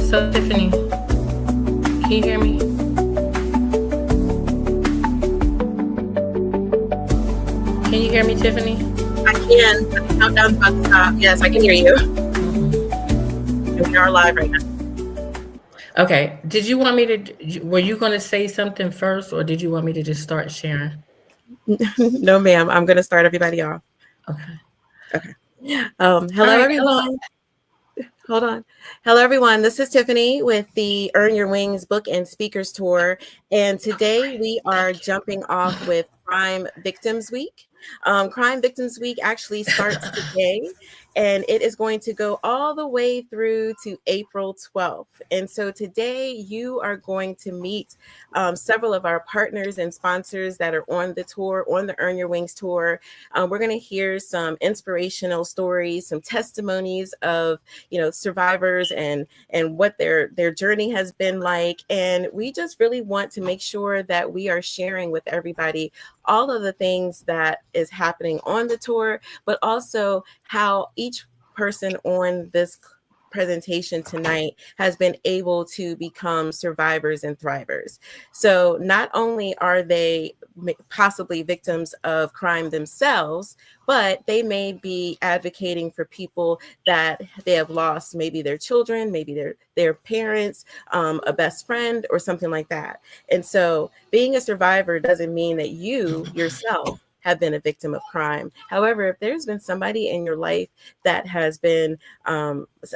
So Tiffany, can you hear me? Can you hear me, Tiffany? I can. The countdown's about to stop. Yes, I can hear you. We are live right now. Okay. Did you want me to? Were you going to say something first, or did you want me to just start sharing? No, ma'am. I'm going to start everybody off. Okay. Okay. Hello, everyone. Hold on. Hello, everyone. This is Tiffany with the Earn Your Wings Book and Speakers Tour. And today we are jumping off with Crime Victims Week. Crime Victims Week actually starts today, and it is going to go all the way through to April 12th. And so today you are going to meet several of our partners and sponsors that are on the tour, on the Earn Your Wings tour. We're going to hear some inspirational stories, some testimonies of survivors and what their journey has been like. And we just really want to make sure that we are sharing with everybody all of the things that is happening on the tour, but also how each person on this presentation tonight has been able to become survivors and thrivers. So not only are they possibly victims of crime themselves, but they may be advocating for people that they have lost, maybe their children, maybe their parents, a best friend, or something like that. And so being a survivor doesn't mean that you yourself have been a victim of crime. However, if there's been somebody in your life that has been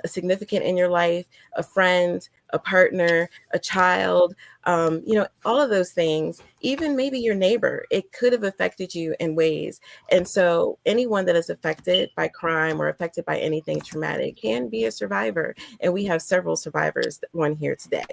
significant in your life, a friend, a partner, a child, all of those things, even maybe your neighbor, it could have affected you in ways. And so anyone that is affected by crime or affected by anything traumatic can be a survivor. And we have several survivors on here today.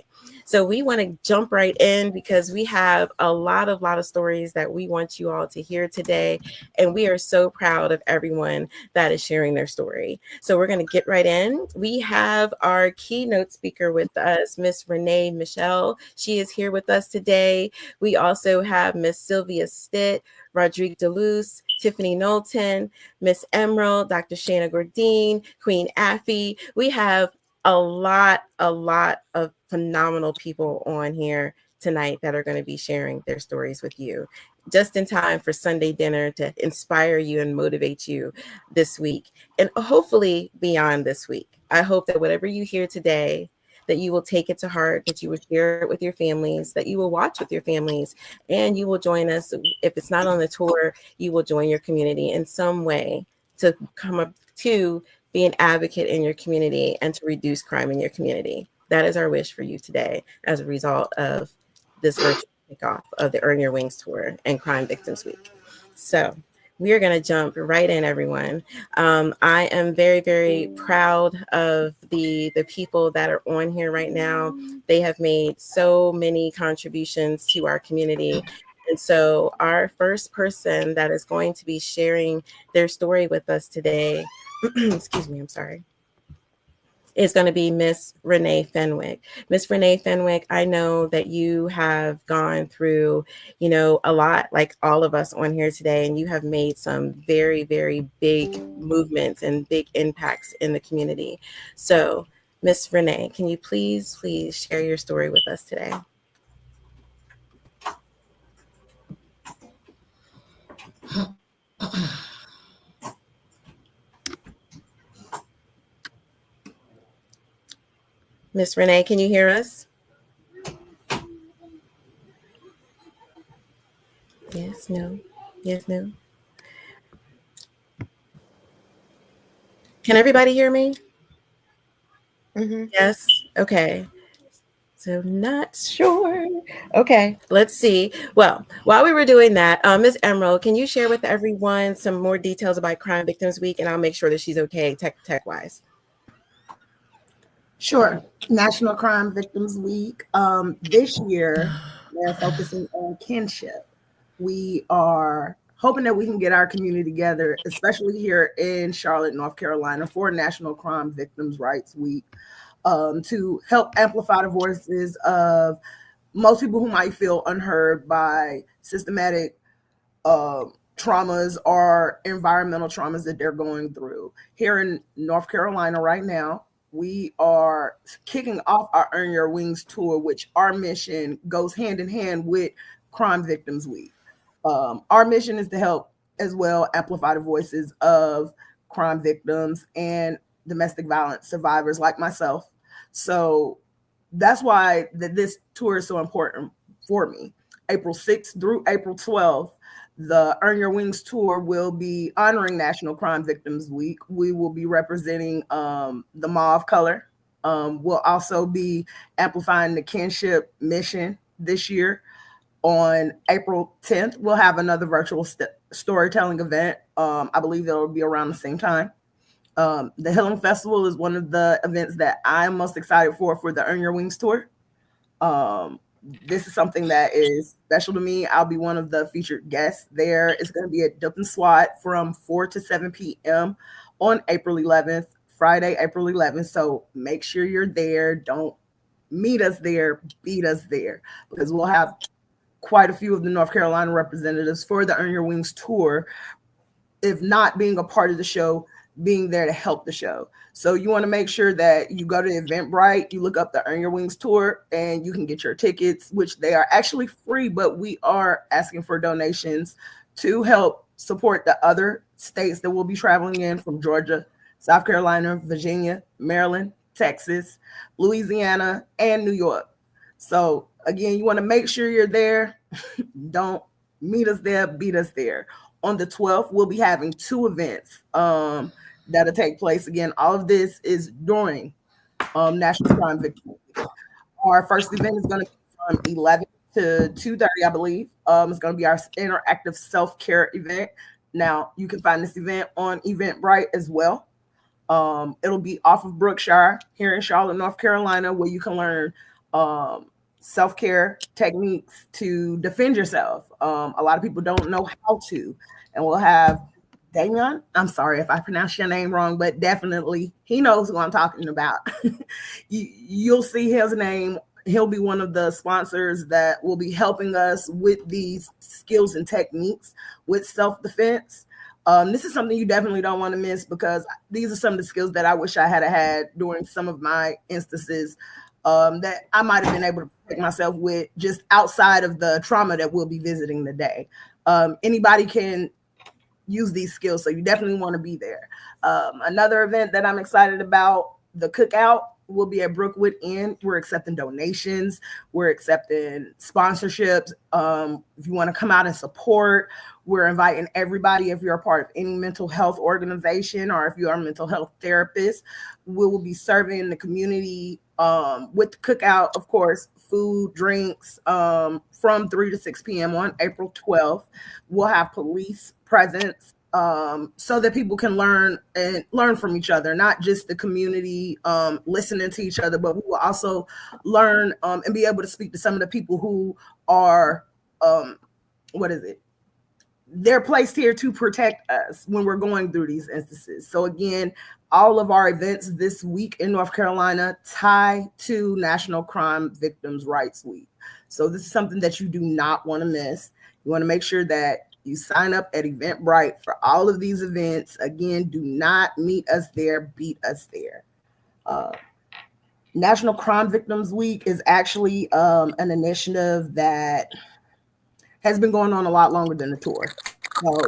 So we want to jump right in because we have a lot of stories that we want you all to hear today. And we are so proud of everyone that is sharing their story. So we're going to get right in. We have our keynote speaker with us, Miss Renee Michelle. She is here with us today. We also have Miss Sylvia Stitt, Rodrigue Deleuze, Tiffany Knowlton, Miss Emerald, Dr. Shana Gordine, Queen Affy. We have a lot of phenomenal people on here tonight that are going to be sharing their stories with you just in time for Sunday dinner to inspire you and motivate you this week and hopefully beyond this week. I hope that whatever you hear today, that you will take it to heart, that you will share it with your families, that you will watch with your families, and you will join us. If it's not on the tour, you will join your community in some way to come up to be an advocate in your community and to reduce crime in your community. That is our wish for you today as a result of this virtual kickoff of the Earn Your Wings tour and Crime Victims Week. So we are going to jump right in, everyone. I am very, very proud of the people that are on here right now. They have made so many contributions to our community. And so our first person that is going to be sharing their story with us today, excuse me, I'm sorry, is going to be Miss Renee Fenwick. Miss Renee Fenwick, I know that you have gone through, a lot like all of us on here today, and you have made some very, very big movements and big impacts in the community. So, Miss Renee, can you please share your story with us today? Miss Renee, can you hear us? Yes, no. Yes, no. Can everybody hear me? Mm-hmm. Yes. Okay. So not sure. Okay, let's see. Well, while we were doing that, Ms. Emerald, can you share with everyone some more details about Crime Victims Week, and I'll make sure that she's okay tech wise. Sure. National Crime Victims Week. This year, we're focusing on kinship. We are hoping that we can get our community together, especially here in Charlotte, North Carolina, for National Crime Victims Rights Week, to help amplify the voices of most people who might feel unheard by systematic traumas or environmental traumas that they're going through. Here in North Carolina right now, we are kicking off our Earn Your Wings tour, which our mission goes hand in hand with Crime Victims Week. Our mission is to help as well amplify the voices of crime victims and domestic violence survivors like myself. So that's why this tour is so important for me. April 6th through April 12th, the Earn Your Wings tour will be honoring National Crime Victims Week. We will be representing the mauve color. We'll also be amplifying the kinship mission this year. On April 10th, we'll have another virtual storytelling event. I believe it'll be around the same time. The Healing Festival is one of the events that I'm most excited for the Earn Your Wings tour. This is something that is special to me. I'll be one of the featured guests there. It's going to be at Dupin SWAT from 4 to 7 p.m. on April 11th, Friday, April 11th. So make sure you're there. Don't meet us there, beat us there, because we'll have quite a few of the North Carolina representatives for the Earn Your Wings tour, if not being a part of the show, being there to help the show. So you want to make sure that you go to Eventbrite, you look up the Earn Your Wings tour, and you can get your tickets, which they are actually free, but we are asking for donations to help support the other states that we'll be traveling in, from Georgia, South Carolina, Virginia, Maryland, Texas, Louisiana, and New York. So again, you want to make sure you're there. Don't meet us there, beat us there. On the 12th, we'll be having 2 events that'll take place. Again, all of this is during National Crime Victims Week. Our first event is going to be from 11 to 2:30, I believe. It's going to be our interactive self-care event. Now, you can find this event on Eventbrite as well. It'll be off of Brookshire here in Charlotte, North Carolina, where you can learn self-care techniques to defend yourself. A lot of people don't know how to, and we'll have Damian. I'm sorry if I pronounced your name wrong, but definitely he knows who I'm talking about. You'll see his name. He'll be one of the sponsors that will be helping us with these skills and techniques with self-defense. This is something you definitely don't want to miss, because these are some of the skills that I wish I had during some of my instances that I might have been able to protect myself with, just outside of the trauma that we'll be visiting today. Anybody can use these skills, so you definitely want to be there. Another event that I'm excited about, the cookout, will be at Brookwood Inn. We're accepting donations. We're accepting sponsorships. If you want to come out and support, we're inviting everybody. If you're a part of any mental health organization, or if you are a mental health therapist, we will be serving the community with the cookout, of course, food, drinks, from 3 to 6 p.m. on April 12th. We'll have police presence, so that people can learn from each other, not just the community listening to each other, but we will also learn and be able to speak to some of the people who are, they're placed here to protect us when we're going through these instances. So again, all of our events this week in North Carolina tie to National Crime Victims' Rights Week. So this is something that you do not want to miss. You want to make sure that you sign up at Eventbrite for all of these events. Again, do not meet us there, beat us there. National Crime Victims Week is actually an initiative that has been going on a lot longer than the tour. So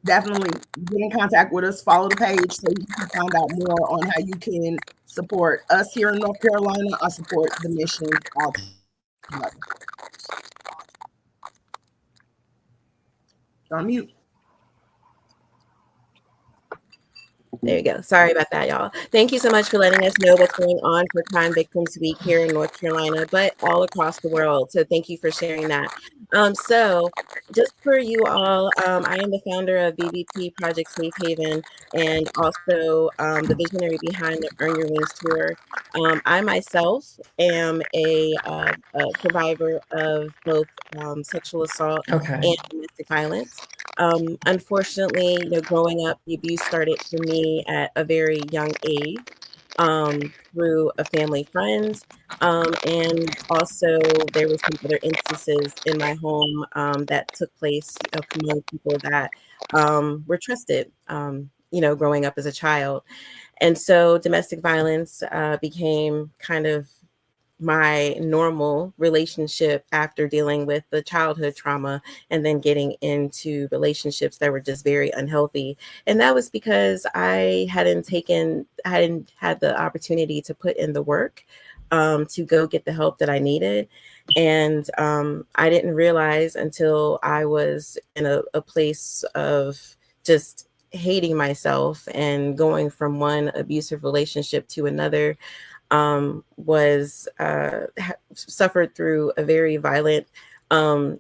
definitely get in contact with us, follow the page so you can find out more on how you can support us here in North Carolina or support the mission all together. On mute. There you go. Sorry about that, y'all. Thank you so much for letting us know what's going on for Crime Victims Week here in North Carolina, but all across the world. So thank you for sharing that. So just for you all, I am the founder of BVP Project Safe Haven, and also the visionary behind the Earn Your Wings tour. I myself am a survivor of both sexual assault and domestic violence. Unfortunately, growing up, the abuse started for me at a very young age through a family friend. And also there were some other instances in my home that took place among people that were trusted, growing up as a child. And so domestic violence became kind of my normal relationship after dealing with the childhood trauma and then getting into relationships that were just very unhealthy. And that was because I hadn't had the opportunity to put in the work to go get the help that I needed. And I didn't realize until I was in a place of just hating myself and going from one abusive relationship to another, was suffered through a very violent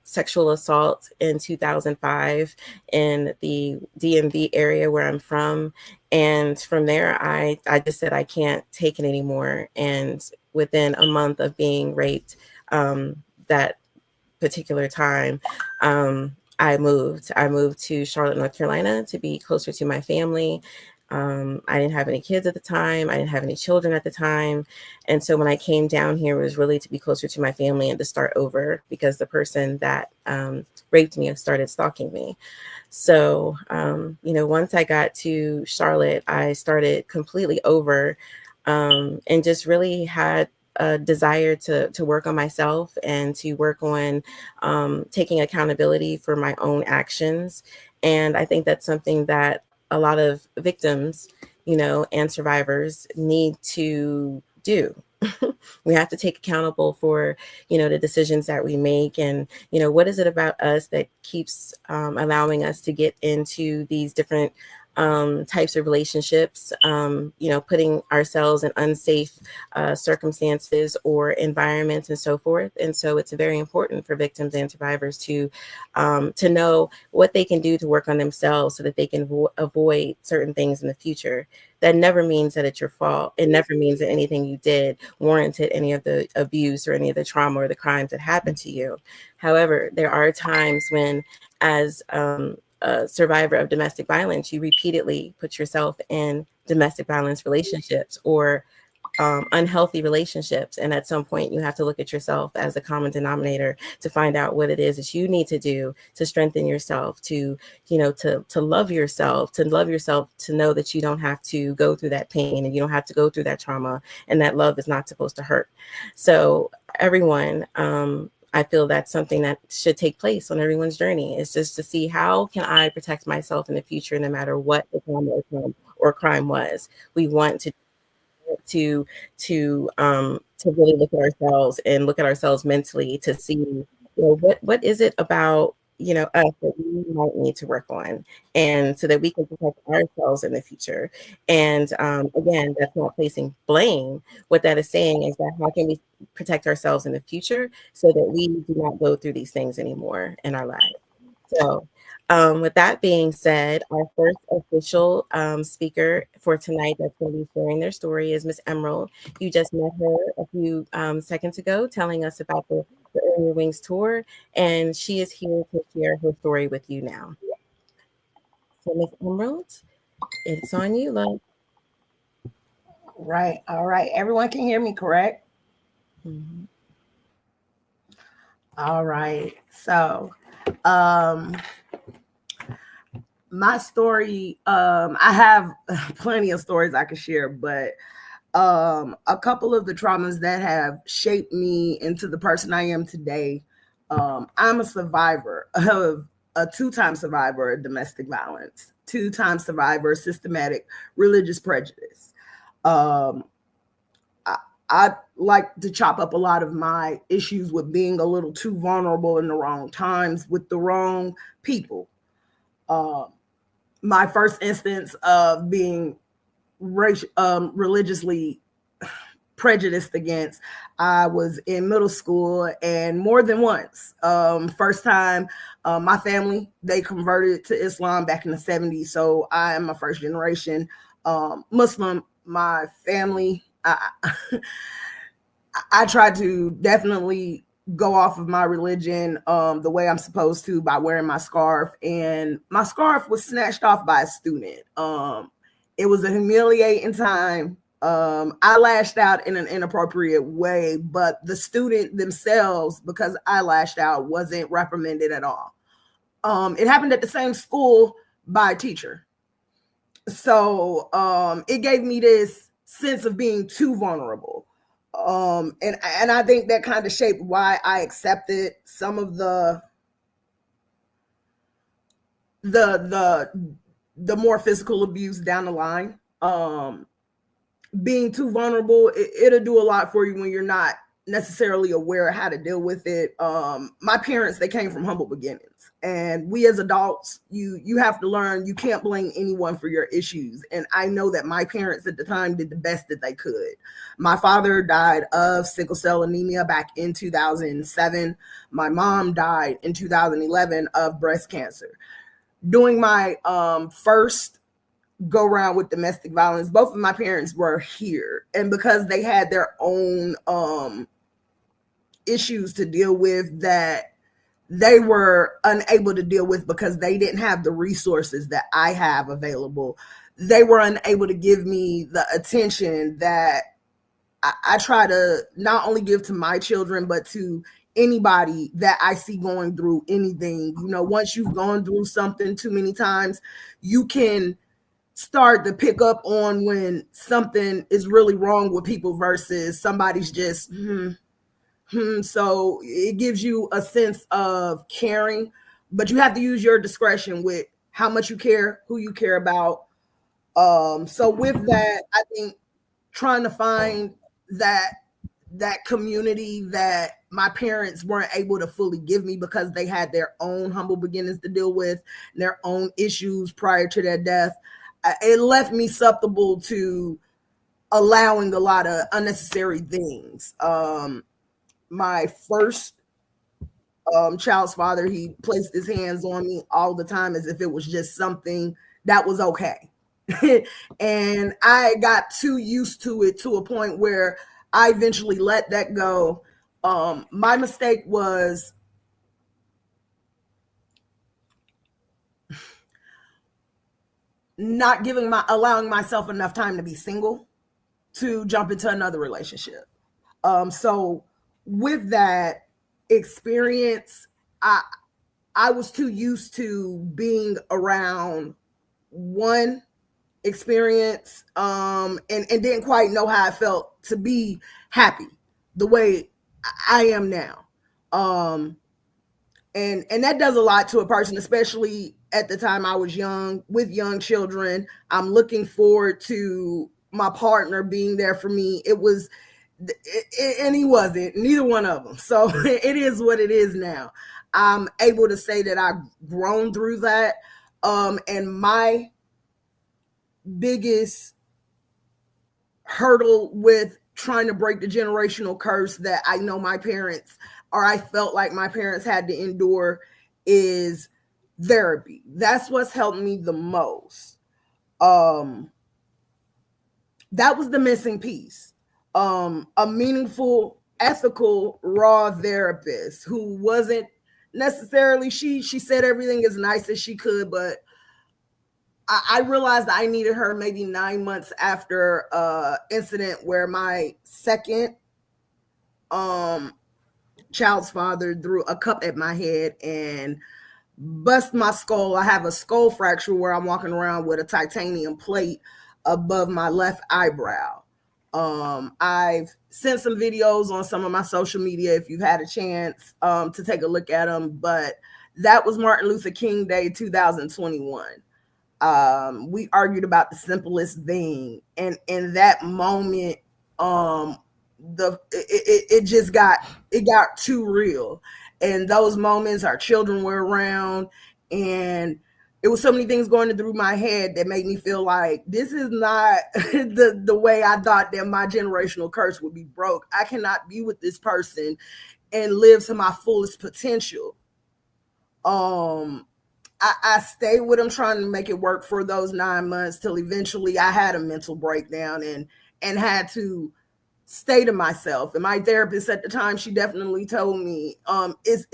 sexual assault in 2005 in the DMV area where I'm from. And from there, I just said, I can't take it anymore. And within a month of being raped, that particular time, I moved to Charlotte, North Carolina to be closer to my family. I didn't have any kids at the time. I didn't have any children at the time. And so when I came down here, it was really to be closer to my family and to start over, because the person that raped me started stalking me. So, once I got to Charlotte, I started completely over, and just really had a desire to work on myself and to work on taking accountability for my own actions. And I think that's something that a lot of victims, and survivors need to do. We have to take accountable for, the decisions that we make. And, what is it about us that keeps allowing us to get into these different types of relationships, putting ourselves in unsafe circumstances or environments and so forth. And so it's very important for victims and survivors to know what they can do to work on themselves so that they can avoid certain things in the future. That never means that it's your fault. It never means that anything you did warranted any of the abuse or any of the trauma or the crimes that happened to you. However, there are times when, as a survivor of domestic violence, you repeatedly put yourself in domestic violence relationships or unhealthy relationships. And at some point you have to look at yourself as the common denominator to find out what it is that you need to do to strengthen yourself, to love yourself, to know that you don't have to go through that pain and you don't have to go through that trauma, and that love is not supposed to hurt. So everyone, I feel that's something that should take place on everyone's journey, is just to see, how can I protect myself in the future, no matter what the trauma or crime was. We want to really look at ourselves and look at ourselves mentally to see, what is it about, us that we might need to work on, and so that we can protect ourselves in the future. And again, that's not placing blame. What that is saying is that, how can we protect ourselves in the future so that we do not go through these things anymore in our lives? So with that being said, our first official speaker for tonight that's going to be sharing their story is Miss Emerald. You just met her a few seconds ago, telling us about the Earn Your Wings tour, and she is here to share her story with you now. So Miss Emerald, it's on you, love. Right. All right. Everyone can hear me, correct? Mm-hmm. All right. So my story, I have plenty of stories I could share, but a couple of the traumas that have shaped me into the person I am today. I'm a survivor of a 2-time survivor of domestic violence, 2-time survivor of systematic religious prejudice. I like to chop up a lot of my issues with being a little too vulnerable in the wrong times with the wrong people. My first instance of being religiously prejudiced against, I was in middle school, and more than once. First time, my family, they converted to Islam back in the 70s. So I am a first generation Muslim. My family, I tried to definitely go off of my religion the way I'm supposed to, by wearing my scarf, and my scarf was snatched off by a student. It was a humiliating time. I lashed out in an inappropriate way, but the student themselves, because I lashed out, wasn't reprimanded at all. It happened at the same school by a teacher. So it gave me this sense of being too vulnerable. And I think that kind of shaped why I accepted some of the more physical abuse down the line. Being too vulnerable, it'll do a lot for you when you're not necessarily aware of how to deal with it. My parents, they came from humble beginnings, and we as adults, you have to learn you can't blame anyone for your issues. And I know that my parents at the time did the best that they could. My father died of sickle cell anemia back in 2007. My mom died in 2011 of breast cancer. Doing my first go around with domestic violence, both of my parents were here, and because they had their own issues to deal with that they were unable to deal with because they didn't have the resources that I have available, they were unable to give me the attention that I try to not only give to my children, but to anybody that I see going through anything. You know, once you've gone through something too many times, you can start to pick up on when something is really wrong with people versus somebody's just so it gives you a sense of caring, but you have to use your discretion with how much you care, who you care about. So with that, I think trying to find that community that my parents weren't able to fully give me because they had their own humble beginnings to deal with, their own issues prior to their death, it left me susceptible to allowing a lot of unnecessary things. My first child's father, he placed his hands on me all the time as if it was just something that was okay. And I got too used to it to a point where I eventually let that go. My mistake was not allowing myself enough time to be single to jump into another relationship. So with that experience, I was too used to being around one experience, and didn't quite know how I felt to be happy the way I am now. And that does a lot to a person, especially at the time I was young with young children. I'm looking forward to my partner being there for me. And he wasn't, neither one of them. So it is what it is now. I'm able to say that I've grown through that. And my biggest hurdle with trying to break the generational curse that I know my parents, or I felt like my parents had to endure, is therapy. That's what's helped me the most. That was the missing piece. A meaningful, ethical, raw therapist who wasn't necessarily, she said everything as nice as she could, but I realized I needed her maybe 9 months after incident where my second child's father threw a cup at my head and bust my skull. I have a skull fracture where I'm walking around with a titanium plate above my left eyebrow. I've sent some videos on some of my social media if you've had a chance to take a look at them, but that was Martin Luther King Day 2021. We argued about the simplest thing, and in that moment, it got too real. And those moments, our children were around, and it was so many things going through my head that made me feel like this is not the way I thought that my generational curse would be broke. I cannot be with this person and live to my fullest potential. I stayed with him trying to make it work for those 9 months till eventually I had a mental breakdown and had to stay to myself. And my therapist at the time, she definitely told me, is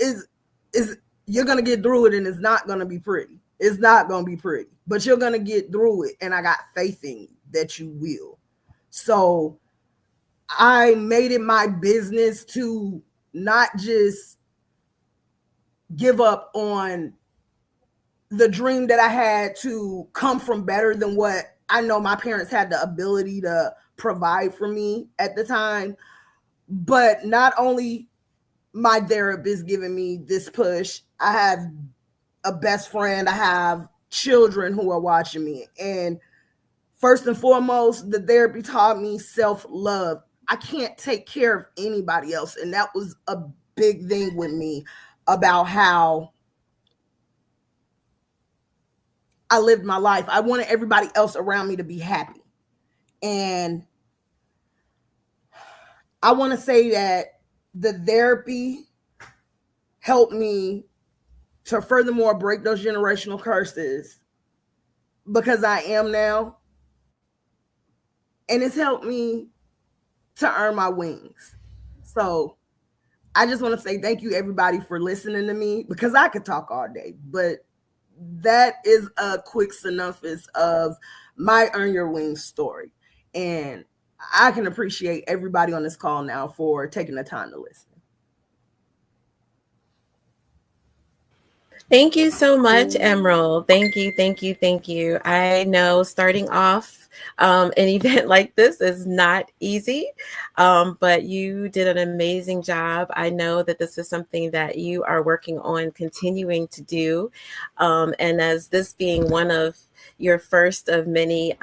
you're gonna get through it, and it's not gonna be pretty. It's not gonna be pretty, but you're gonna get through it. And I got faith in you that you will. So I made it my business to not just give up on the dream that I had to come from better than what I know my parents had the ability to provide for me at the time. But not only my therapist giving me this push, I have a best friend, I have children who are watching me. And first and foremost, the therapy taught me self-love. I can't take care of anybody else. And that was a big thing with me about how I lived my life. I wanted everybody else around me to be happy. And I want to say that the therapy helped me to furthermore break those generational curses because I am now. And it's helped me to earn my wings. So I just want to say thank you, everybody, for listening to me, because I could talk all day, but that is a quick synopsis of my Earn Your Wings story. And I can appreciate everybody on this call now for taking the time to listen. Thank you so much, Emerald. Thank you, thank you, thank you. I know starting off an event like this is not easy, but you did an amazing job. I know that this is something that you are working on continuing to do. And as this being one of your first of many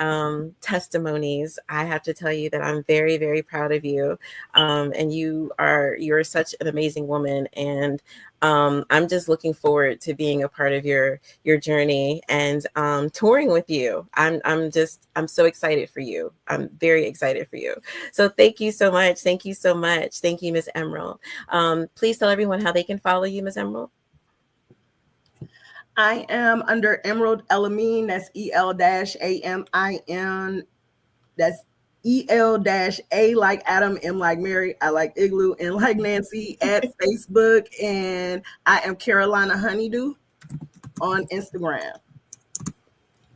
testimonies, I have to tell you that I'm very, very proud of you. And you're such an amazing woman. And I'm just looking forward to being a part of your journey and touring with you. I'm so excited for you. I'm very excited for you. So thank you so much. Thank you so much. Thank you, Ms. Emerald. Please tell everyone how they can follow you, Ms. Emerald. I am under Emerald Elamine. That's EL-AMIN. That's EL-A like Adam, M like Mary, I like Igloo, and like Nancy at Facebook. And I am Carolina Honeydew on Instagram.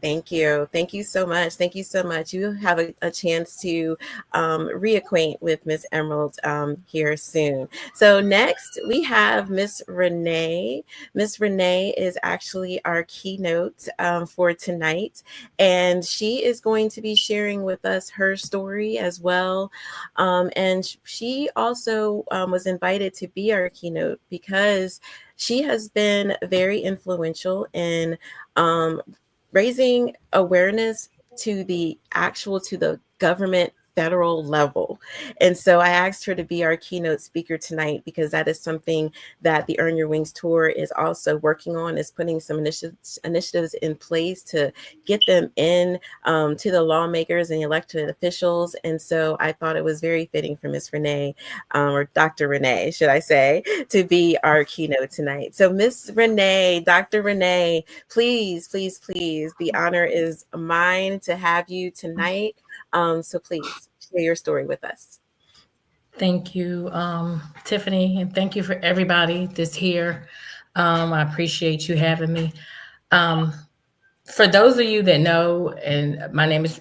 Thank you. Thank you so much. Thank you so much. You have a chance to reacquaint with Miss Emerald here soon. So next we have Miss Renee. Miss Renee is actually our keynote for tonight. And she is going to be sharing with us her story as well. And she also was invited to be our keynote because she has been very influential in raising awareness to the government federal level. And so I asked her to be our keynote speaker tonight because that is something that the Earn Your Wings tour is also working on, is putting some initiatives in place to get them in to the lawmakers and elected officials. And so I thought it was very fitting for Miss Renee, or Dr. Renee, should I say, to be our keynote tonight. So Miss Renee, Dr. Renee, please, please, please, the honor is mine to have you tonight. So please share your story with us. Thank you, Tiffany, and thank you for everybody that's here. I appreciate you having me. For those of you that know, and my name is,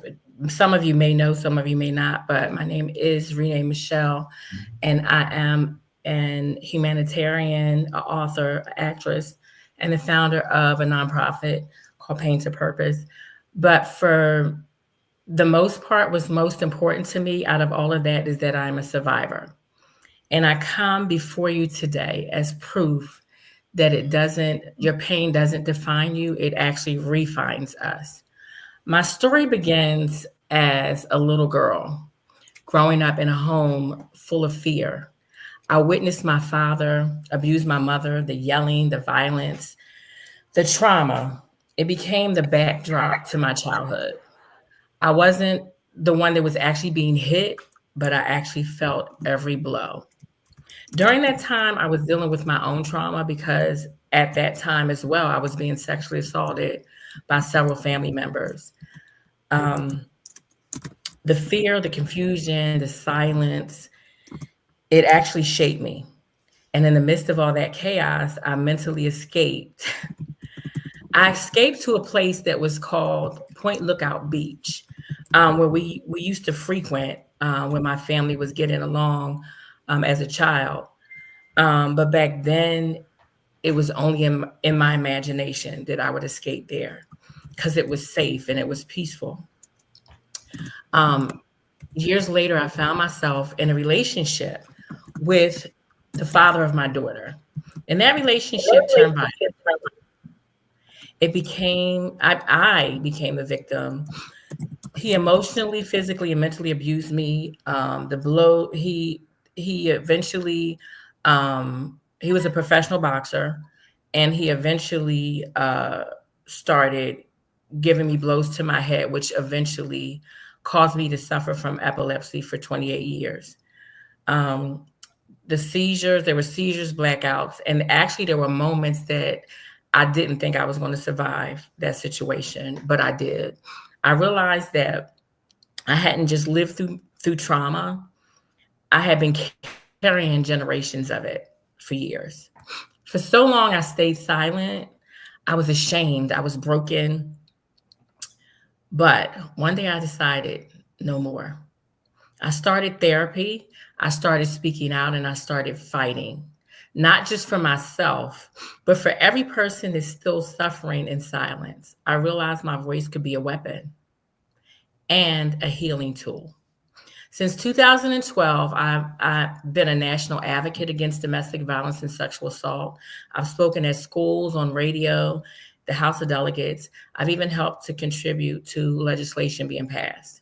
some of you may know, some of you may not, but my name is Renee Michelle, and I am an humanitarian, author, actress, and the founder of a nonprofit called Pain to Purpose. But for the most part, what's most important to me out of all of that is that I'm a survivor. And I come before you today as proof that your pain doesn't define you, it actually refines us. My story begins as a little girl growing up in a home full of fear. I witnessed my father abuse my mother, the yelling, the violence, the trauma. It became the backdrop to my childhood. I wasn't the one that was actually being hit, but I actually felt every blow. During that time, I was dealing with my own trauma because at that time as well, I was being sexually assaulted by several family members. The fear, the confusion, the silence, it actually shaped me. And in the midst of all that chaos, I mentally escaped. I escaped to a place that was called Point Lookout Beach, where we used to frequent when my family was getting along as a child. But back then, it was only in my imagination that I would escape there because it was safe and it was peaceful. Um, Years later, I found myself in a relationship with the father of my daughter. And that relationship turned violent. I became a victim. He emotionally, physically, and mentally abused me. The blow he eventually he was a professional boxer, and he eventually started giving me blows to my head, which eventually caused me to suffer from epilepsy for 28 years. Um, there were seizures, blackouts, and actually there were moments that I didn't think I was going to survive that situation, but I did. I realized that I hadn't just lived through trauma. I had been carrying generations of it for years. For so long, I stayed silent. I was ashamed. I was broken. But one day I decided no more. I started therapy. I started speaking out and I started fighting, not just for myself, but for every person that's still suffering in silence. I realized my voice could be a weapon and a healing tool. Since 2012, I've been a national advocate against domestic violence and sexual assault. I've spoken at schools, on radio, the House of Delegates. I've even helped to contribute to legislation being passed.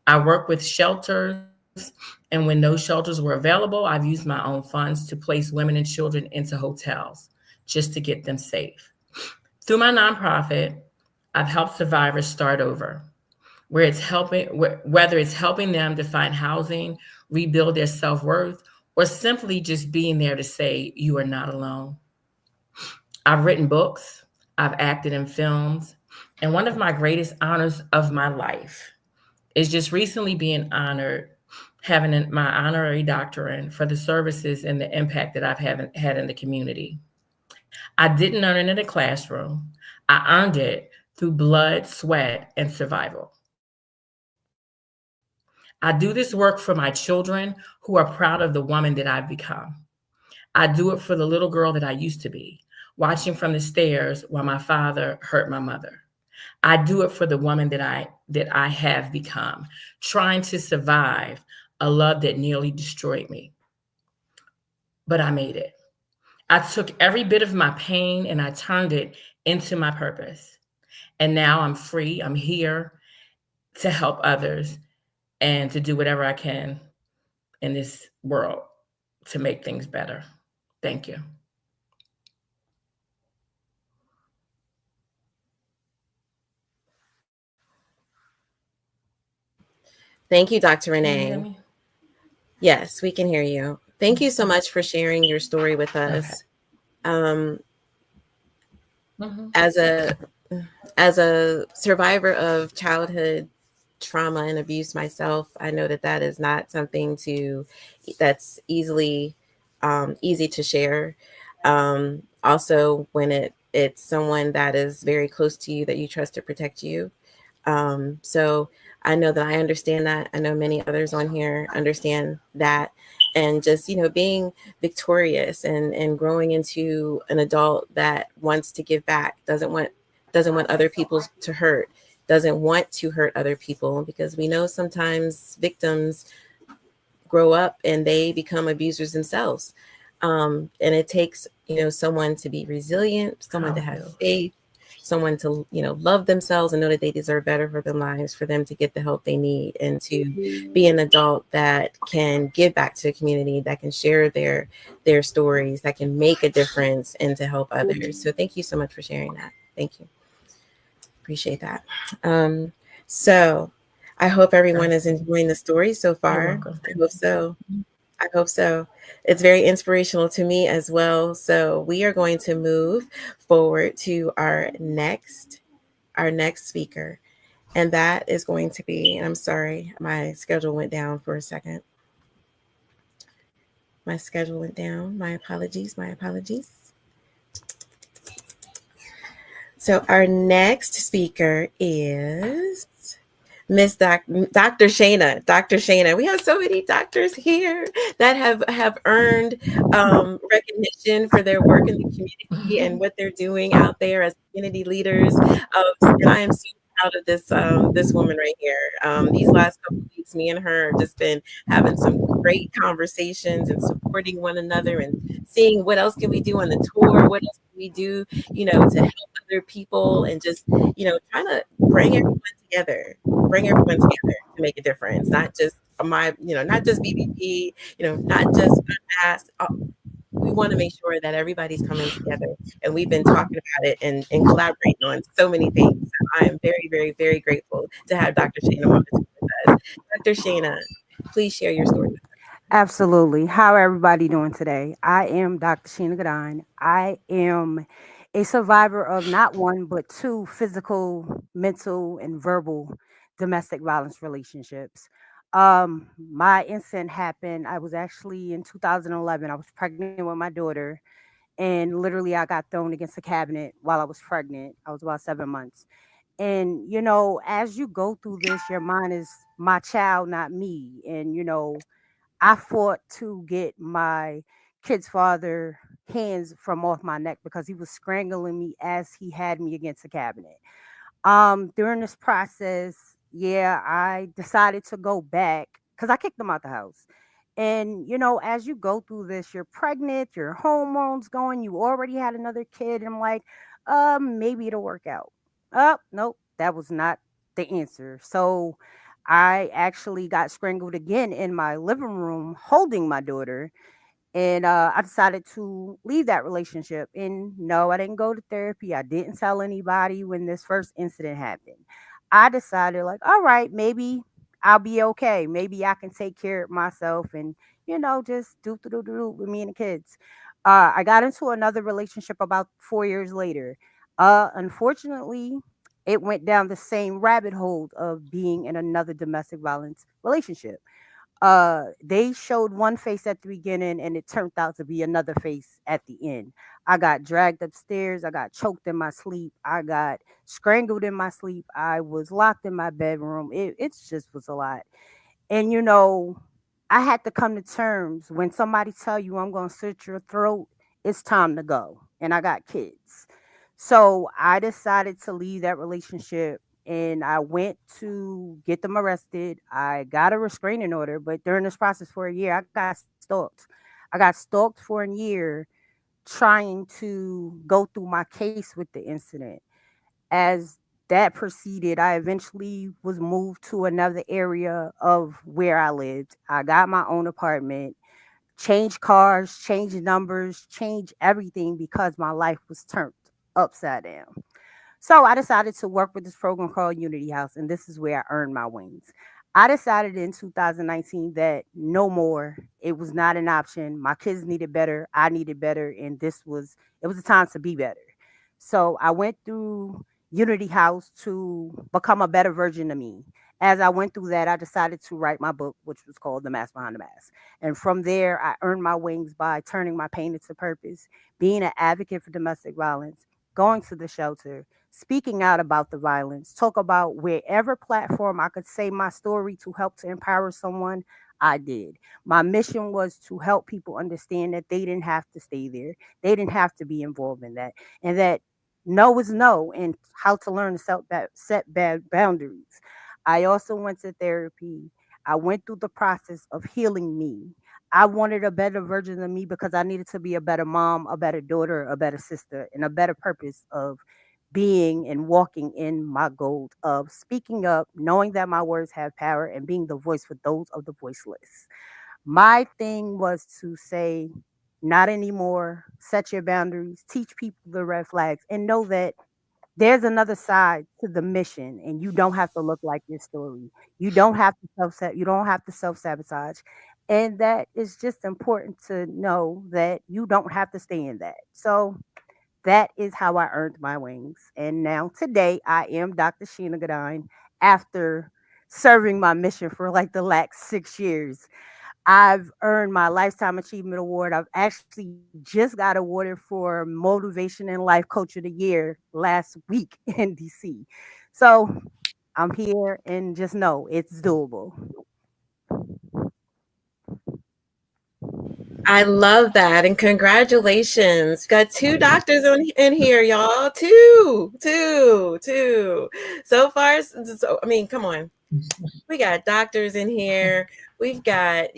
I work with shelters, and when no shelters were available, I've used my own funds to place women and children into hotels just to get them safe. Through my nonprofit, I've helped survivors start over, whether it's helping them to find housing, rebuild their self-worth, or simply just being there to say you are not alone. I've written books, I've acted in films, and one of my greatest honors of my life is just recently being honored, having my honorary doctorate for the services and the impact that I've had in the community. I didn't earn it in a classroom. I earned it through blood, sweat, and survival. I do this work for my children who are proud of the woman that I've become. I do it for the little girl that I used to be, watching from the stairs while my father hurt my mother. I do it for the woman that I have become, trying to survive a love that nearly destroyed me. But I made it. I took every bit of my pain and I turned it into my purpose. And now I'm free. I'm here to help others and to do whatever I can in this world to make things better. Thank you. Thank you, Dr. Can you hear Renee. me? Yes, we can hear you. Thank you so much for sharing your story with Okay. us. Um, Hmm. as a survivor of childhood trauma and abuse myself, I know that is not something that's easy to share. Also, when it's someone that is very close to you that you trust to protect you. So I know that I understand that. I know many others on here understand that. And just, being victorious and growing into an adult that wants to give back, doesn't want other people to hurt, doesn't want to hurt other people, because we know sometimes victims grow up and they become abusers themselves. And it takes, someone to be resilient, someone to have faith, someone to, love themselves and know that they deserve better for their lives, for them to get the help they need, and to be an adult that can give back to the community, that can share their stories, that can make a difference and to help others. So thank you so much for sharing that. Thank you. Appreciate that. So I hope everyone is enjoying the story so far. I hope so. I hope so. It's very inspirational to me as well. So we are going to move forward to our next speaker. And that is going to be, and I'm sorry, my schedule went down for a second. My schedule went down. My apologies. So our next speaker is Dr. Shayna. Dr. Shayna. We have so many doctors here that have earned recognition for their work in the community and what they're doing out there as community leaders. And I am so proud of this woman right here. These last couple of weeks, me and her have just been having some great conversations and supporting one another and seeing what else can we do on the tour, what else can we do, to help other people and just, trying to bring everyone together to make a difference, not just not just BBP, not just Unmasked. We want to make sure that everybody's coming together, and we've been talking about it and collaborating on so many things. So I am very, very, very grateful to have Dr. Shayna on the team with us. Dr. Shayna, please share your story with us. Absolutely. How are everybody doing today? I am Dr. Sheena Gadine. I am a survivor of not one, but two physical, mental, and verbal domestic violence relationships. My incident happened, I was actually in 2011. I was pregnant with my daughter, and literally I got thrown against a cabinet while I was pregnant. I was about 7 months. And, as you go through this, your mind is my child, not me. And, I fought to get my kid's father hands from off my neck because he was strangling me as he had me against a cabinet. During this process, yeah, I decided to go back because I kicked them out the house. And as you go through this, you're pregnant, your hormones going, you already had another kid. And I'm like, maybe it'll work out. Nope, that was not the answer. So I actually got strangled again in my living room holding my daughter, and I decided to leave that relationship. And no, I didn't go to therapy. I didn't tell anybody when this first incident happened. I decided, like, all right, maybe I'll be okay. Maybe I can take care of myself and, just do with me and the kids. I got into another relationship about 4 years later. Unfortunately, it went down the same rabbit hole of being in another domestic violence relationship. They showed one face at the beginning and it turned out to be another face at the end. I got dragged upstairs, I got choked in my sleep, I got strangled in my sleep, I was locked in my bedroom. It just was a lot. And I had to come to terms when somebody tell you I'm going to slit your throat, it's time to go. And I got kids. So I decided to leave that relationship and I went to get them arrested. I got a restraining order, but during this process for a year, I got stalked. I got stalked for a year trying to go through my case with the incident. As that proceeded, I eventually was moved to another area of where I lived. I got my own apartment, changed cars, changed numbers, changed everything because my life was turned upside down. So I decided to work with this program called Unity House, and this is where I earned my wings. I decided in 2019 that no more. It was not an option. My kids needed better. I needed better, and it was a time to be better. So I went through Unity House to become a better version of me. As I went through that, I decided to write my book, which was called The Mask Behind the Mask. And from there, I earned my wings by turning my pain into purpose, being an advocate for domestic violence, going to the shelter, speaking out about the violence, talk about wherever platform I could say my story to help to empower someone, I did. My mission was to help people understand that they didn't have to stay there. They didn't have to be involved in that. And that no is no, and how to learn to set bad boundaries. I also went to therapy. I went through the process of healing me. I wanted a better version of me because I needed to be a better mom, a better daughter, a better sister, and a better purpose of being and walking in my gold of speaking up, knowing that my words have power, and being the voice for those of the voiceless. My thing was to say, not anymore, set your boundaries, teach people the red flags, and know that there's another side to the mission, and you don't have to look like your story. You don't have to self-sabotage. And that is just important to know that you don't have to stay in that. So that is how I earned my wings. And now today I am Dr. Sheena Gadine after serving my mission for like the last 6 years. I've earned my Lifetime Achievement Award. I've actually just got awarded for Motivation and Life Coach of the Year last week in DC. So I'm here, and just know it's doable. I love that. And congratulations. Got two doctors in here, y'all. Two. So far, so, I mean, come on. We got doctors in here. We've got,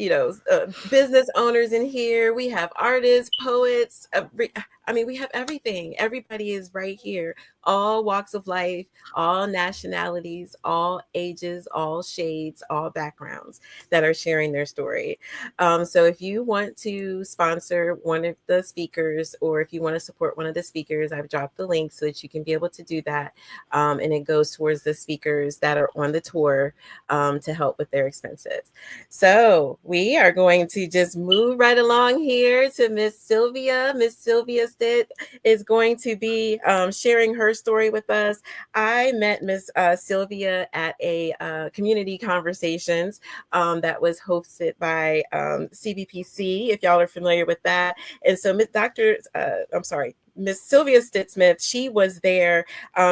business owners in here. We have artists, poets. We have everything. Everybody is right here. All walks of life, all nationalities, all ages, all shades, all backgrounds that are sharing their story. So if you want to sponsor one of the speakers, or if you want to support one of the speakers, I've dropped the link so that you can be able to do that. And it goes towards the speakers that are on the tour to help with their expenses. So we are going to just move right along here to Miss Sylvia. Miss Sylvia Stitt is going to be sharing her story with us. I met Miss Sylvia at a community conversations that was hosted by CVPC, if y'all are familiar with that. And so Miss Sylvia Stitt Smith, she was there.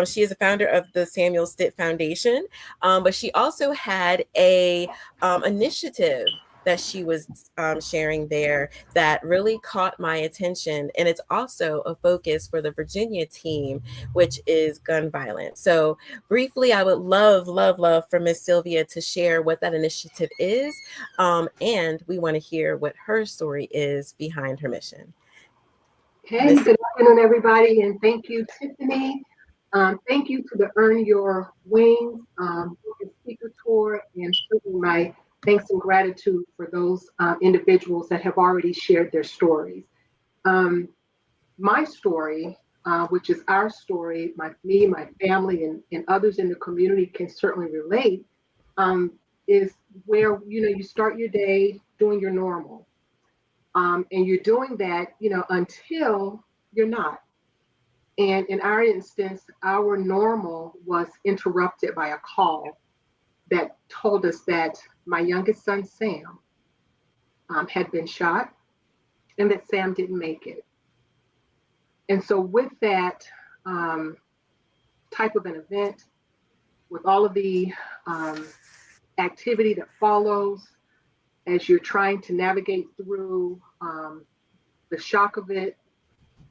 She is a founder of the Samuel Stitt Foundation, but she also had a initiative that she was sharing there that really caught my attention. And it's also a focus for the Virginia team, which is gun violence. So briefly, I would love for Miss Sylvia to share what that initiative is. And we want to hear what her story is behind her mission. Hey, good afternoon, everybody, and thank you, Tiffany. Thank you to the Earn Your Wings speaker tour, and certainly my thanks and gratitude for those individuals that have already shared their stories. My story, which is our story, my family, and others in the community can certainly relate, is where you start your day doing your normal. And you're doing that, until you're not. And in our instance, our normal was interrupted by a call that told us that my youngest son, Sam, had been shot, and that Sam didn't make it. And so with that type of an event, with all of the activity that follows, as you're trying to navigate through the shock of it,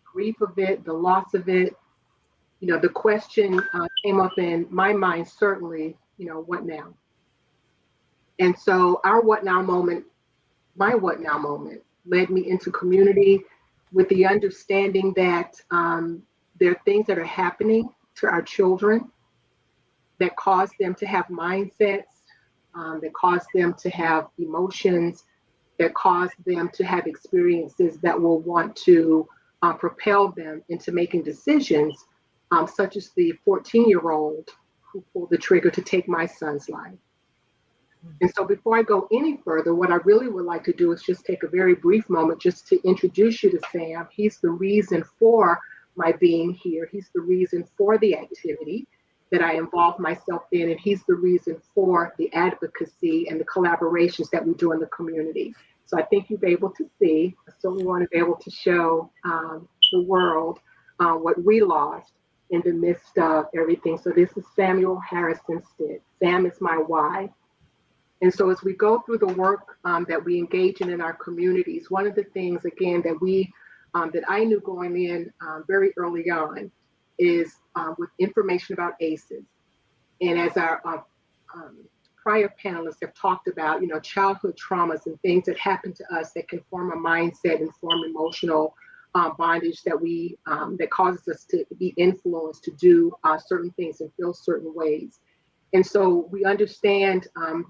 grief of it, the loss of it, the question came up in my mind, certainly, what now? And so my what now moment led me into community with the understanding that there are things that are happening to our children that cause them to have mindsets, that cause them to have emotions, that cause them to have experiences that will want to propel them into making decisions, such as the 14-year-old who pulled the trigger to take my son's life. And so before I go any further, what I really would like to do is just take a very brief moment just to introduce you to Sam. He's the reason for my being here. He's the reason for the activity that I involve myself in, and he's the reason for the advocacy and the collaborations that we do in the community. So I think you'll be able to see, I certainly want to be able to show the world what we lost in the midst of everything. So this is Samuel Harrison Stitt. Sam is my why. And so as we go through the work that we engage in our communities, one of the things, again, that I knew going in very early on is with information about ACEs. And as our prior panelists have talked about, childhood traumas and things that happen to us that can form a mindset and form emotional bondage that causes us to be influenced to do certain things and feel certain ways. And so we understand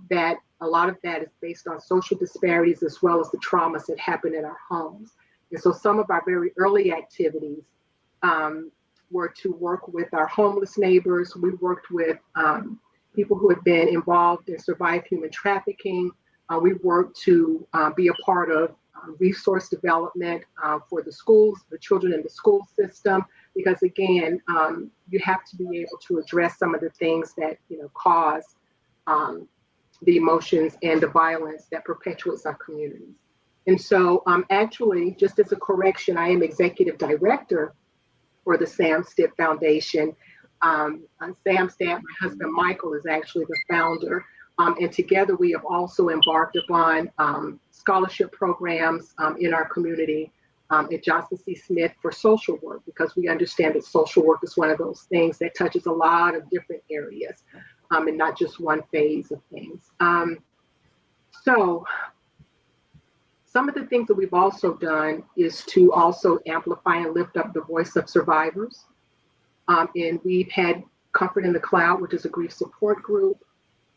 that a lot of that is based on social disparities as well as the traumas that happen in our homes. And so some of our very early activities were to work with our homeless neighbors. We worked with people who had been involved in survived human trafficking. We worked to be a part of resource development for the schools, the children in the school system, because again, you have to be able to address some of the things that cause the emotions and the violence that perpetuates our communities. And so actually, just as a correction, I am executive director for the Sam Stitt Foundation. Sam's dad, my husband Michael, is actually the founder. And together we have also embarked upon scholarship programs in our community at Johnson C. Smith for social work, because we understand that social work is one of those things that touches a lot of different areas and not just one phase of things. So some of the things that we've also done is to also amplify and lift up the voice of survivors. And we've had Comfort in the Cloud, which is a grief support group.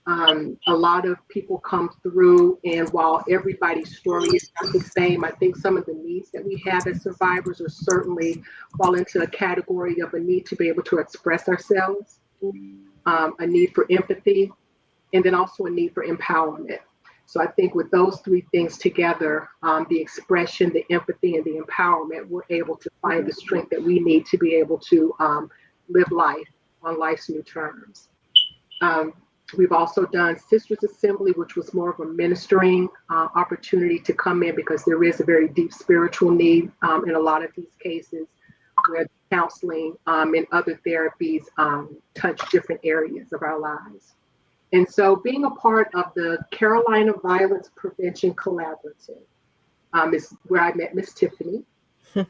A lot of people come through, and while everybody's story is not the same, I think some of the needs that we have as survivors are certainly fall into a category of a need to be able to express ourselves, a need for empathy, and then also a need for empowerment. So I think with those three things together, the expression, the empathy, and the empowerment, we're able to find the strength that we need to be able to live life on life's new terms. We've also done Sisters Assembly, which was more of a ministering opportunity to come in, because there is a very deep spiritual need in a lot of these cases, where counseling and other therapies touch different areas of our lives. And so being a part of the Carolina Violence Prevention Collaborative is where I met Miss Tiffany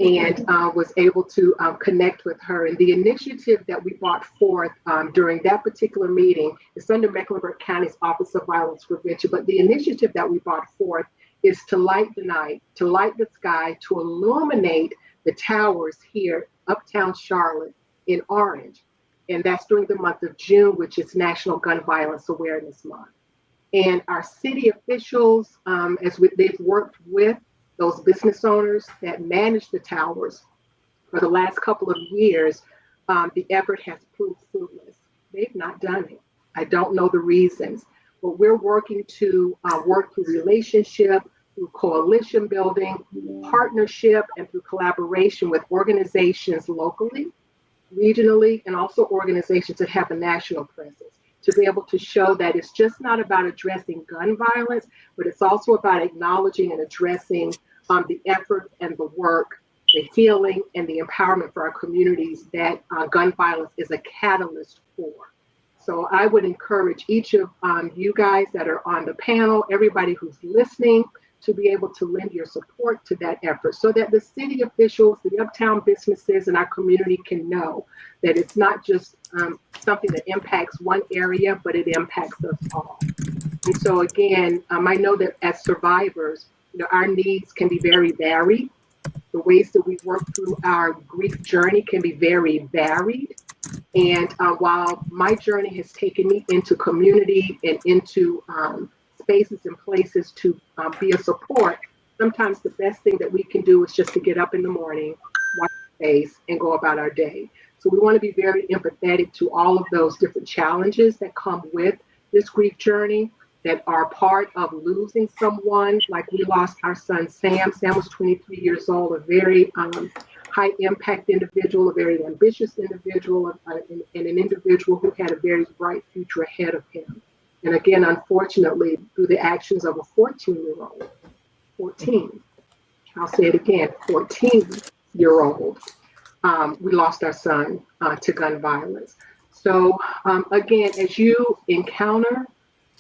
and was able to connect with her. And the initiative that we brought forth during that particular meeting is under Mecklenburg County's Office of Violence Prevention. But the initiative that we brought forth is to light the night, to light the sky, to illuminate the towers here, uptown Charlotte, in orange. And that's during the month of June, which is National Gun Violence Awareness Month. And our city officials, they've worked with those business owners that manage the towers for the last couple of years, the effort has proved fruitless. They've not done it. I don't know the reasons, but we're working to work through relationship, through coalition building, partnership, and through collaboration with organizations locally, regionally, and also organizations that have a national presence, to be able to show that it's just not about addressing gun violence, but it's also about acknowledging and addressing the effort and the work, the healing, and the empowerment for our communities that gun violence is a catalyst for. So I would encourage each of you guys that are on the panel, everybody who's listening, to be able to lend your support to that effort, so that the city officials, the uptown businesses, and our community can know that it's not just something that impacts one area, but it impacts us all. And so again, I know that as survivors, our needs can be very varied. The ways that we work through our grief journey can be very varied. And while my journey has taken me into community and into spaces and places to be a support, sometimes the best thing that we can do is just to get up in the morning, watch the face, and go about our day. So we want to be very empathetic to all of those different challenges that come with this grief journey, that are part of losing someone. Like we lost our son, Sam. Sam was 23 years old, a very high impact individual, a very ambitious individual, and an individual who had a very bright future ahead of him. And again, unfortunately, through the actions of a 14-year-old, I'll say it again, 14-year-old, we lost our son to gun violence. So again, as you encounter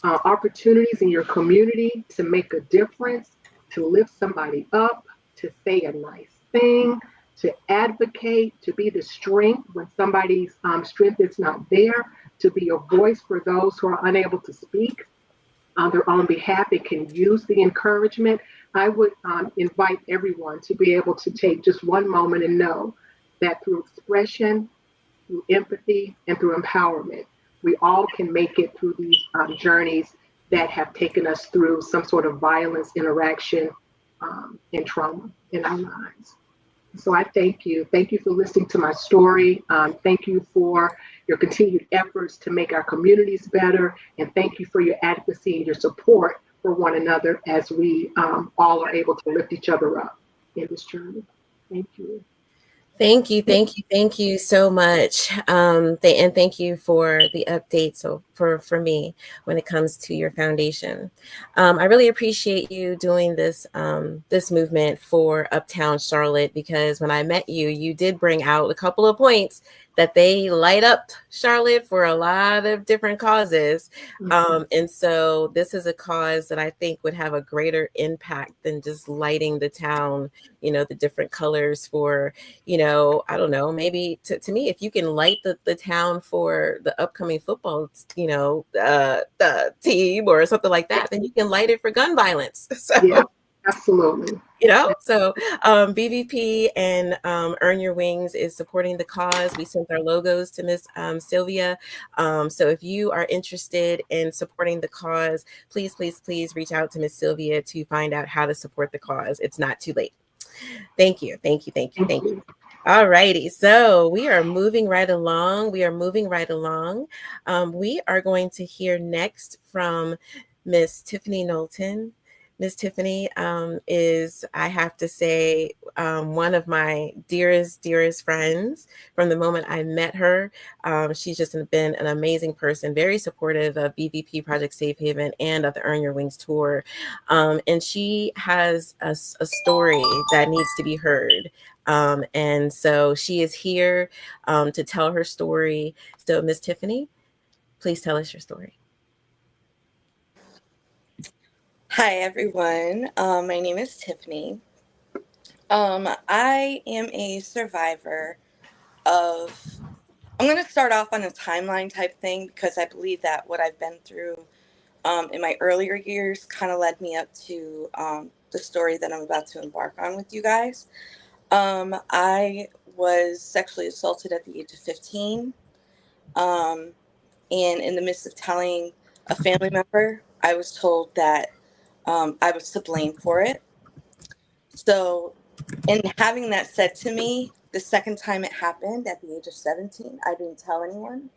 opportunities in your community to make a difference, to lift somebody up, to say a nice thing, to advocate, to be the strength when somebody's strength is not there, to be a voice for those who are unable to speak on their own behalf and can use the encouragement. I would invite everyone to be able to take just one moment and know that through expression, through empathy, and through empowerment, we all can make it through these journeys that have taken us through some sort of violence, interaction, and trauma in our lives. So I thank you. Thank you for listening to my story. Thank you for your continued efforts to make our communities better. And thank you for your advocacy and your support for one another as we all are able to lift each other up in this journey. Thank you. Thank you so much. And thank you for the update. So for me when it comes to your foundation. I really appreciate you doing this movement for Uptown Charlotte, because when I met you, you did bring out a couple of points that they light up Charlotte for a lot of different causes. And so this is a cause that I think would have a greater impact than just lighting the town, the different colors for, I don't know, maybe to me, if you can light the town for the upcoming football, the team or something like that, then you can light it for gun violence. So, yeah, absolutely. So BVP and Earn Your Wings is supporting the cause. We sent our logos to Miss Sylvia. So if you are interested in supporting the cause, please, please, please reach out to Miss Sylvia to find out how to support the cause. It's not too late. Thank you. Thank you. Thank you. Thank you. All righty. So we are moving right along. We are going to hear next from Miss Tiffany Knowlton. Miss Tiffany is, I have to say, one of my dearest friends from the moment I met her. She's just been an amazing person, very supportive of BVP Project Safe Haven and of the Earn Your Wings tour. And she has a story that needs to be heard. And so she is here to tell her story. So Miss Tiffany, please tell us your story. Hi, everyone. My name is Tiffany. I am a survivor of, I'm going to start off on a timeline type thing, because I believe that what I've been through in my earlier years kind of led me up to the story that I'm about to embark on with you guys. I was sexually assaulted at the age of 15. And in the midst of telling a family member, I was told that I was to blame for it. So, in having that said to me, the second time it happened at the age of 17, I didn't tell anyone.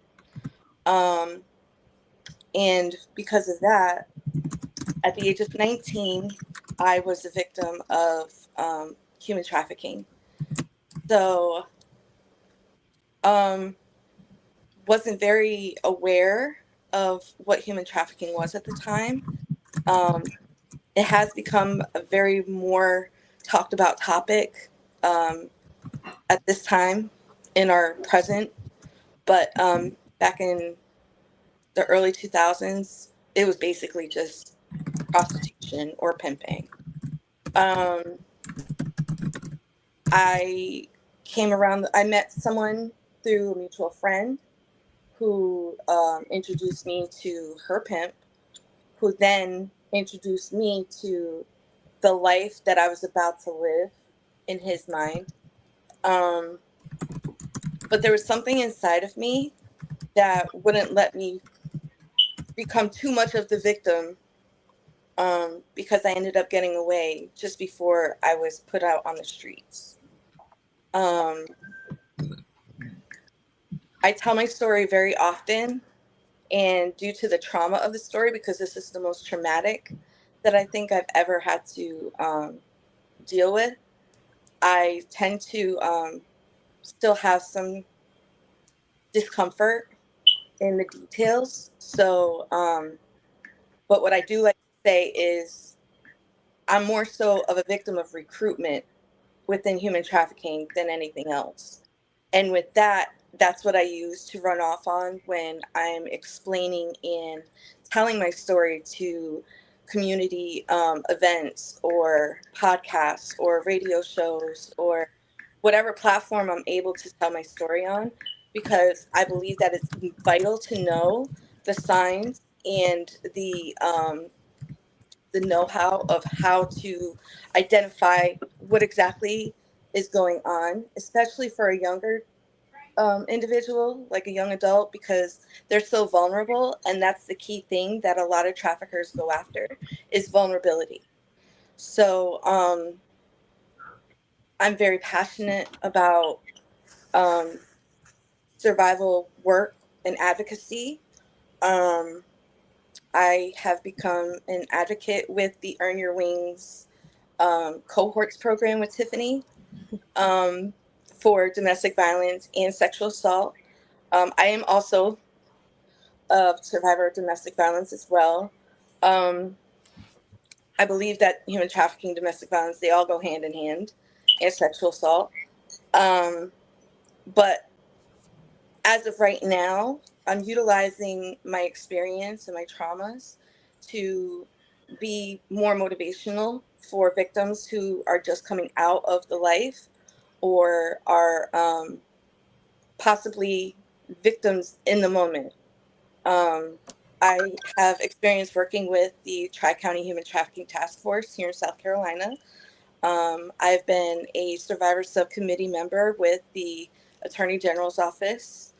And because of that, at the age of 19, I was the victim of human trafficking. So, wasn't very aware of what human trafficking was at the time. It has become a very more talked about topic at this time in our present, but back in the early 2000s, it was basically just prostitution or pimping. I met someone through a mutual friend who introduced me to her pimp, who then introduced me to the life that I was about to live in his mind. But there was something inside of me that wouldn't let me become too much of the victim, because I ended up getting away just before I was put out on the streets. I tell my story very often, and due to the trauma of the story, because this is the most traumatic that I think I've ever had to deal with, I tend to still have some discomfort in the details. So, but what I do like to say is I'm more so of a victim of recruitment within human trafficking than anything else. And with that, that's what I use to run off on when I'm explaining and telling my story to community events or podcasts or radio shows or whatever platform I'm able to tell my story on, because I believe that it's vital to know the signs and the know-how of how to identify what exactly is going on, especially for a younger individual, like a young adult, because they're so vulnerable. And that's the key thing that a lot of traffickers go after, is vulnerability. So I'm very passionate about survival work and advocacy. I have become an advocate with the Earn Your Wings cohorts program with Tiffany for domestic violence and sexual assault. I am also of survivor of domestic violence as well. I believe that human trafficking, domestic violence, they all go hand in hand, and sexual assault. But as of right now, I'm utilizing my experience and my traumas to be more motivational for victims who are just coming out of the life or are possibly victims in the moment. I have experience working with the Tri-County Human Trafficking Task Force here in South Carolina. I've been a survivor subcommittee member with the Attorney General's office.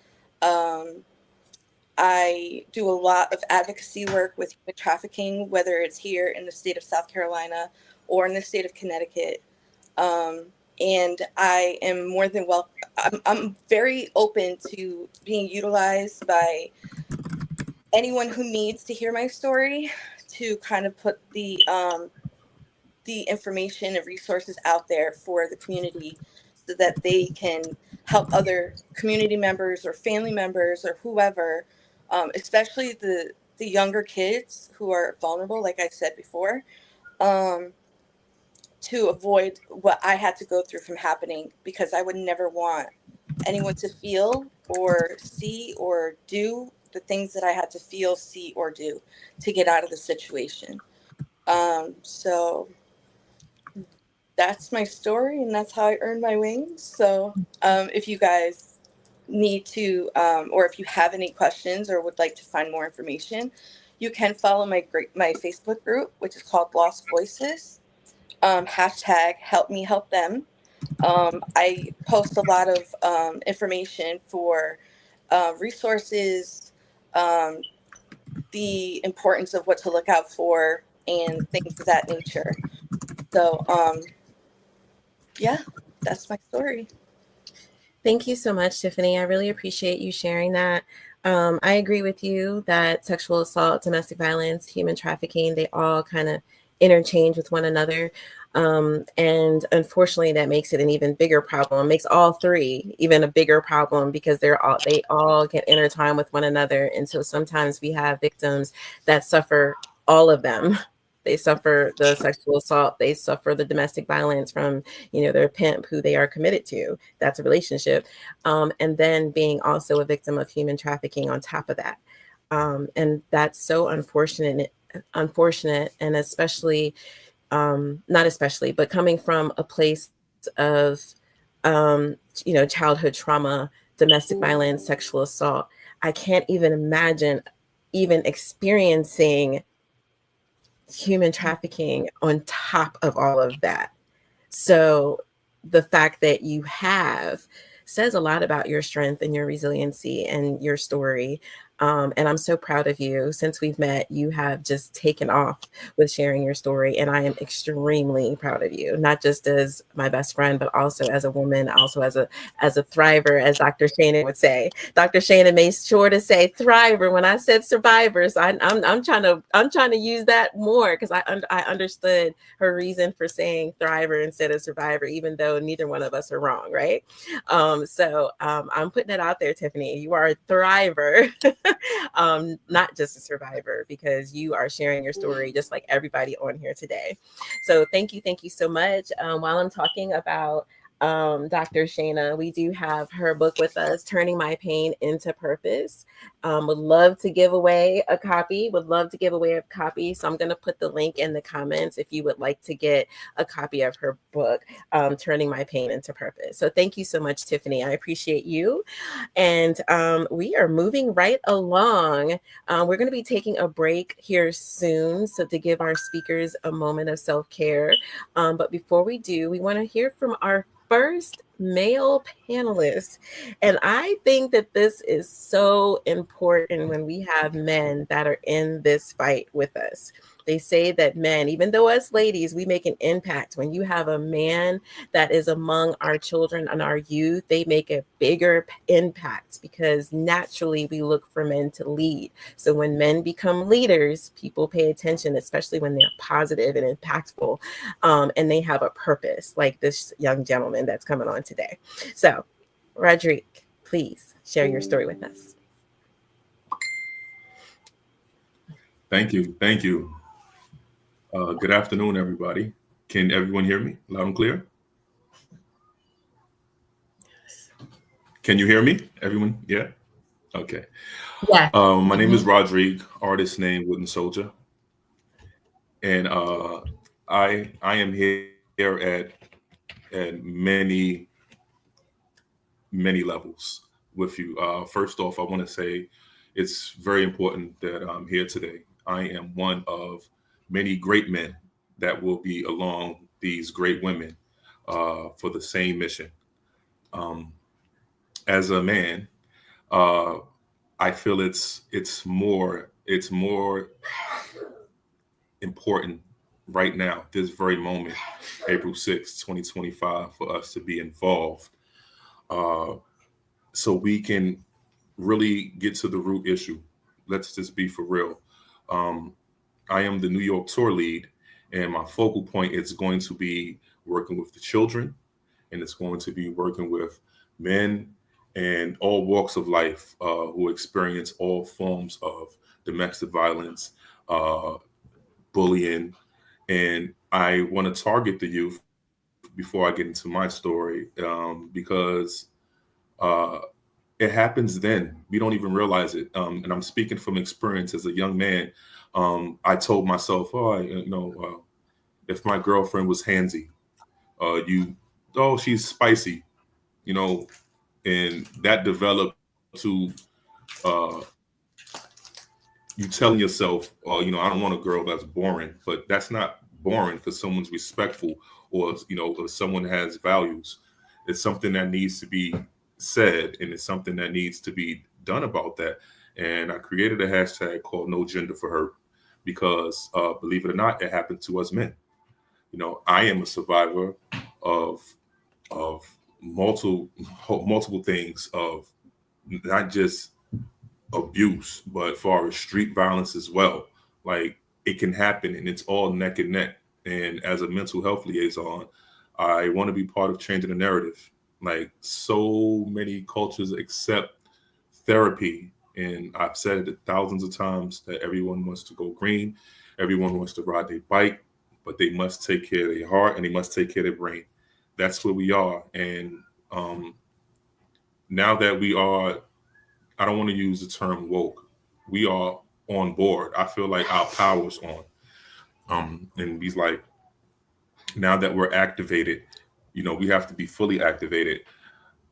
I do a lot of advocacy work with human trafficking, whether it's here in the state of South Carolina or in the state of Connecticut. And I am more than welcome. I'm very open to being utilized by anyone who needs to hear my story to kind of put the information and resources out there for the community so that they can help other community members or family members or whoever, especially the younger kids who are vulnerable, like I said before, to avoid what I had to go through from happening, because I would never want anyone to feel or see or do the things that I had to feel, see, or do to get out of the situation. So that's my story, and that's how I earned my wings. So if you guys need to, or if you have any questions or would like to find more information, you can follow my Facebook group, which is called Lost Voices. Hashtag help me help them. I post a lot of information for resources, the importance of what to look out for, and things of that nature. So, yeah, that's my story. Thank you so much, Tiffany. I really appreciate you sharing that. I agree with you that sexual assault, domestic violence, human trafficking, they all kind of interchange with one another. And unfortunately, that makes it an even bigger problem. It makes all three even a bigger problem because they all get intertwined with one another. And so sometimes we have victims that suffer all of them. They suffer the sexual assault. They suffer the domestic violence from, their pimp who they are committed to. That's a relationship. And then being also a victim of human trafficking on top of that. And that's so unfortunate, and especially, not especially, but coming from a place of, childhood trauma, domestic violence, sexual assault. I can't even imagine even experiencing human trafficking on top of all of that. So the fact that you have says a lot about your strength and your resiliency and your story. And I'm so proud of you. Since we've met, you have just taken off with sharing your story. And I am extremely proud of you, not just as my best friend, but also as a woman, also as a thriver, as Dr. Shana would say. Dr. Shana made sure to say thriver when I said survivors. I'm trying to use that more because I understood her reason for saying thriver instead of survivor, even though neither one of us are wrong, right? So I'm putting it out there, Tiffany. You are a thriver. Not just a survivor, because you are sharing your story just like everybody on here today. So thank you so much. While I'm talking about Dr. Shana, we do have her book with us, Turning My Pain into Purpose. Would love to give away a copy. So I'm going to put the link in the comments if you would like to get a copy of her book, Turning My Pain into Purpose. So thank you so much, Tiffany. I appreciate you. And we are moving right along. We're going to be taking a break here soon, so to give our speakers a moment of self-care. But before we do, we want to hear from our first male panelist. And I think that this is so important when we have men that are in this fight with us. They say that men, even though us ladies, we make an impact. When you have a man that is among our children and our youth, they make a bigger impact because naturally we look for men to lead. So when men become leaders, people pay attention, especially when they're positive and impactful, and they have a purpose, like this young gentleman that's coming on today. So, Roderick, please share your story with us. Thank you. Thank you. Good afternoon, everybody. Can everyone hear me loud and clear? Can you hear me? Everyone? Yeah? Okay. Yeah. My name is Hmm. Rodrigue, artist name Wooden Soldier. And I am here at many levels with you. First off, I want to say it's very important that I'm here today. I am one of many great men that will be along these great women for the same mission. Um, as a man, uh, I feel it's more important right now, this very moment, April 6th, 2025, for us to be involved, uh, so we can really get to the root issue. Let's just be for real. Um, I am the New York tour lead, and my focal point is going to be working with the children, and it's going to be working with men and all walks of life who experience all forms of domestic violence, uh, bullying, and I want to target the youth before I get into my story because uh, it happens then. We don't even realize it. And I'm speaking from experience as a young man. I told myself, if my girlfriend was handsy, she's spicy, you know, and that developed to uh, you telling yourself, I don't want a girl that's boring, but that's not boring because someone's respectful or someone has values. It's something that needs to be said and it's something that needs to be done about that. And I created a hashtag called No Gender for Her because, believe it or not, it happened to us men. I am a survivor of of multiple things of not just abuse, but far as street violence as well. Like it can happen and it's all neck and neck. And as a mental health liaison, I want to be part of changing the narrative. Like so many cultures accept therapy. And I've said it thousands of times that everyone wants to go green, everyone wants to ride their bike, but they must take care of their heart and they must take care of their brain. That's where we are. And now that we are, I don't want to use the term woke. We are on board. I feel like our power's on. And he's like, now that we're activated, we have to be fully activated.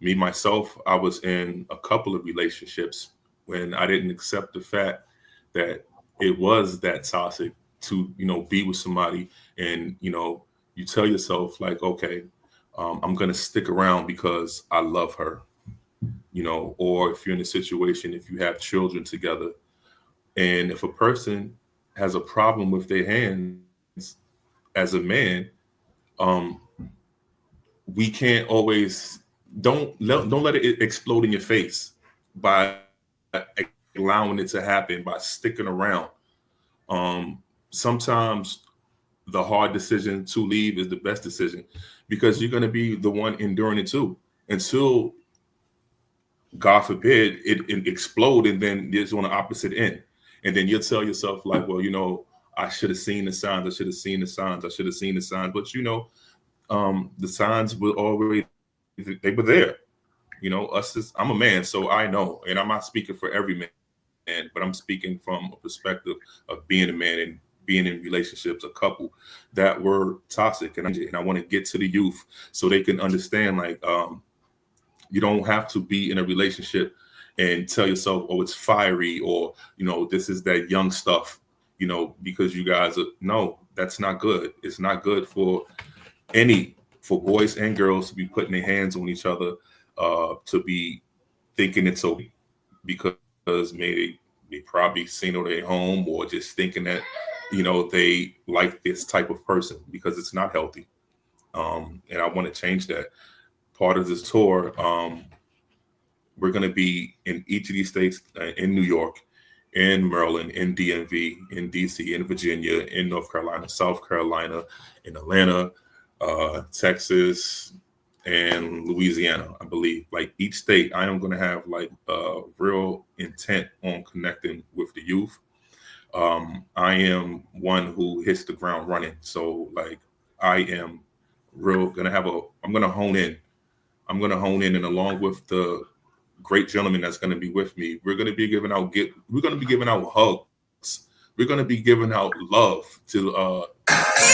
Me, myself, I was in a couple of relationships when I didn't accept the fact that it was that toxic to, be with somebody and, you tell yourself like, okay, I'm going to stick around because I love her, or if you're in a situation, if you have children together, and if a person has a problem with their hands as a man, um, we can't always don't let it explode in your face by allowing it to happen by sticking around. Sometimes the hard decision to leave is the best decision because you're going to be the one enduring it too until God forbid it explode and then it's on the opposite end. And then you'll tell yourself like, well, I should have seen the signs. I should have seen the signs. I should have seen the signs. But the signs were already they were there. I'm a man, so I know, and I'm not speaking for every man, but I'm speaking from a perspective of being a man and being in relationships, a couple that were toxic, and I want to get to the youth so they can understand like you don't have to be in a relationship and tell yourself, oh, it's fiery or, this is that young stuff, because you guys are, no, that's not good. It's not good for boys and girls to be putting their hands on each other, to be thinking it's okay because maybe they probably seen it at their home or just thinking that, they like this type of person because it's not healthy. And I want to change that. Part of this tour, we're going to be in each of these states, in New York, in Maryland, in DMV, in DC, in Virginia, in North Carolina, South Carolina, in Atlanta, Texas, and Louisiana, I believe. Like each state, I am going to have like a real intent on connecting with the youth. I am one who hits the ground running. So like I am I'm gonna hone in. I'm gonna hone in, and along with the great gentleman that's gonna be with me, we're gonna be giving out hugs. We're gonna be giving out love to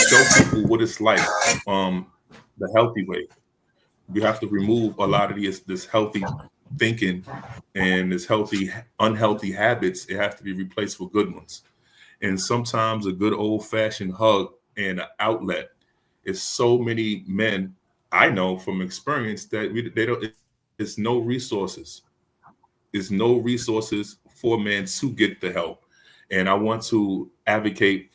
show people what it's like, um, the healthy way. We have to remove a lot of this healthy thinking and this unhealthy habits. It has to be replaced with good ones. And sometimes a good old fashioned hug and an outlet is so many men I know from experience that they don't. It's no resources. There's no resources for men to get the help, and I want to advocate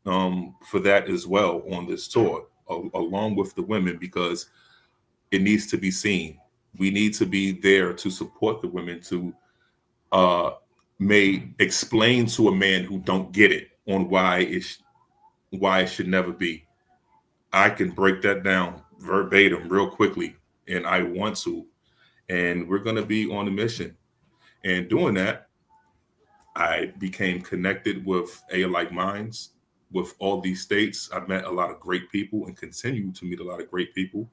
for that as well on this tour, along with the women, because it needs to be seen. We need to be there to support the women to uh, may explain to a man who don't get it on why it should never be. I can break that down verbatim real quickly, and I want to. And we're going to be on a mission. And doing that, I became connected with like minds with all these states. I met a lot of great people and continue to meet a lot of great people.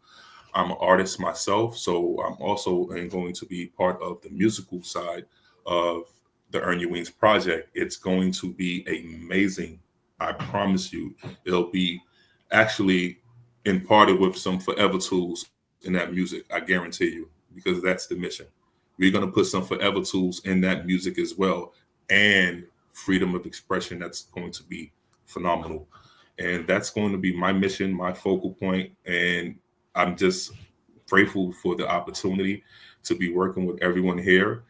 I'm an artist myself, so I'm also going to be part of the musical side of the Earn Your Wings project. It's going to be amazing. I promise you, it'll be actually imparted with some forever tools in that music. I guarantee you, because that's the mission. We're going to put some forever tools in that music as well, and freedom of expression. That's going to be phenomenal. And that's going to be my mission, my focal point. And I'm just grateful for the opportunity to be working with everyone here.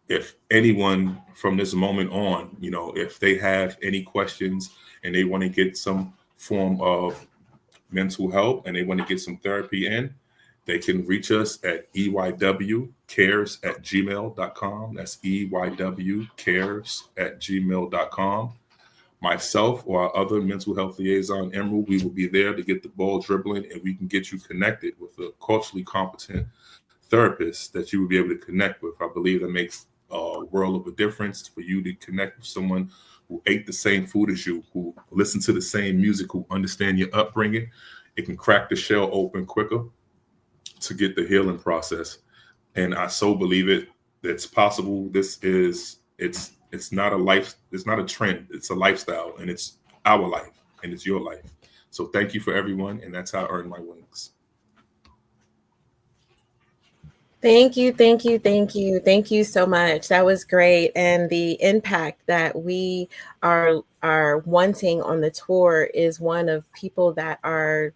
If anyone from this moment on, if they have any questions and they want to get some form of mental health and they want to get some therapy in, they can reach us at eywcares@gmail.com. That's eywcares@gmail.com. Myself or our other mental health liaison, Emerald, we will be there to get the ball dribbling, and we can get you connected with a culturally competent therapist that you will be able to connect with. I believe that makes a world of a difference for you to connect with someone who ate the same food as you, who listened to the same music, who understand your upbringing. It can crack the shell open quicker to get the healing process. And I so believe it's possible. It's not a life, it's not a trend, it's a lifestyle, and it's our life and it's your life. So thank you for everyone, and that's how I earn my wings. Thank you, thank you, thank you. Thank you so much. That was great. And the impact that we are wanting on the tour is one of people that are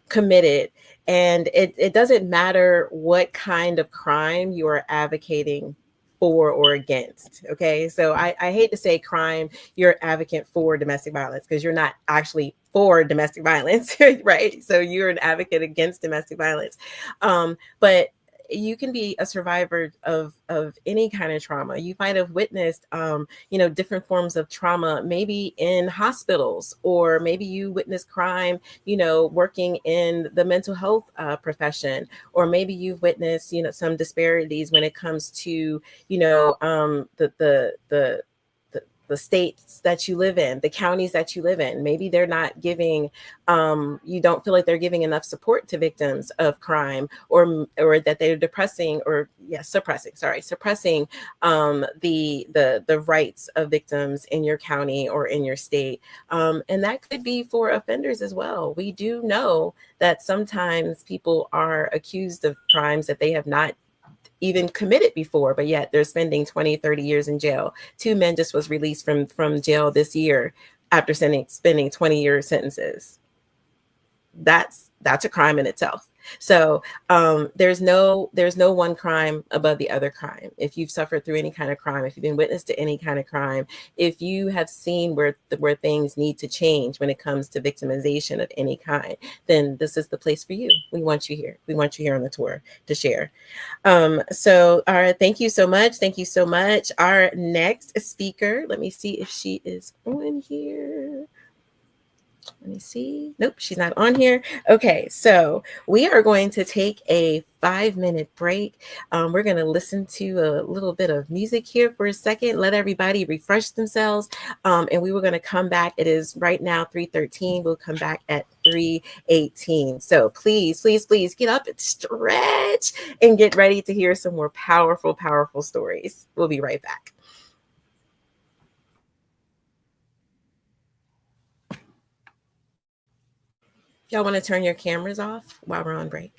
committed. And it doesn't matter what kind of crime you are advocating for or against. Okay. So I hate to say crime, you're an advocate for domestic violence, because you're not actually for domestic violence, right? So you're an advocate against domestic violence. But you can be a survivor of any kind of trauma. You might have witnessed, different forms of trauma, maybe in hospitals, or maybe you witnessed crime, working in the mental health profession, or maybe you've witnessed, some disparities when it comes to, the states that you live in, the counties that you live in. Maybe they're not giving, you don't feel like they're giving enough support to victims of crime, or that they're suppressing the rights of victims in your county or in your state. And that could be for offenders as well. We do know that sometimes people are accused of crimes that they have not even committed before, but yet they're spending 20, 30 years in jail. 2 men just was released from jail this year after spending 20-year sentences. That's a crime in itself. So there's no one crime above the other crime. If you've suffered through any kind of crime, if you've been witness to any kind of crime, if you have seen where things need to change when it comes to victimization of any kind, then this is the place for you. We want you here. We want you here on the tour to share. So all right, thank you so much. Thank you so much. Our next speaker, let me see if she is on here. Let me see. Nope, she's not on here. Okay, so we are going to take a 5-minute break. We're going to listen to a little bit of music here for a second, let everybody refresh themselves. And we were going to come back. It is right now 3:13. We'll come back at 3:18. So please, please, please get up and stretch and get ready to hear some more powerful, powerful stories. We'll be right back. Y'all want to turn your cameras off while we're on break?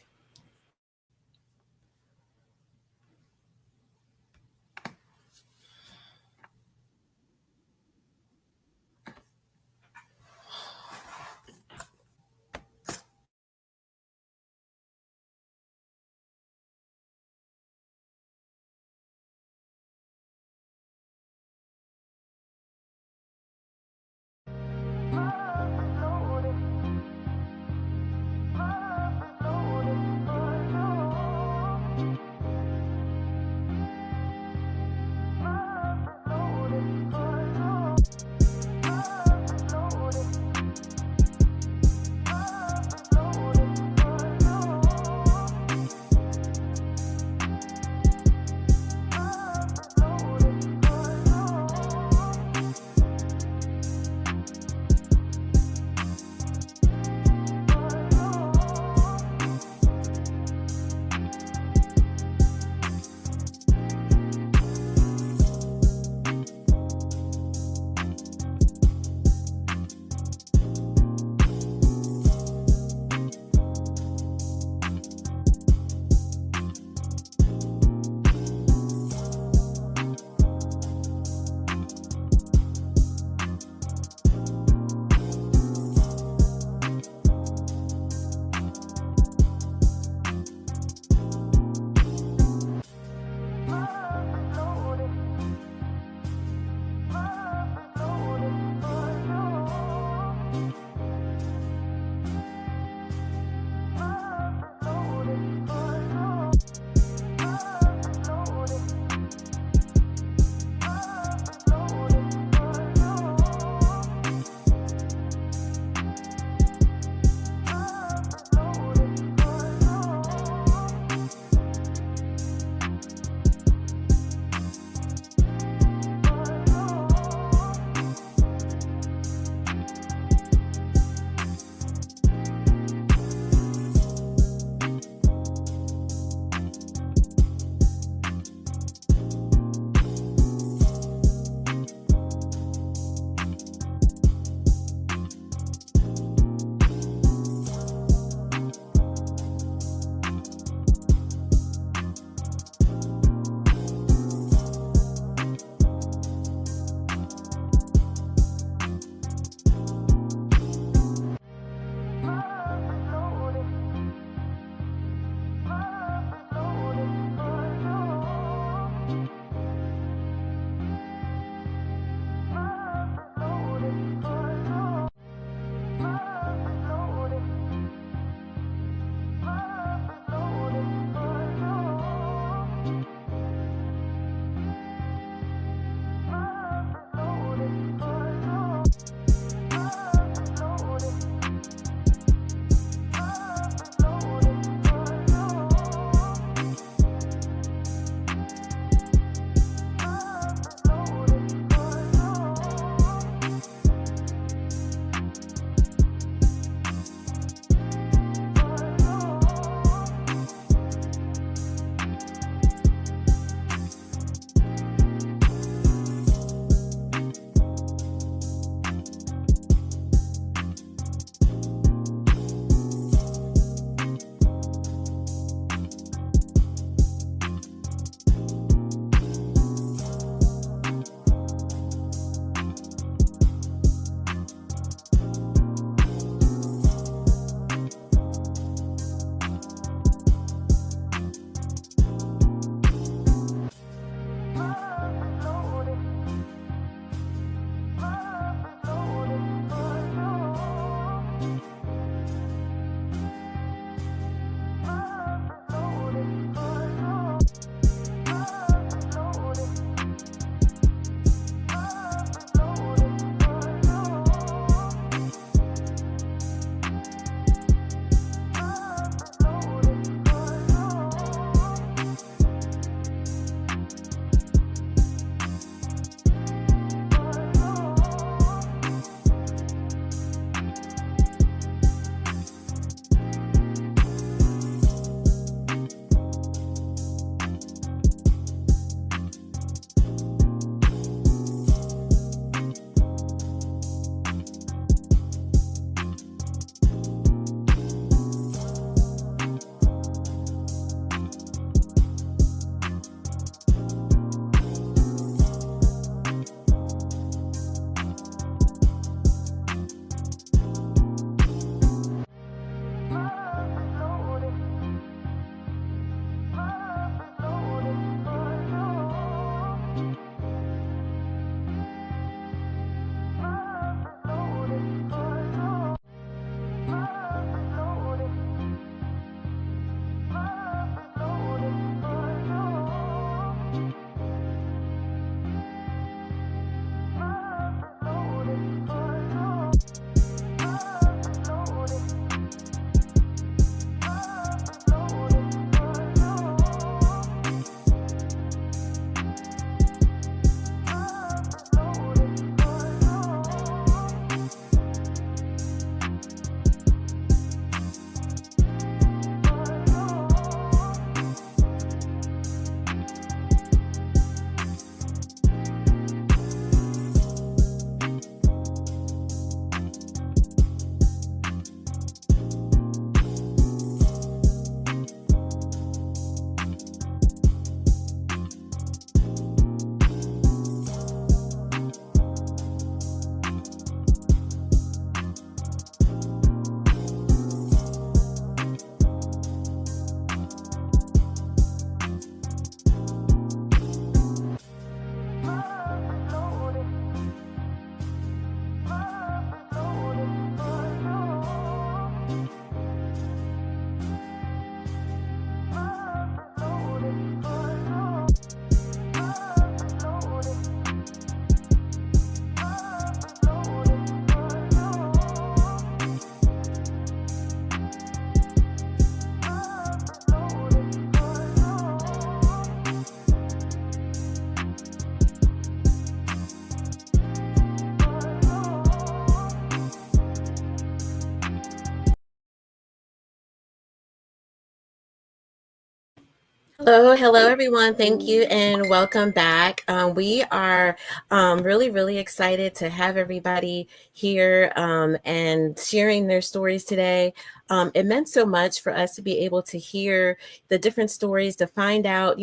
Hello, everyone. Thank you and welcome back. We are really, really excited to have everybody here and sharing their stories today. It meant so much for us to be able to hear the different stories, to find out,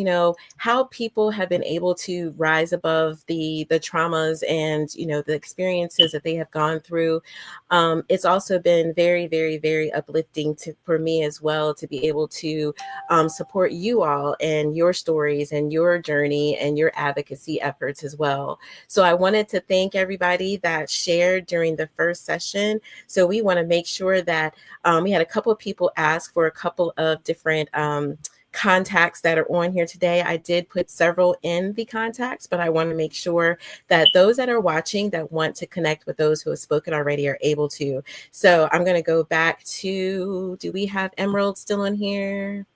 how people have been able to rise above the traumas and, the experiences that they have gone through. It's also been very, very, very uplifting for me as well to be able to support you all and your stories and your journey and your advocacy efforts as well. So I wanted to thank everybody that shared during the first session. So we want to make sure that we had a couple of people ask for a couple of different contacts that are on here today. I did put several in the contacts, but I want to make sure that those that are watching that want to connect with those who have spoken already are able to. So I'm going to go back to, do we have Emerald still on here?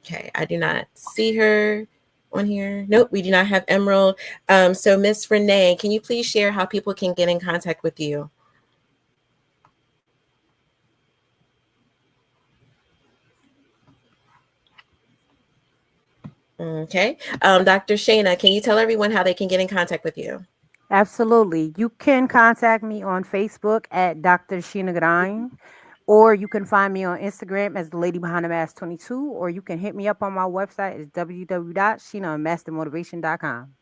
Okay, I do not see her on here. Nope, we do not have Emerald. So Miss Renee, can you please share how people can get in contact with you? Okay. Dr. Shayna, can you tell everyone how they can get in contact with you? Absolutely. You can contact me on Facebook at Dr. Sheena Grind, or you can find me on Instagram as the Lady Behind the Mask 22, or you can hit me up on my website. It's www.sheenamastermotivation.com.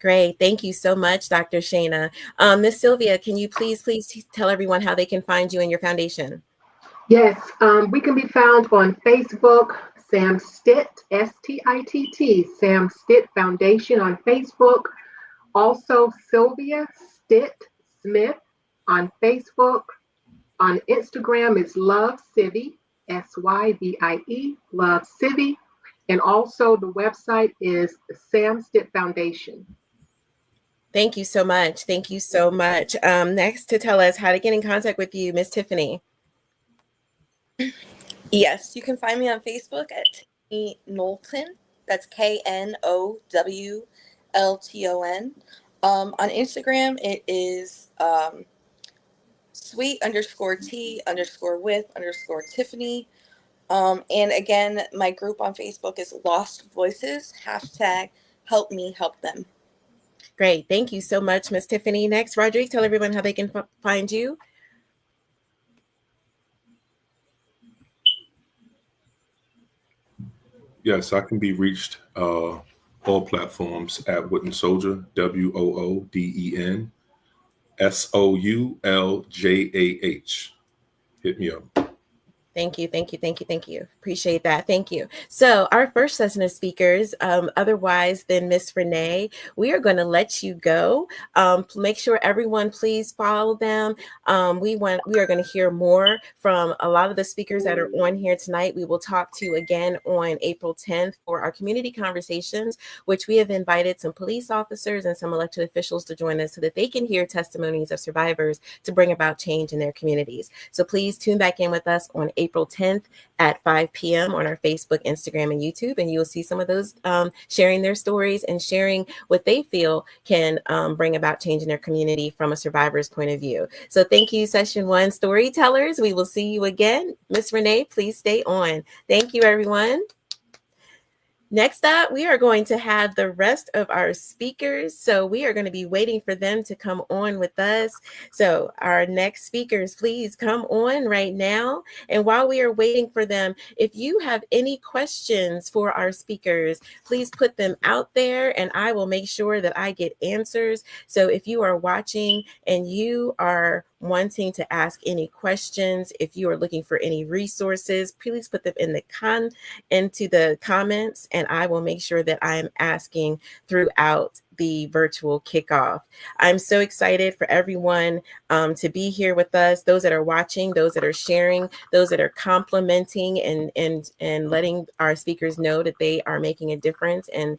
Great. Thank you so much, Dr. Shayna. Miss Sylvia, can you please tell everyone how they can find you and your foundation? Yes, we can be found on Facebook, Sam Stitt, Stitt, Sam Stitt Foundation on Facebook. Also, Sylvia Stitt Smith on Facebook. On Instagram, it's Love Civvy, SYVIE, Love Civvy. And also, the website is Sam Stitt Foundation. Thank you so much. Thank you so much. Next, to tell us how to get in contact with you, Miss Tiffany. Yes, you can find me on Facebook at Tiffany Knowlton. That's KNOWLTON. On Instagram, it is sweet_T_with_Tiffany. And again, my group on Facebook is Lost Voices, #help me help them. Great. Thank you so much, Miss Tiffany. Next, Roderick, tell everyone how they can find you. Yes, I can be reached all platforms at Wooden Soldier, WOODEN SOULJAH. Hit me up. Thank you. Appreciate that. Thank you. So our first session of speakers, otherwise than Miss Renee, we are going to let you go. Make sure everyone please follow them. We are going to hear more from a lot of the speakers that are on here tonight. We will talk to you again on April 10th for our community conversations, which we have invited some police officers and some elected officials to join us so that they can hear testimonies of survivors to bring about change in their communities. So please tune back in with us on April 10th at 5 p.m. on our Facebook, Instagram, and YouTube. And you will see some of those sharing their stories and sharing what they feel can bring about change in their community from a survivor's point of view. So thank you, Session 1 storytellers. We will see you again. Miss Renee, please stay on. Thank you, everyone. Next up, we are going to have the rest of our speakers. So we are going to be waiting for them to come on with us. So our next speakers, please come on right now. And while we are waiting for them, if you have any questions for our speakers, please put them out there and I will make sure that I get answers. So if you are watching and you are wanting to ask any questions, if you are looking for any resources, please put them in into the comments, and I will make sure that I am asking throughout the virtual kickoff. I'm so excited for everyone to be here with us, those that are watching, those that are sharing, those that are complimenting and letting our speakers know that they are making a difference, and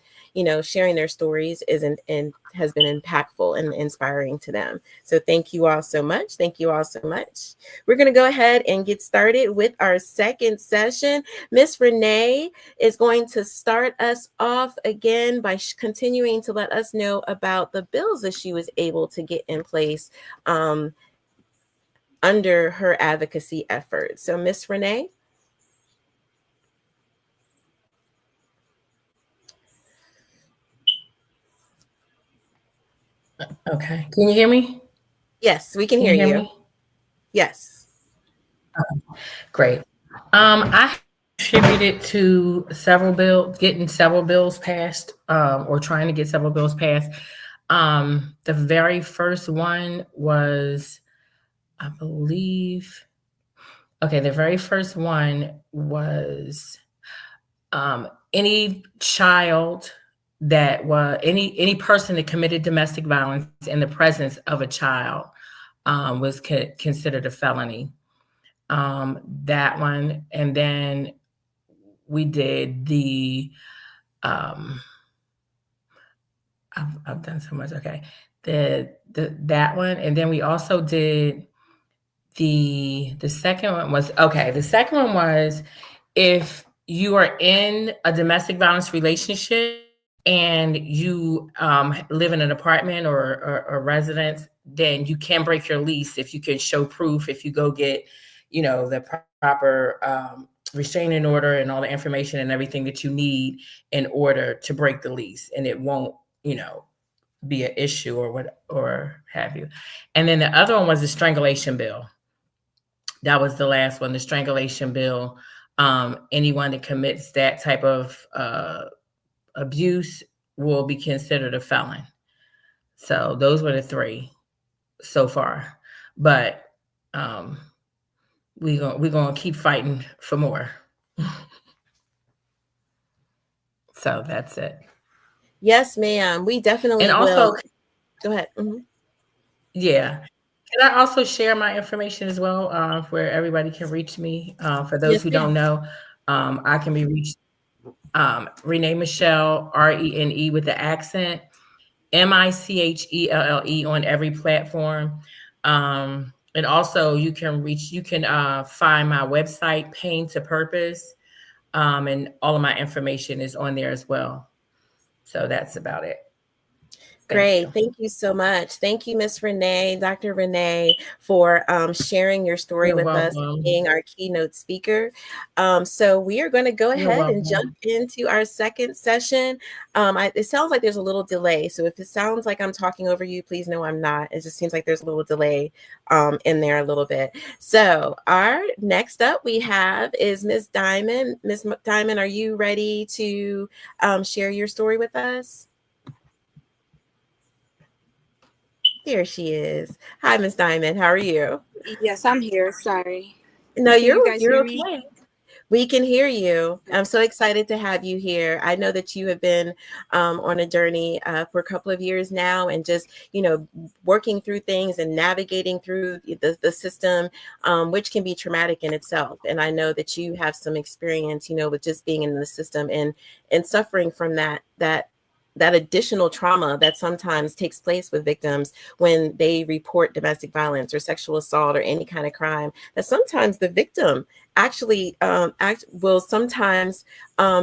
sharing their stories and has been impactful and inspiring to them. So thank you all so much. We're going to go ahead and get started with our second session. Miss Renee is going to start us off again by continuing to let us know about the bills that she was able to get in place under her advocacy efforts. So Miss Renee. Okay. Can you hear me? Yes, we can Can hear you hear you. me? Yes. Great. I contributed to getting several bills passed, or trying to get several bills passed. The very first one was, I believe, okay, the very first one was any child that was any person that committed domestic violence in the presence of a child was considered a felony. That one, and then we did the um, I've done so much. Okay, the that one, and then we also did the second one was okay. The second one was if you are in a domestic violence relationship and you live in an apartment or residence, then you can break your lease if you can show proof. If you go get, the proper restraining order and all the information and everything that you need in order to break the lease, and it won't, be an issue or what or have you. And then the other one was the strangulation bill. That was the last one, the strangulation bill. Anyone that commits that type of abuse will be considered a felon. So those were the three so far. But um, we're gonna keep fighting for more. So that's it. Yes, ma'am. We And definitely also, will. Go ahead. yeah. Can I also share my information as well, where everybody can reach me? For those Yes, who don't ma'am. know, I can be reached Renee Michelle, Rene with the accent, Michelle on every platform. And also you can find my website, Pain to Purpose, and all of my information is on there as well. So that's about it. Thank Great. you. Thank you so much. Thank you, Miss Renee, Dr. Renee, for sharing your story You're with us and welcome. being our keynote speaker. So we are going to go You're ahead and welcome. jump into our second session. It sounds like there's a little delay. So if it sounds like I'm talking over you, please know I'm not. It just seems like there's a little delay in there a little bit. So our next up we have is Miss Diamond. Miss Diamond, are you ready to share your story with us? There she is. Hi, Miss Diamond. How are you? Yes, I'm here. Sorry. No, Can you guys you're hear me? okay. We can hear you. I'm so excited to have you here. I know that you have been on a journey for a couple of years now, and just working through things and navigating through the system, which can be traumatic in itself. And I know that you have some experience, with just being in the system and suffering from that additional trauma that sometimes takes place with victims when they report domestic violence or sexual assault or any kind of crime, that sometimes the victim actually will sometimes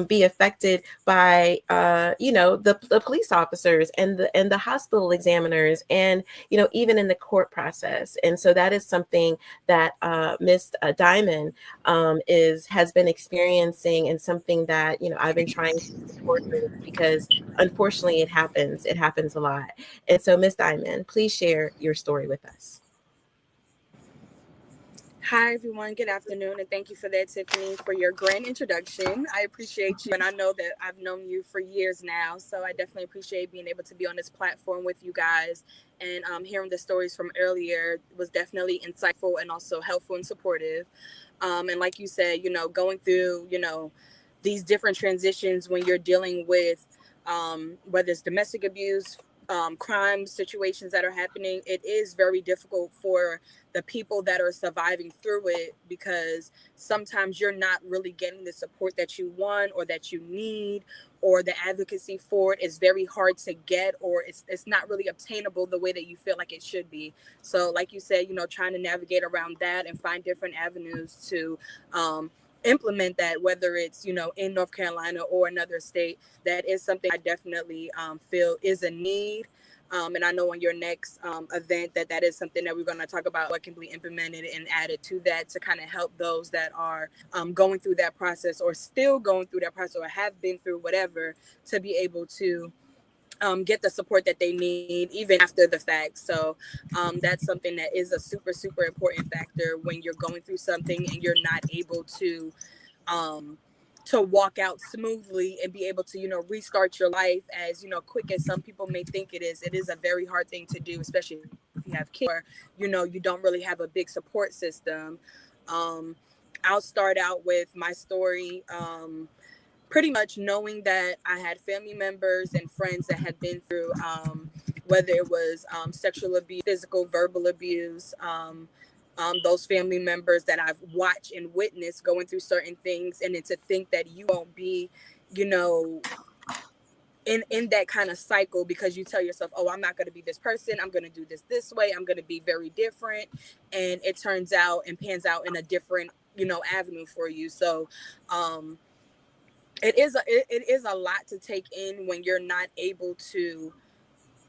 be affected by the police officers and the hospital examiners, and even in the court process. And so that is something that Miss Diamond has been experiencing, and something that I've been trying to support her with, because unfortunately it happens a lot. And so, Miss Diamond, please share your story with us. Hi, everyone. Good afternoon. And thank you for that, Tiffany, for your grand introduction. I appreciate you. And I know that I've known you for years now. So I definitely appreciate being able to be on this platform with you guys. And hearing the stories from earlier was definitely insightful and also helpful and supportive. And like you said, going through, these different transitions when you're dealing with whether it's domestic abuse, crime situations that are happening, it is very difficult for the people that are surviving through it, because sometimes you're not really getting the support that you want or that you need, or the advocacy for it is very hard to get, or it's not really obtainable the way that you feel like it should be. So like you said, trying to navigate around that and find different avenues to implement that, whether it's in North Carolina or another state, that is something I definitely feel is a need. And I know on your next event that is something that we're going to talk about, what can be implemented and added to that to kind of help those that are going through that process, or still going through that process, or have been through whatever, to be able to get the support that they need even after the fact. So that's something that is a super, super important factor when you're going through something and you're not able um, to walk out smoothly and be able to, restart your life as, quick as some people may think it is. It is a very hard thing to do, especially if you have kids or, you don't really have a big support system. I'll start out with my story. Pretty much knowing that I had family members and friends that had been through, whether it was sexual abuse, physical, verbal abuse, those family members that I've watched and witnessed going through certain things, and then to think that you won't be, you know, in that kind of cycle because you tell yourself, oh, I'm not going to be this person. I'm going to do this way. I'm going to be very different. And it turns out and pans out in a different, avenue for you. So, it is a lot to take in when you're not able to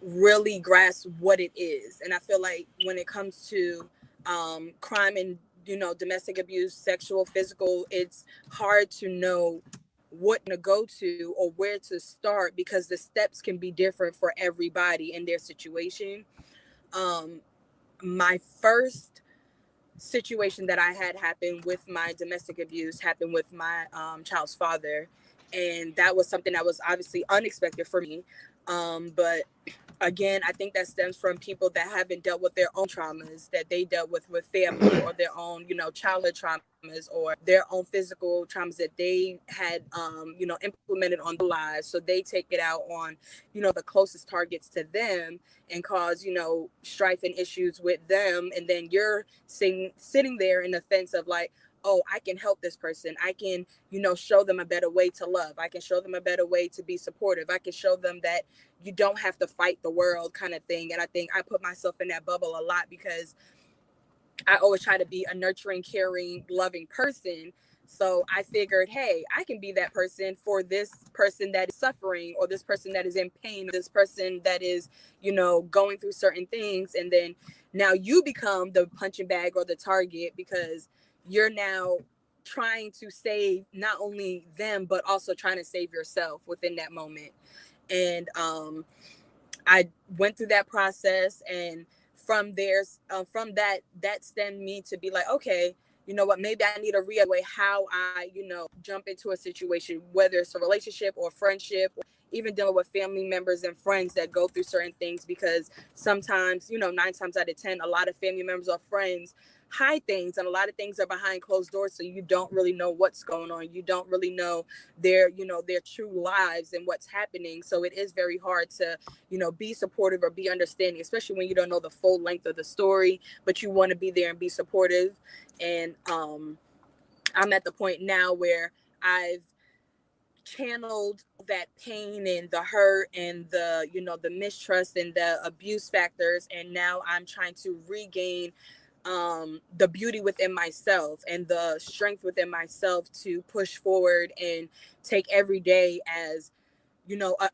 really grasp what it is. And I feel like when it comes to crime and domestic abuse, sexual, physical, it's hard to know what to go to or where to start because the steps can be different for everybody in their situation. My first situation that I had happen with my domestic abuse happened with my child's father. And that was something that was obviously unexpected for me. But again, I think that stems from people that haven't dealt with their own traumas that they dealt with family or their own, childhood traumas or their own physical traumas that they had, implemented on their lives. So they take it out on, the closest targets to them and cause, strife and issues with them. And then you're sitting there in the fence of like, oh, I can help this person. I can, show them a better way to love. I can show them a better way to be supportive. I can show them that you don't have to fight the world kind of thing. And I think I put myself in that bubble a lot because I always try to be a nurturing, caring, loving person. So I figured, hey, I can be that person for this person that is suffering or this person that is in pain, or this person that is, going through certain things. And then now you become the punching bag or the target because you're now trying to save not only them, but also trying to save yourself within that moment. And I went through that process, and from there, from that stemmed me to be like, okay, you know what, maybe I need to reevaluate how I, jump into a situation, whether it's a relationship or friendship, or even dealing with family members and friends that go through certain things, because sometimes, 9 times out of 10, a lot of family members or friends hide things, and a lot of things are behind closed doors, so you don't really know what's going on. You don't really know their true lives and what's happening. So it is very hard to be supportive or be understanding, especially when you don't know the full length of the story, but you want to be there and be supportive. And I'm at the point now where I've channeled that pain and the hurt and the the mistrust and the abuse factors, and now I'm trying to regain the beauty within myself and the strength within myself to push forward and take every day as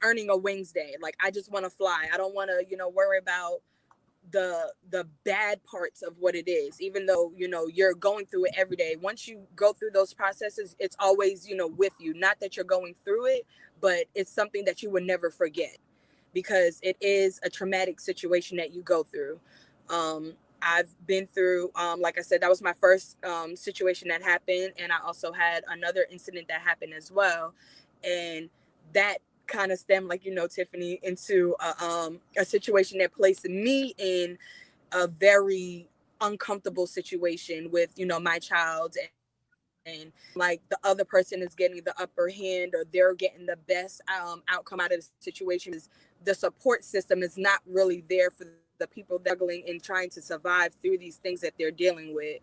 earning a wings day. Like, I just want to fly. I don't want to worry about the bad parts of what it is, even though you're going through it every day. Once you go through those processes, it's always with you. Not that you're going through it, but it's something that you would never forget, because it is a traumatic situation that you go through. I've been through, like I said, that was my first situation that happened. And I also had another incident that happened as well. And that kind of stemmed, like, Tiffany, into a situation that placed me in a very uncomfortable situation with, my child. And like the other person is getting the upper hand, or they're getting the best outcome out of the situation. Is the support system is not really there for the people struggling and trying to survive through these things that they're dealing with.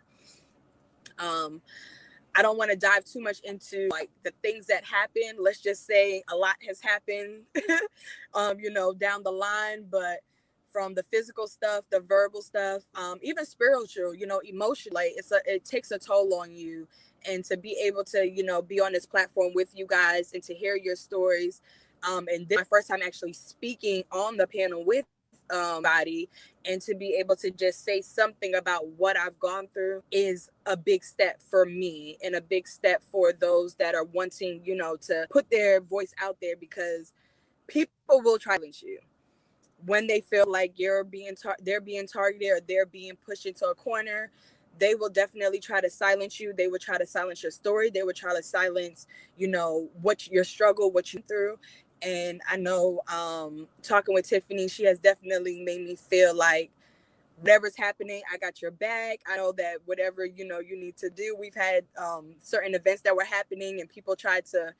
I don't want to dive too much into like the things that happen. Let's just say a lot has happened, down the line, but from the physical stuff, the verbal stuff, even spiritual, emotionally, it takes a toll on you. And to be able to, be on this platform with you guys and to hear your stories. And this is my first time actually speaking on the panel with body, and to be able to just say something about what I've gone through is a big step for me, and a big step for those that are wanting, to put their voice out there, because people will try to silence you when they feel like they're being targeted or they're being pushed into a corner. They will definitely try to silence you. They will try to silence your story. They will try to silence, what your struggle, what you through. And I know, talking with Tiffany, she has definitely made me feel like whatever's happening, I got your back. I know that whatever, you need to do. We've had certain events that were happening and people tried to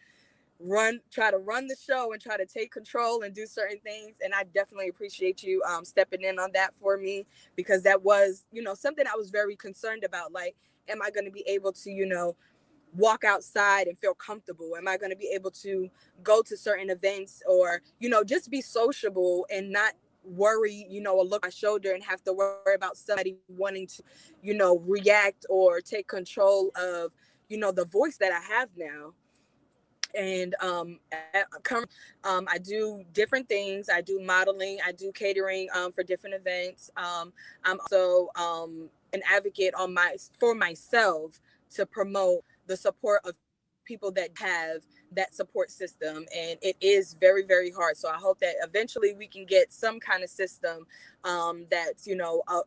run the show and try to take control and do certain things. And I definitely appreciate you stepping in on that for me, because that was, something I was very concerned about. Like, am I going to be able to, walk outside and feel comfortable? Am I going to be able to go to certain events or, just be sociable and not worry, or look my shoulder and have to worry about somebody wanting to, react or take control of, the voice that I have now. And I do different things. I do modeling, I do catering for different events. I'm also an advocate for myself to promote the support of people that have that support system, and it is very, very hard. So I hope that eventually we can get some kind of system that's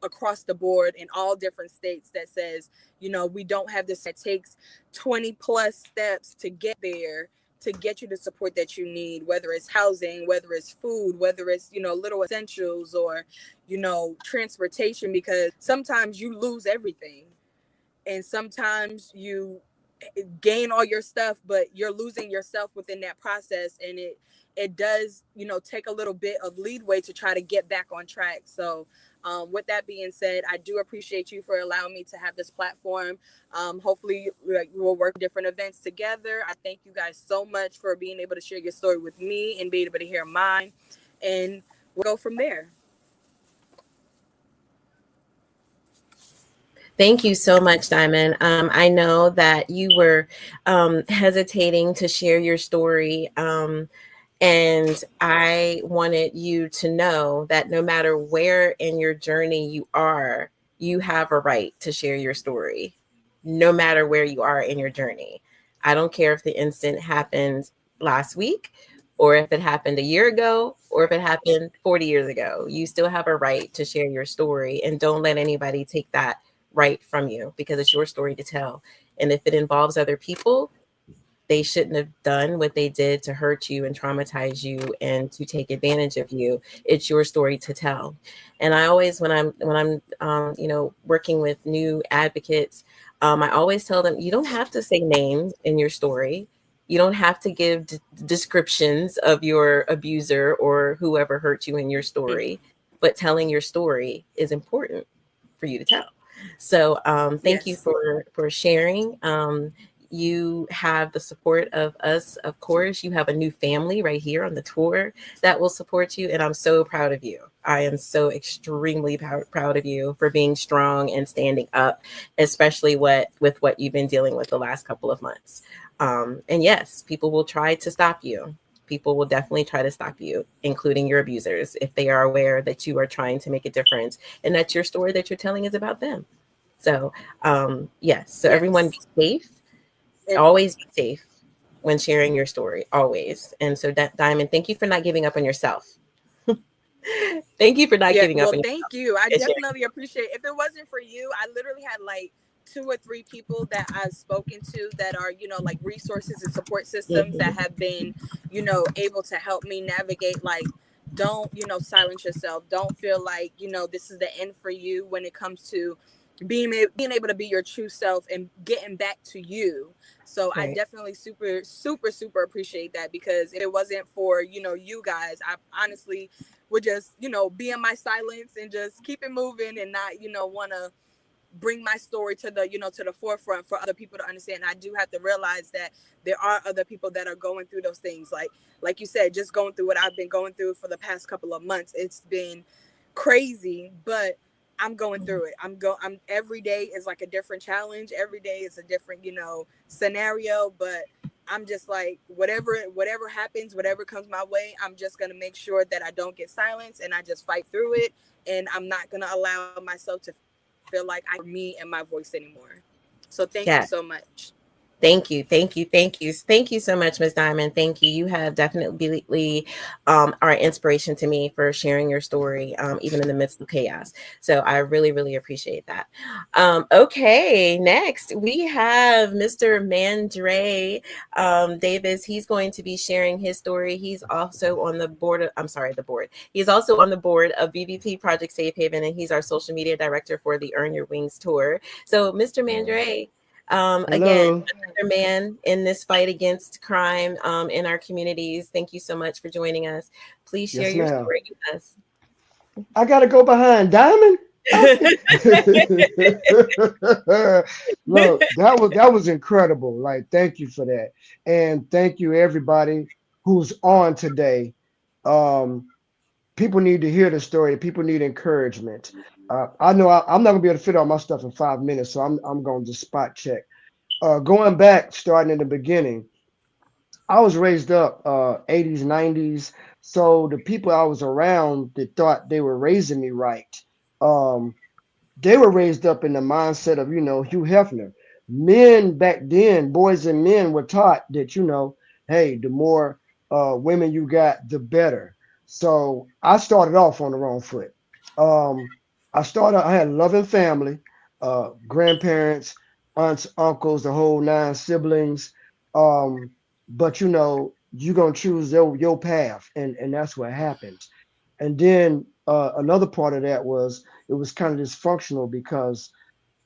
across the board in all different states that says, we don't have this that takes 20 plus steps to get there, to get you the support that you need, whether it's housing, whether it's food, whether it's, little essentials or, transportation, because sometimes you lose everything. And sometimes you gain all your stuff, but you're losing yourself within that process. And it does, take a little bit of leadway to try to get back on track. So with that being said, I do appreciate you for allowing me to have this platform. Hopefully we'll work different events together. I thank you guys so much for being able to share your story with me and being able to hear mine, and we'll go from there. Thank you so much, Diamond. I know that you were hesitating to share your story. And I wanted you to know that no matter where in your journey you are, you have a right to share your story, no matter where you are in your journey. I don't care if the incident happened last week, or if it happened a year ago, or if it happened 40 years ago. You still have a right to share your story, and don't let anybody take that right from you, because it's your story to tell. And if it involves other people, they shouldn't have done what they did to hurt you and traumatize you and to take advantage of you. It's your story to tell. And I always, when I'm working with new advocates, I always tell them, you don't have to say names in your story. You don't have to give descriptions of your abuser or whoever hurt you in your story, but telling your story is important for you to tell. So thank you for sharing. You have the support of us, of course. You have a new family right here on the tour that will support you. And I'm so proud of you. I am so extremely proud of you for being strong and standing up, especially with what you've been dealing with the last couple of months. And yes, people will try to stop you. People will definitely try to stop you, including your abusers, if they are aware that you are trying to make a difference and that your story that you're telling is about them. So, yes. So everyone be safe. Always be safe when sharing your story, always. And so Diamond, thank you for not giving up on yourself. Thank you for not giving up on yourself. Thank you. I definitely appreciate it. If it wasn't for you, I literally had like 2 or 3 people that I've spoken to that are, like resources and support systems that have been, able to help me navigate. Like, don't, silence yourself. Don't feel like, this is the end for you when it comes to being able to be your true self and getting back to you. So right. I definitely super appreciate that, because if it wasn't for, you guys, I honestly would just, be in my silence and just keep it moving and not, want to bring my story to the, to the forefront for other people to understand. I do have to realize that there are other people that are going through those things. Like you said, just going through what I've been going through for the past couple of months. It's been crazy, but I'm going through it. I'm every day is like a different challenge. Every day is a different, scenario, but I'm just like, whatever happens, whatever comes my way, I'm just going to make sure that I don't get silenced and I just fight through it. And I'm not going to allow myself to feel like I'm me and my voice anymore. So thank you so much. Thank you, thank you, thank you. Thank you so much, Ms. Diamond. Thank you. You have definitely are inspiration to me for sharing your story, even in the midst of chaos. So I really, really appreciate that. Okay, next we have Mr. Mandre Davis. He's going to be sharing his story. He's also on the board of, I'm sorry, the board. He's also on the board of BVP Project Safe Haven, and he's our social media director for the Earn Your Wings tour. So, Mr. Mandre, again, Hello. another man in this fight against crime in our communities. Thank you so much for joining us. Please share Yes, your ma'am. story with us. I gotta go behind Diamond. Okay. Look, that was incredible. Like, thank you for that, and thank you everybody who's on today. Um, People need to hear the story. People need encouragement. I know I'm not gonna be able to fit all my stuff in 5 minutes, so I'm gonna just spot check. Going back, starting in the beginning, I was raised up 80s, 90s. So the people I was around that thought they were raising me right, um, they were raised up in the mindset of, Hugh Hefner. Men back then, boys and men were taught that, hey, the more women you got, the better. So I started off on the wrong foot. Um, I had a loving family, grandparents, aunts, uncles, the whole nine siblings. Um, but you're gonna choose your path, and that's what happened. And then another part of that was it was kind of dysfunctional because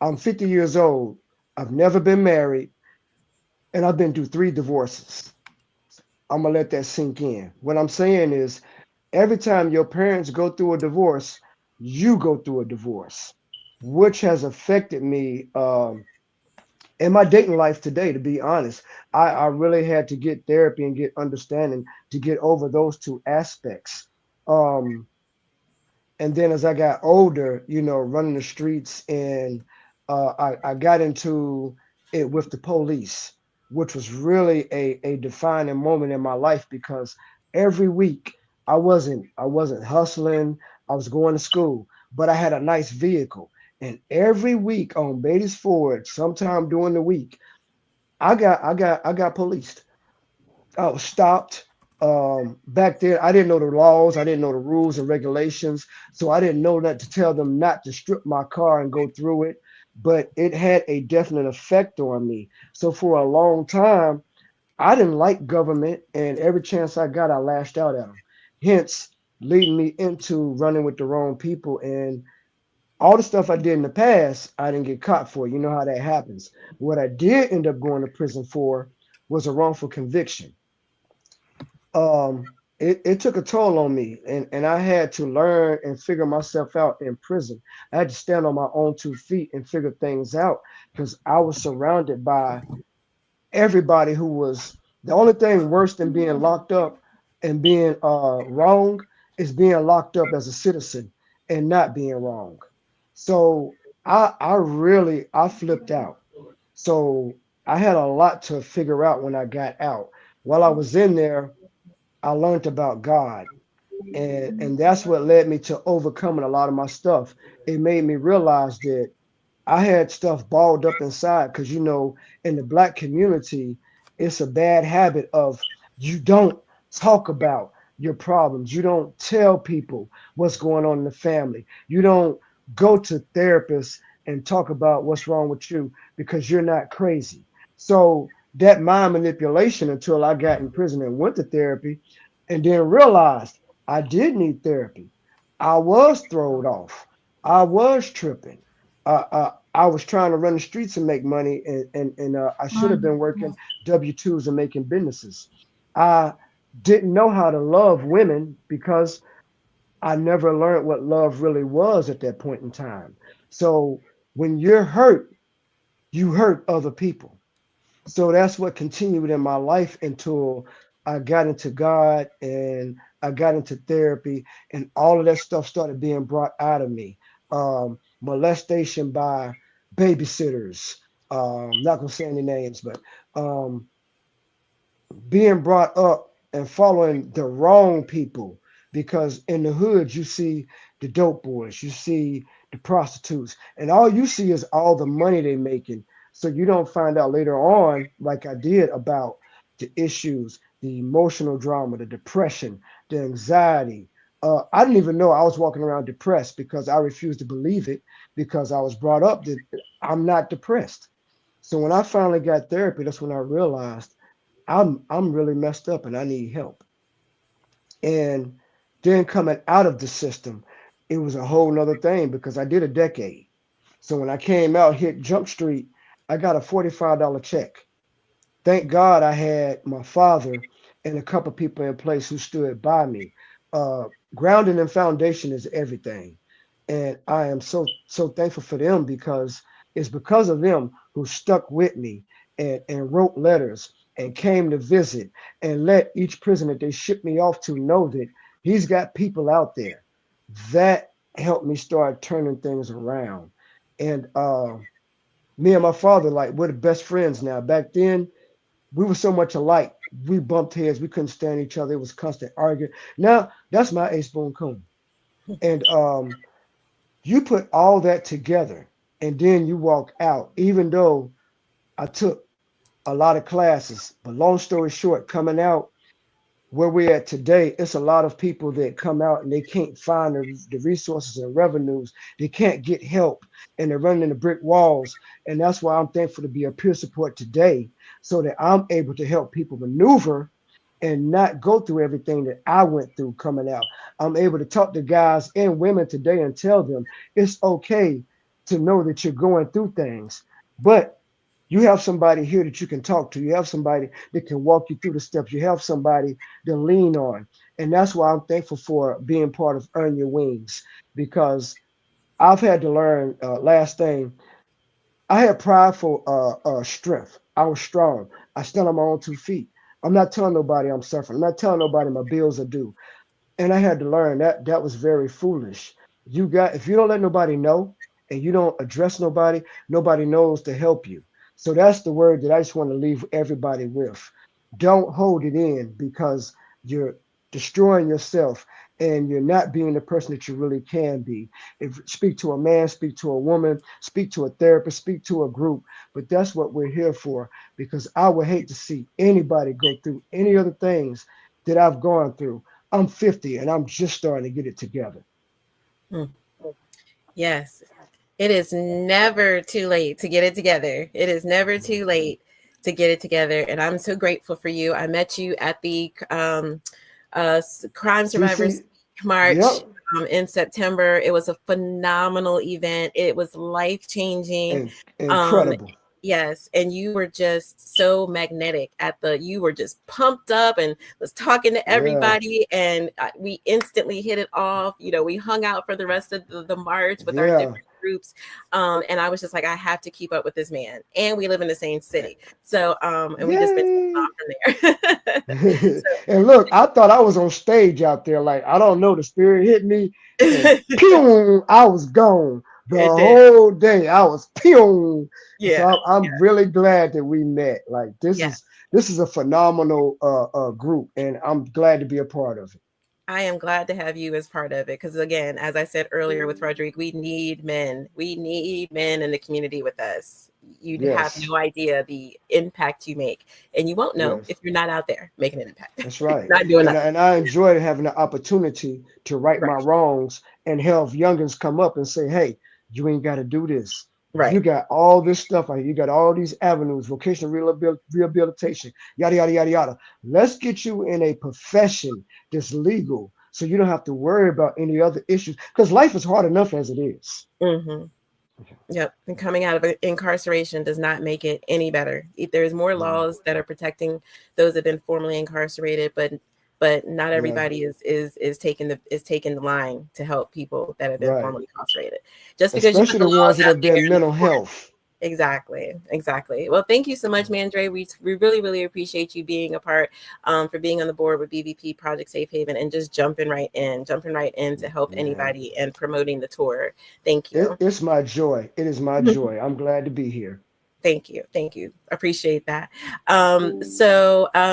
I'm 50 years old. I've never been married, and I've been through 3 divorces. I'm gonna let that sink in. What I'm saying is, every time your parents go through a divorce, you go through a divorce, which has affected me in my dating life today. To be honest, I really had to get therapy and get understanding to get over those 2 aspects. Um, and then as I got older, running the streets, and I got into it with the police, which was really a defining moment in my life because every week I wasn't hustling, I was going to school, but I had a nice vehicle. And every week on Beatties Ford, sometime during the week, I got policed. I was stopped. Back then, I didn't know the laws, I didn't know the rules and regulations, so I didn't know that to tell them not to strip my car and go through it. But it had a definite effect on me. So for a long time, I didn't like government, and every chance I got, I lashed out at them. Hence, leading me into running with the wrong people, and all the stuff I did in the past, I didn't get caught for. You know how that happens. What I did end up going to prison for was a wrongful conviction. It took a toll on me, and I had to learn and figure myself out in prison. I had to stand on my own 2 feet and figure things out because I was surrounded by everybody who was the only thing worse than being locked up and being wrong is being locked up as a citizen and not being wrong. So I flipped out. So I had a lot to figure out when I got out. While I was in there, I learned about God. And that's what led me to overcoming a lot of my stuff. It made me realize that I had stuff balled up inside because in the black community, it's a bad habit of you don't talk about your problems. You don't tell people what's going on in the family. You don't go to therapists and talk about what's wrong with you because you're not crazy. So that mind manipulation until I got in prison and went to therapy and then realized I did need therapy. I was thrown off. I was tripping. I was trying to run the streets and make money, and I should have been working W-2s and making businesses. I didn't know how to love women because I never learned what love really was at that point in time. So when you're hurt, you hurt other people. So that's what continued in my life until I got into God and I got into therapy, and all of that stuff started being brought out of me. Molestation by babysitters. Not gonna say any names, but um, being brought up and following the wrong people, because in the hood you see the dope boys, you see the prostitutes, and all you see is all the money they making. So you don't find out later on, like I did, about the issues, the emotional drama, the depression, the anxiety. I didn't even know I was walking around depressed because I refused to believe it because I was brought up that I'm not depressed. So when I finally got therapy, that's when I realized I'm really messed up and I need help. And then coming out of the system, it was a whole nother thing because I did a decade. So when I came out, hit Jump Street, I got a $45 check. Thank God I had my father and a couple people in place who stood by me. Grounding and foundation is everything. And I am so thankful for them because it's because of them who stuck with me and wrote letters and came to visit and let each prison that they shipped me off to know that he's got people out there. That helped me start turning things around. And me and my father, like, we're the best friends now. Back then, we were so much alike. We bumped heads. We couldn't stand each other. It was constant arguing. Now, that's my ace boon coon. And you put all that together and then you walk out, even though I took a lot of classes. But long story short, coming out where we're at today, it's a lot of people that come out and they can't find the resources and revenues. They can't get help and they're running into brick walls. And that's why I'm thankful to be a peer support today so that I'm able to help people maneuver and not go through everything that I went through coming out. I'm able to talk to guys and women today and tell them it's okay to know that you're going through things. But you have somebody here that you can talk to. You have somebody that can walk you through the steps. You have somebody to lean on. And that's why I'm thankful for being part of Earn Your Wings because I've had to learn, last thing, I had prideful strength. I was strong. I stand on my own 2 feet. I'm not telling nobody I'm suffering. I'm not telling nobody my bills are due. And I had to learn that that was very foolish. If you don't let nobody know and you don't address nobody, nobody knows to help you. So that's the word that I just want to leave everybody with. Don't hold it in because you're destroying yourself and you're not being the person that you really can be. If speak to a man, speak to a woman, speak to a therapist, speak to a group, but that's what we're here for because I would hate to see anybody go through any other things that I've gone through. I'm 50 and I'm just starting to get it together. Yes. It is never too late to get it together. It is never too late to get it together. And I'm so grateful for you. I met you at the Crime Survivors March in September. It was a phenomenal event. It was life-changing. Incredible. Yes, and you were just so magnetic you were just pumped up and was talking to everybody and we instantly hit it off. We hung out for the rest of the march with our different groups. And I was just like, I have to keep up with this man. And we live in the same city. So, and we just been off from there. And look, I thought I was on stage out there. Like, I don't know, the spirit hit me and pew, I was gone. The whole day I was pew. Yeah. So I'm really glad that we met. Like this is a phenomenal group and I'm glad to be a part of it. I am glad to have you as part of it because again, as I said earlier with Roderick, we need men. We need men in the community with us. You have no idea the impact you make, and you won't know if you're not out there making an impact. That's right. Not doing nothing. And I enjoyed having the opportunity to right my wrongs and have youngins come up and say, "Hey, you ain't got to do this. Right. You got all this stuff. You got all these avenues, vocational rehabilitation, yada, yada, yada, yada. Let's get you in a profession that's legal so you don't have to worry about any other issues because life is hard enough as it is." Mm-hmm. Yep. And coming out of incarceration does not make it any better. There's more laws that are protecting those that have been formerly incarcerated, but not everybody is taking the line to help people that have been formerly incarcerated. Just because especially the ones that have been mental health. Exactly. Well, thank you so much, Mandre. We really, really appreciate you being a part, for being on the board with BVP Project Safe Haven and just jumping right in to help anybody and promoting the tour. Thank you. It's my joy. It is my joy. I'm glad to be here. Thank you. Thank you. Appreciate that.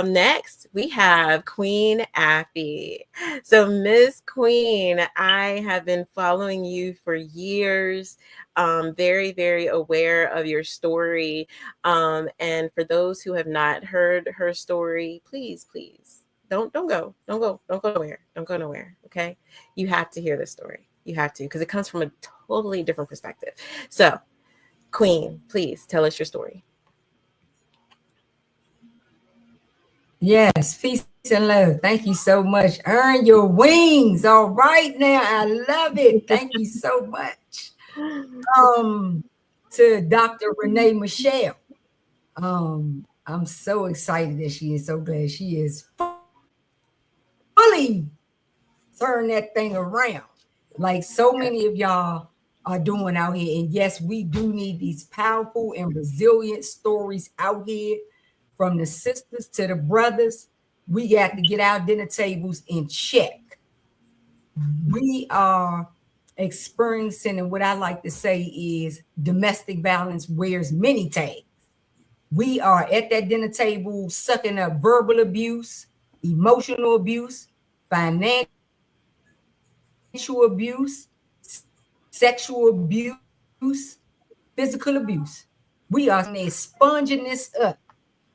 Next we have Queen Affy. So Miss Queen, I have been following you for years. Very, very aware of your story. And for those who have not heard her story, please, please don't go nowhere. Don't go nowhere. Okay. You have to hear this story. You have to, because it comes from a totally different perspective. So Queen, please tell us your story. Yes, peace and love. Thank you so much. Earn your wings. All right now. I love it. Thank you so much. To Dr. Renee Michelle. I'm so excited that she is so glad she is fully turn that thing around. Like so many of y'all are doing out here. And yes, we do need these powerful and resilient stories out here from the sisters to the brothers. We got to get our dinner tables in check. We are experiencing, and what I like to say is domestic violence wears many tags. We are at that dinner table sucking up verbal abuse, emotional abuse, financial abuse, sexual abuse, physical abuse. We are there sponging this up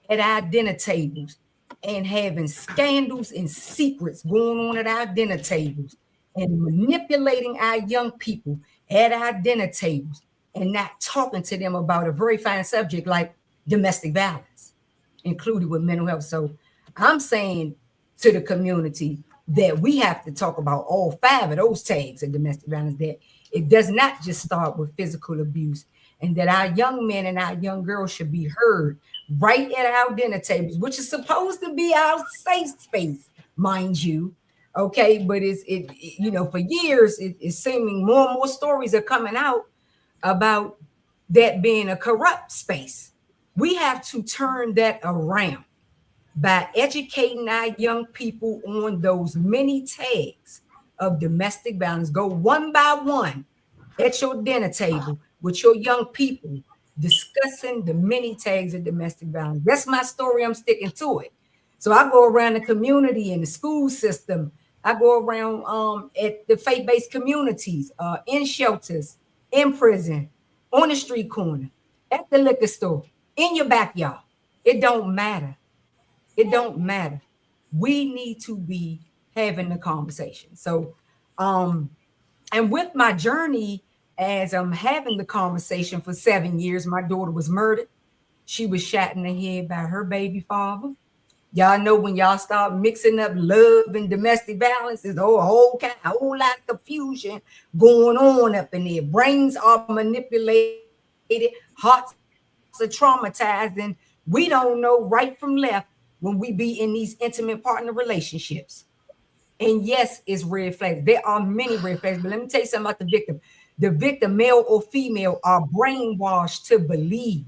at our dinner tables and having scandals and secrets going on at our dinner tables and manipulating our young people at our dinner tables and not talking to them about a very fine subject like domestic violence, included with mental health. So I'm saying to the community that we have to talk about all 5 of those tags of domestic violence, that it does not just start with physical abuse, and that our young men and our young girls should be heard right at our dinner tables, which is supposed to be our safe space, mind you. Okay, but for years it's seeming more and more stories are coming out about that being a corrupt space. We have to turn that around by educating our young people on those many tags of domestic violence. Go one by one at your dinner table with your young people discussing the many tags of domestic violence. That's my story. I'm sticking to it. So I go around the community in the school system. I go around at the faith-based communities, in shelters, in prison, on the street corner, at the liquor store, in your backyard. It don't matter. It don't matter. We need to be having the conversation. So, and with my journey, as I'm having the conversation for 7 years, my daughter was murdered. She was shot in the head by her baby father. Y'all know when y'all start mixing up love and domestic violence, there's a whole lot of confusion going on up in there. Brains are manipulated, hearts are traumatized, and we don't know right from left when we be in these intimate partner relationships. And yes, it's red flags. There are many red flags, but let me tell you something about the victim. The victim, male or female, are brainwashed to believe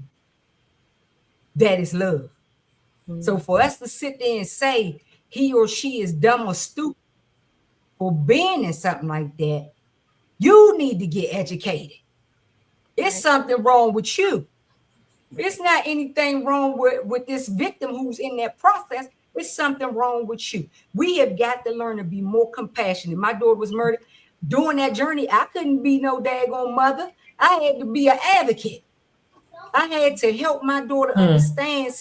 that is love. So for us to sit there and say he or she is dumb or stupid for being in something like that, you need to get educated. It's something wrong with you. It's not anything wrong with this victim who's in that process. It's something wrong with you. We have got to learn to be more compassionate. My daughter was murdered. During that journey, I couldn't be no daggone mother. I had to be an advocate. I had to help my daughter understand,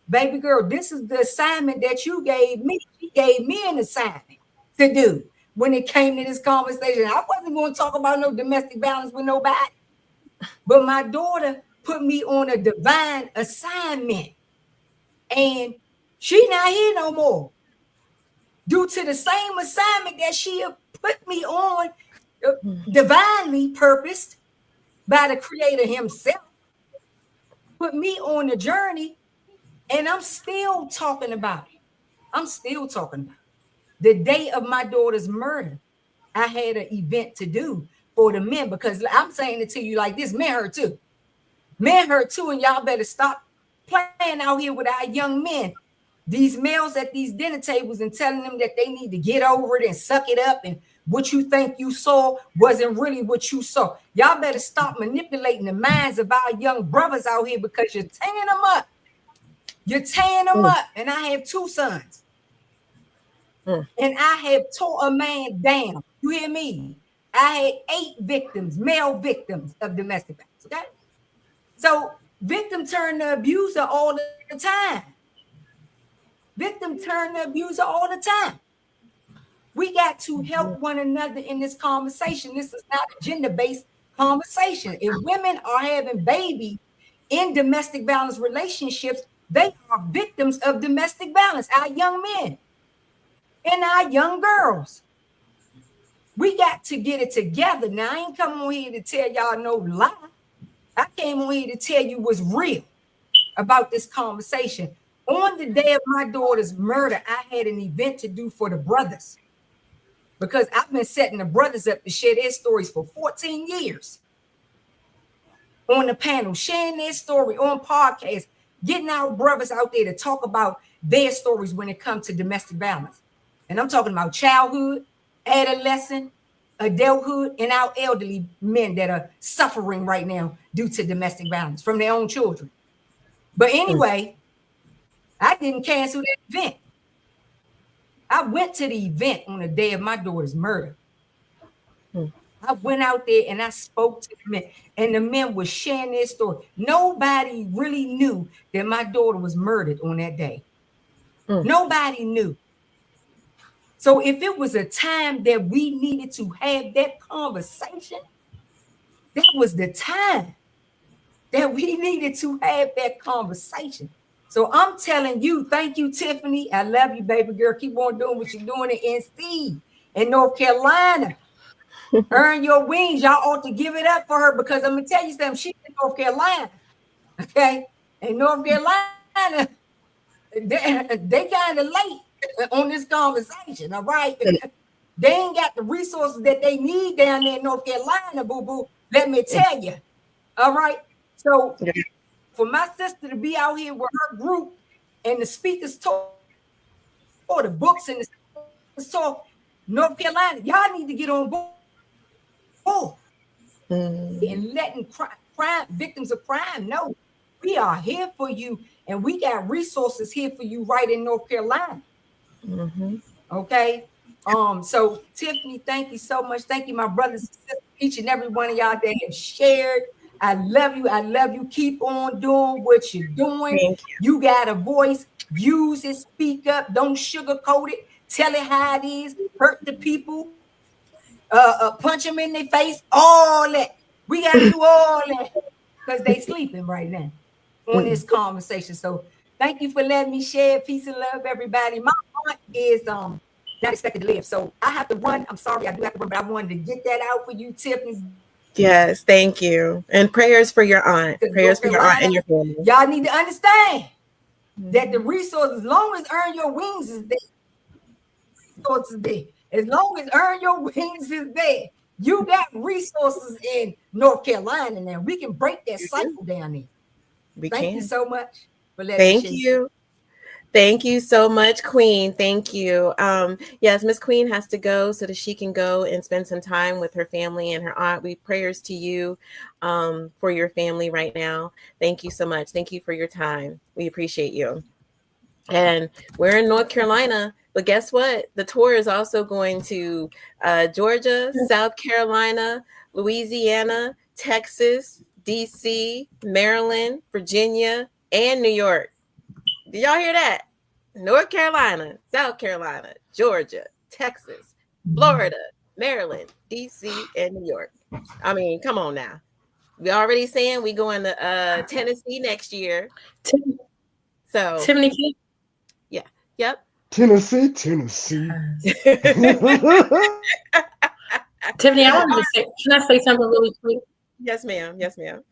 baby girl, this is the assignment that you gave me. She gave me an assignment to do when it came to this conversation. I wasn't going to talk about no domestic violence with nobody. But my daughter put me on a divine assignment. And she not here no more. Due to the same assignment that she put me on, divinely purposed by the Creator himself, put me on the journey, and I'm still talking about it. I'm still talking about it. The day of my daughter's murder, I had an event to do for the men, because I'm saying it to you like this, men hurt too. Men hurt too, and y'all better stop playing out here with our young men. these males at these dinner tables and telling them that they need to get over it and suck it up, and what you think you saw wasn't really what you saw. Y'all better stop manipulating the minds of our young brothers out here, because you're tearing them up. You're tearing them up. And I have 2 sons. And I have tore a man down. You hear me? I had 8 victims, male victims of domestic violence. Okay? So victim turn to abuser all the time. Victim turn to abuser all the time. We got to help one another in this conversation. This is not a gender-based conversation. If women are having babies in domestic violence relationships, they are victims of domestic violence, our young men and our young girls. We got to get it together. Now, I ain't coming on here to tell y'all no lie. I came on here to tell you what's real about this conversation. On the day of my daughter's murder, I had an event to do for the brothers, because I've been setting the brothers up to share their stories for 14 years. On the panel, sharing their story on podcasts, getting our brothers out there to talk about their stories when it comes to domestic violence. And I'm talking about childhood, adolescent, adulthood, and our elderly men that are suffering right now due to domestic violence from their own children. But anyway, I didn't cancel that event. I went to the event on the day of my daughter's murder. I went out there and I spoke to the men, and the men were sharing their story. Nobody really knew that my daughter was murdered on that day. Nobody knew. So if it was a time that we needed to have that conversation, that was the time that we needed to have that conversation. So I'm telling you, thank you, Tiffany. I love you, baby girl. Keep on doing what you're doing in NC in North Carolina. Earn your wings. Y'all ought to give it up for her, because I'm going to tell you something. She's in North Carolina. Okay? In North Carolina, they kind of late on this conversation. All right? They ain't got the resources that they need down there in North Carolina, boo-boo. Let me tell you. All right? So for my sister to be out here with her group and the speakers talk, or the books and the speakers talk, North Carolina, y'all need to get on board. And letting crime victims of crime know we are here for you, and we got resources here for you right in North Carolina. Okay. So Tiffany, thank you so much. Thank you, my brothers and sisters, each and every one of y'all that have shared. I love you. I love you. Keep on doing what you're doing. You got a voice. Use it. Speak up. Don't sugarcoat it. Tell it how it is. Hurt the people. Punch them in their face. All that. We got to do all that, because they sleeping right now on this conversation. So thank you for letting me share. Peace and love, everybody. My aunt is not expected to live, so I have to run. I'm sorry, I do have to run, but I wanted to get that out for you, Tiffany. Yes, thank you. And prayers for your aunt. Prayers for your aunt and your family. Y'all need to understand that the resources, as long as Earn Your Wings is there, resources there. As long as Earn Your Wings is there, you got resources in North Carolina now. We can break that cycle down there. Thank you so much for letting me share. Thank you. Thank you so much, Queen. Thank you. Yes, Miss Queen has to go so that she can go and spend some time with her family and her aunt. We prayers to you for your family right now. Thank you so much. Thank you for your time. We appreciate you. And we're in North Carolina, but guess what? The tour is also going to Georgia, South Carolina, Louisiana, Texas, DC, Maryland, Virginia, and New York. Do y'all hear that? North Carolina, South Carolina, Georgia, Texas, Florida, Maryland, DC, and New York. I mean, come on now. We already saying we going to Tennessee next year. So Tiffany, yeah, yep. Tennessee. Tiffany, I wanted to say, can I say something really quick? Yes, ma'am. Yes, ma'am.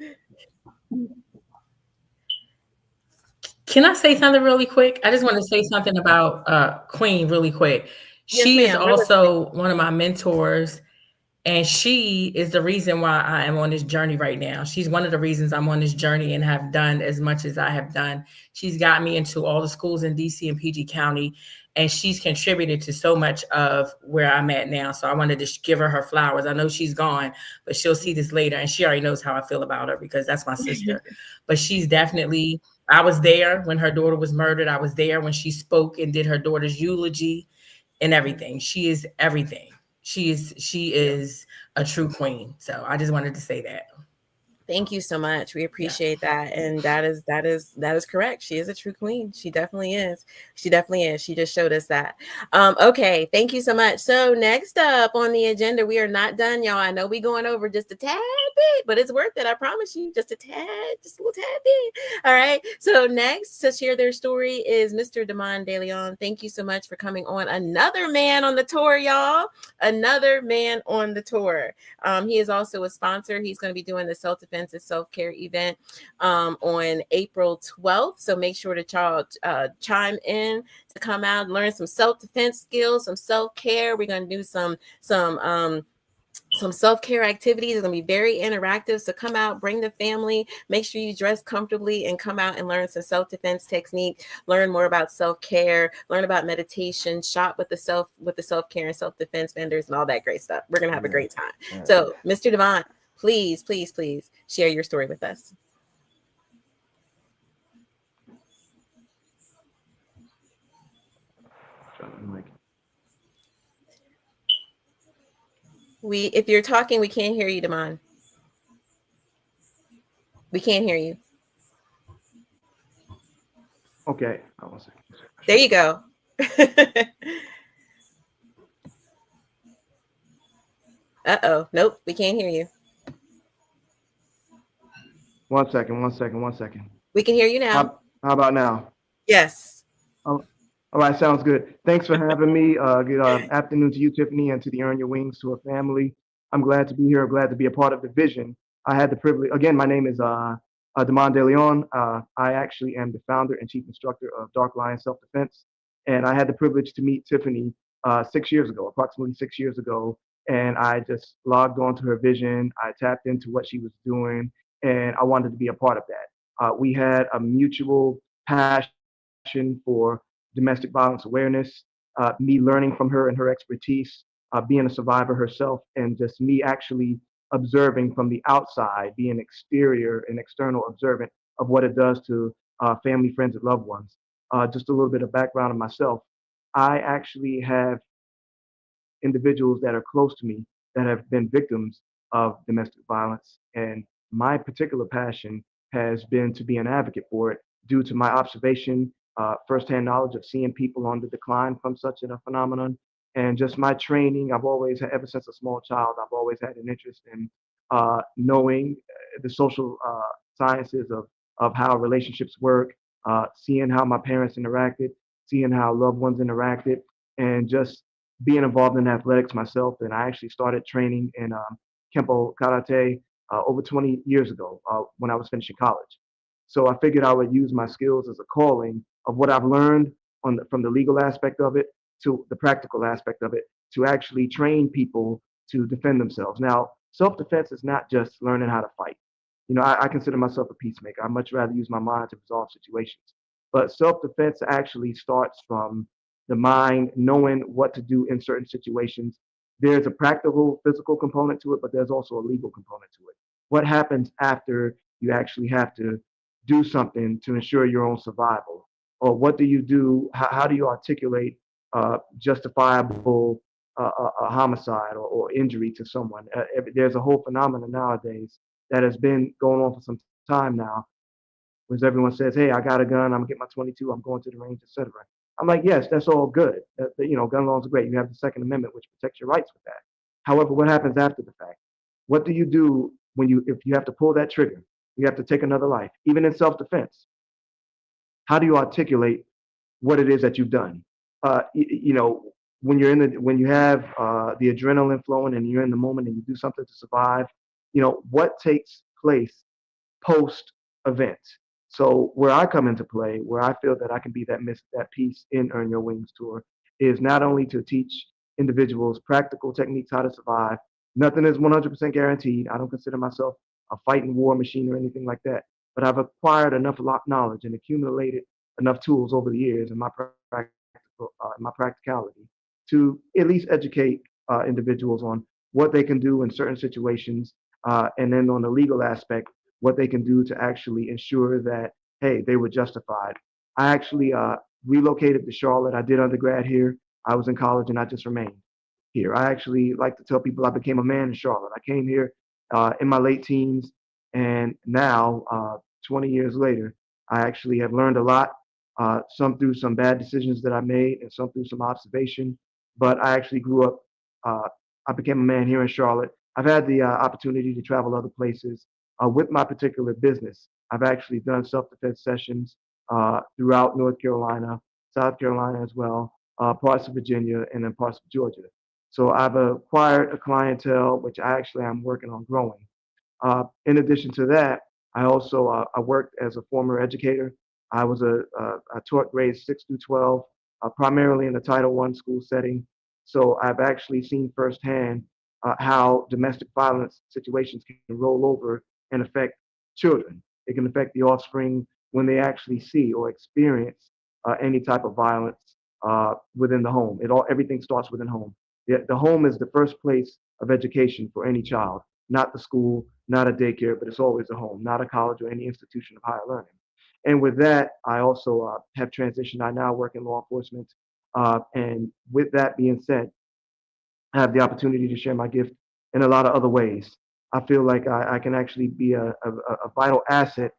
Can I say something really quick? I just want to say something about Queen really quick. Yes, She is ma'am. also one of my mentors. And she is the reason why I am on this journey right now. She's one of the reasons I'm on this journey and have done as much as I have done. She's got me into all the schools in DC and PG County, and she's contributed to so much of where I'm at now. So I wanted to give her flowers. I know she's gone, but she'll see this later, and she already knows how I feel about her because that's my sister. But she's definitely, I was there when her daughter was murdered. I was there when she spoke and did her daughter's eulogy and everything. She is everything. She is a true queen. So I just wanted to say that. Thank you so much. We appreciate that. And that is correct. She is a true queen. She definitely is. She definitely is. She just showed us that. Okay. Thank you so much. So next up on the agenda, we are not done, y'all. I know we going over just a tad bit, but it's worth it. I promise you, just a little tad bit. All right. So next to share their story is Mr. Damon DeLeon. Thank you so much for coming on. Another man on the tour, y'all. Another man on the tour. He is also a sponsor. He's going to be doing the self-defense and self-care event on April 12th. So make sure to y'all chime in to come out, learn some self-defense skills, some self-care. We're going to do some self-care activities. It's going to be very interactive. So come out, bring the family, make sure you dress comfortably and come out and learn some self-defense technique, learn more about self-care, learn about meditation, shop with the self-care and self-defense vendors and all that great stuff. We're going to have a great time. So Mr. Devon, please share your story with us. If you're talking, we can't hear you, Damon. We can't hear you. Okay. There you go. Uh-oh. Nope, we can't hear you. One second. We can hear you now. How about now? Yes. All right, sounds good. Thanks for having me. Good afternoon to you, Tiffany, and to the Earn Your Wings tour family. I'm glad to be here. Glad to be a part of the vision. I had the privilege. Again, my name is Damon DeLeon. I actually am the founder and chief instructor of Dark Lion Self Defense, and I had the privilege to meet Tiffany approximately 6 years ago, and I just logged onto her vision. I tapped into what she was doing, and I wanted to be a part of that. We had a mutual passion for domestic violence awareness, me learning from her and her expertise, being a survivor herself, and just me actually observing from the outside, being an external observant of what it does to family, friends, and loved ones. Just a little bit of background on myself. I actually have individuals that are close to me that have been victims of domestic violence. And my particular passion has been to be an advocate for it due to my observation, firsthand knowledge of seeing people on the decline from such a phenomenon. And just my training, ever since a small child, I've always had an interest in knowing the social sciences of how relationships work, seeing how my parents interacted, seeing how loved ones interacted, and just being involved in athletics myself. And I actually started training in Kempo Karate over 20 years ago when I was finishing college. So I figured I would use my skills as a calling of what I've learned from the legal aspect of it to the practical aspect of it to actually train people to defend themselves. Now, self-defense is not just learning how to fight. I consider myself a peacemaker. I much rather use my mind to resolve situations. But self-defense actually starts from the mind knowing what to do in certain situations. There's a practical, physical component to it, but there's also a legal component to it. What happens after you actually have to do something to ensure your own survival? Or what do you do? How do you articulate justifiable homicide or injury to someone? There's a whole phenomenon nowadays that has been going on for some time now, because everyone says, "Hey, I got a gun. I'm gonna get my 22. I'm going to the range, etc." I'm like, yes, that's all good. Gun laws are great. You have the Second Amendment, which protects your rights with that. However, what happens after the fact? What do you do if you have to pull that trigger? You have to take another life, even in self-defense. How do you articulate what it is that you've done? When you have the adrenaline flowing and you're in the moment and you do something to survive, what takes place post event? So where I come into play, where I feel that I can be that piece in Earn Your Wings tour, is not only to teach individuals practical techniques how to survive, Nothing is 100% guaranteed. I don't consider myself a fighting war machine or anything like that. But I've acquired enough knowledge and accumulated enough tools over the years in my practicality to at least educate individuals on what they can do in certain situations, and then on the legal aspect, what they can do to actually ensure that, hey, they were justified. I actually relocated to Charlotte. I did undergrad here. I was in college and I just remained here. I actually like to tell people I became a man in Charlotte. I came here in my late teens, and now, 20 years later, I actually have learned a lot. Some through some bad decisions that I made, and some through some observation. But I actually grew up. Uh, I became a man here in Charlotte. I've had the opportunity to travel other places with my particular business. I've actually done self-defense sessions throughout North Carolina, South Carolina as well, parts of Virginia, and then parts of Georgia. So I've acquired a clientele, which I actually am working on growing. In addition to that, I also I worked as a former educator. I taught grades 6 through 12, primarily in the Title I school setting. So I've actually seen firsthand how domestic violence situations can roll over and affect children. It can affect the offspring when they actually see or experience any type of violence within the home. Everything starts within home. The home is the first place of education for any child, not the school, not a daycare, but it's always a home, not a college or any institution of higher learning. And with that, I also have transitioned. I now work in law enforcement. And with that being said, I have the opportunity to share my gift in a lot of other ways. I feel like I can actually be a vital asset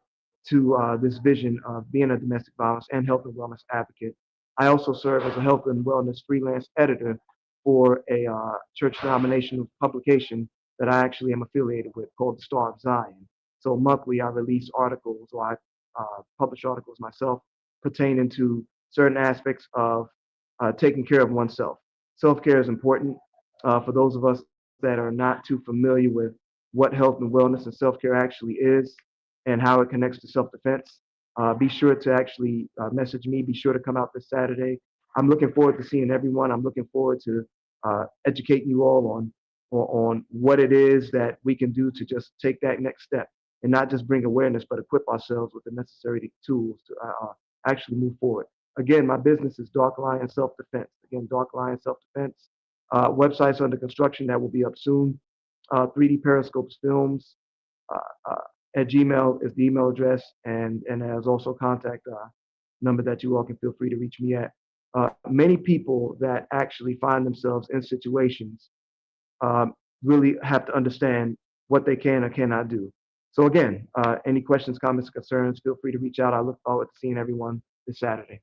to this vision of being a domestic violence and health and wellness advocate. I also serve as a health and wellness freelance editor for a church denominational publication that I actually am affiliated with called the Star of Zion. So monthly, I release articles, or I publish articles myself pertaining to certain aspects of taking care of oneself. Self care is important for those of us that are not too familiar with what health and wellness and self care actually is and how it connects to self defense. Be sure to actually message me. Be sure to come out this Saturday. I'm looking forward to seeing everyone. I'm looking forward to educating you all on what it is that we can do to just take that next step and not just bring awareness, but equip ourselves with the necessary tools to actually move forward. Again, my business is Dark Lion Self Defense. Again, Dark Lion Self Defense. Websites under construction that will be up soon. 3D Periscopes Films at Gmail is the email address, and there's also contact number that you all can feel free to reach me at. Many people that actually find themselves in situations really have to understand what they can or cannot do. So again, any questions, comments, concerns, feel free to reach out. I look forward to seeing everyone this Saturday.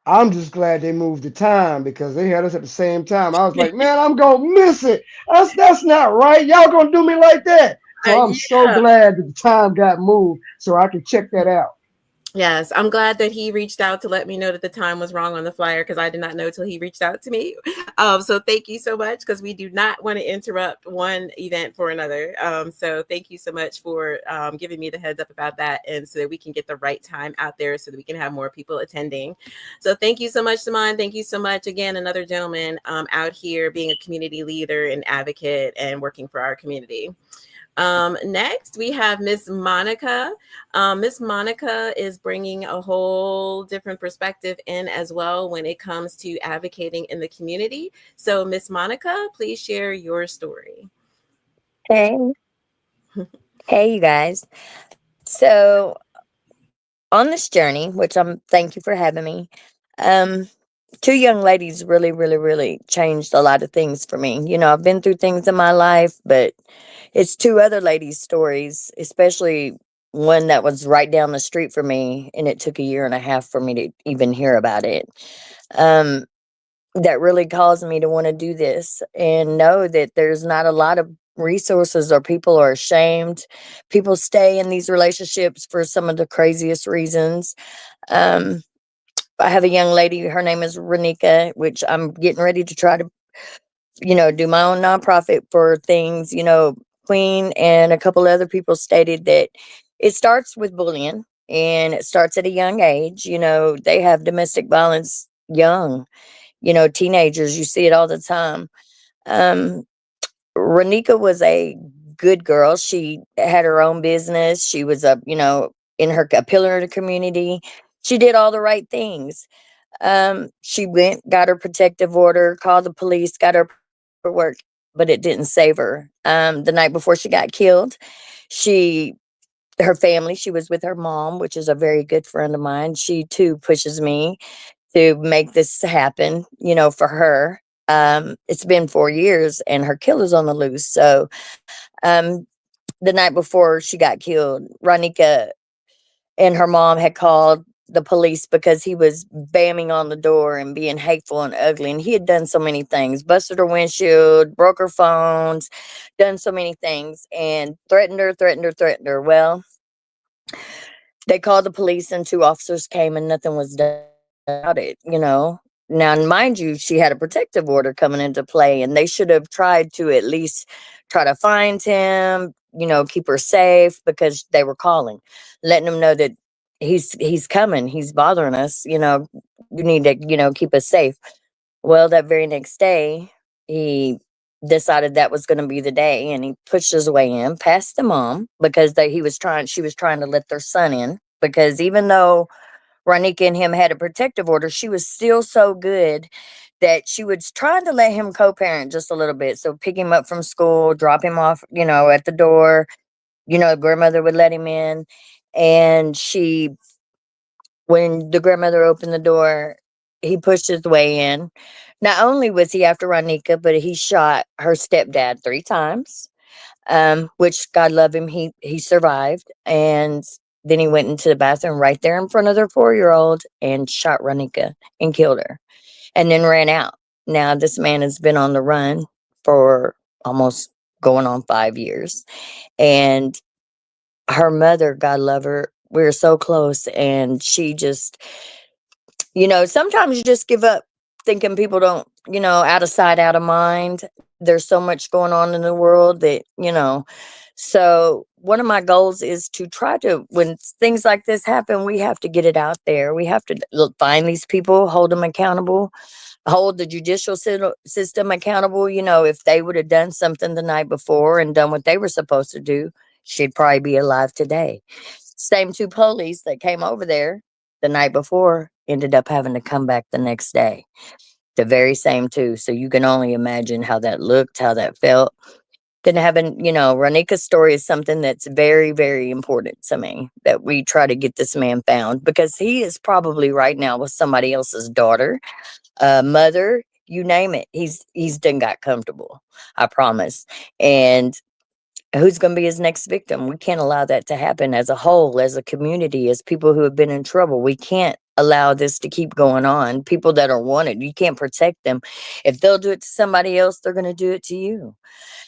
I'm just glad they moved the time because they had us at the same time. I was like, man, I'm gonna miss it. That's not right. Y'all gonna do me like that. So I'm so glad that the time got moved so I can check that out. Yes, I'm glad that he reached out to let me know that the time was wrong on the flyer because I did not know till he reached out to me. So thank you so much because we do not want to interrupt one event for another. So thank you so much for giving me the heads up about that, and so that we can get the right time out there so that we can have more people attending. So thank you so much, Simon. Thank you so much again, another gentleman out here being a community leader and advocate and working for our community. Next, we have Miss Monica. Miss Monica is bringing a whole different perspective in as well when it comes to advocating in the community. So, Miss Monica, please share your story. Hey, hey, you guys. So, on this journey, which thank you for having me. Um, Two young ladies really, really, really changed a lot of things for me. I've been through things in my life, but it's two other ladies' stories, especially one that was right down the street for me, and it took a year and a half for me to even hear about it. Um, that really caused me to want to do this and know that there's not a lot of resources, or people are ashamed. People stay in these relationships for some of the craziest reasons. Um, I have a young lady, her name is Renika, which I'm getting ready to try to, do my own nonprofit for things. Queen and a couple other people stated that it starts with bullying and it starts at a young age. They have domestic violence young, teenagers, you see it all the time. Um, Renika was a good girl. She had her own business. She was in a pillar in the community. She did all the right things. She went, got her protective order, called the police, got her paperwork, but it didn't save her. The night before she got killed, she her family, she was with her mom, which is a very good friend of mine. She too pushes me to make this happen, for her. It's been 4 years and her killer's on the loose. So um, the night before she got killed, Ronika and her mom had called the police because he was bamming on the door and being hateful and ugly. And he had done so many things, busted her windshield, broke her phones, done so many things, and threatened her, threatened her, threatened her. Well, they called the police and two officers came and nothing was done about it. Now, mind you, she had a protective order coming into play, and they should have tried to at least try to find him, keep her safe because they were calling, letting him know that he's coming, he's bothering us, you need to, keep us safe. Well, that very next day, he decided that was going to be the day, and he pushed his way in past the mom because she was trying to let their son in because even though Ronika and him had a protective order, she was still so good that she was trying to let him co-parent just a little bit. So pick him up from school, drop him off, at the door. Grandmother would let him in, and when the grandmother opened the door, he pushed his way in. Not only was he after Ronika, but he shot her stepdad 3 times. Which God love him, he survived. And then he went into the bathroom right there in front of their 4-year-old and shot Ronika and killed her, and then ran out. Now this man has been on the run for almost going on 5 years, and her mother, God love her, we were so close, and she just, sometimes you just give up thinking people don't, out of sight, out of mind. There's so much going on in the world that. So one of my goals is to try to, when things like this happen, we have to get it out there. We have to find these people, hold them accountable, hold the judicial system accountable. If they would have done something the night before and done what they were supposed to do, she'd probably be alive today. Same two police that came over there the night before ended up having to come back the next day. The very same two. So you can only imagine how that looked, how that felt. Then having, Ranika's story is something that's very, very important to me, that we try to get this man found because he is probably right now with somebody else's daughter, mother, you name it. He's done got comfortable. I promise. And who's going to be his next victim? We can't allow that to happen as a whole, as a community, as people who have been in trouble. We can't allow this to keep going on. People that are wanted, you can't protect them. If they'll do it to somebody else, they're going to do it to you.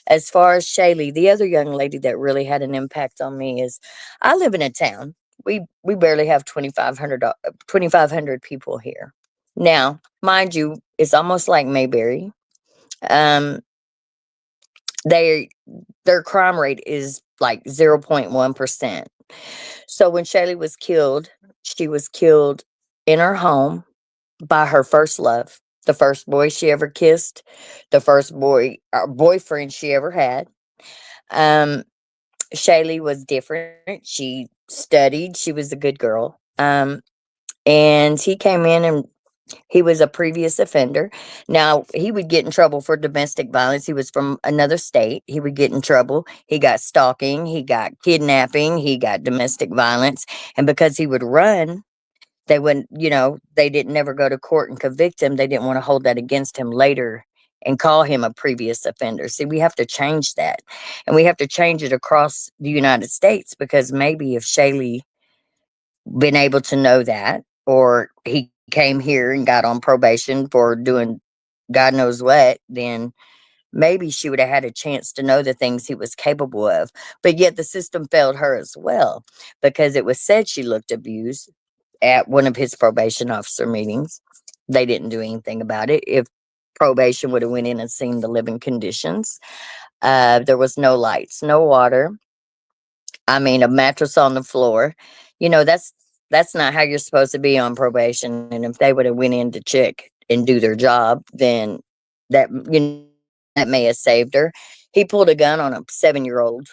As far as Shaylee, the other young lady that really had an impact on me is, I live in a town. We barely have 2,500 people here. Now, mind you, it's almost like Mayberry. Um, they their crime rate is like 0.1%. So when Shaylee was killed, she was killed in her home by her first love, the first boy she ever kissed, the first boyfriend she ever had. Um, Shaylee was different. She studied. She was a good girl. And he came in and he was a previous offender. Now, he would get in trouble for domestic violence. He was from another state. He would get in trouble. He got stalking. He got kidnapping. He got domestic violence. And because he would run, they wouldn't, they didn't never go to court and convict him. They didn't want to hold that against him later and call him a previous offender. See, we have to change that. And we have to change it across the United States because maybe if Shaylee been able to know that, or he came here and got on probation for doing God knows what, then maybe she would have had a chance to know the things he was capable of. But yet the system failed her as well because it was said she looked abused at one of his probation officer meetings. They didn't do anything about it. If probation would have went in and seen the living conditions, there was no lights, no water. I mean, a mattress on the floor. That's not how you're supposed to be on probation. And if they would have went in to check and do their job, then that that may have saved her. He pulled a gun on a 7-year-old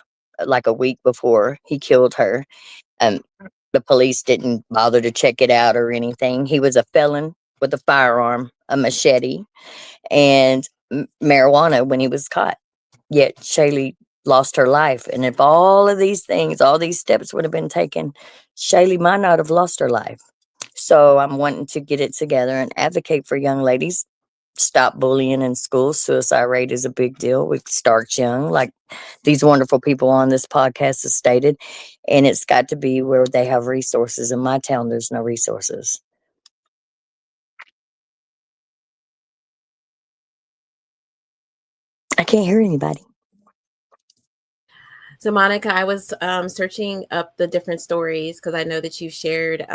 like a week before he killed her. Um, the police didn't bother to check it out or anything. He was a felon with a firearm, a machete, and marijuana when he was caught. Yet Shaylee lost her life. And if all of these things, all these steps would have been taken, Shaylee might not have lost her life. So I'm wanting to get it together and advocate for young ladies. Stop bullying in school. Suicide rate is a big deal. We start young, like these wonderful people on this podcast have stated. And it's got to be where they have resources. In my town, there's no resources. I can't hear anybody. So, Monica, I was searching up the different stories because I know that you've shared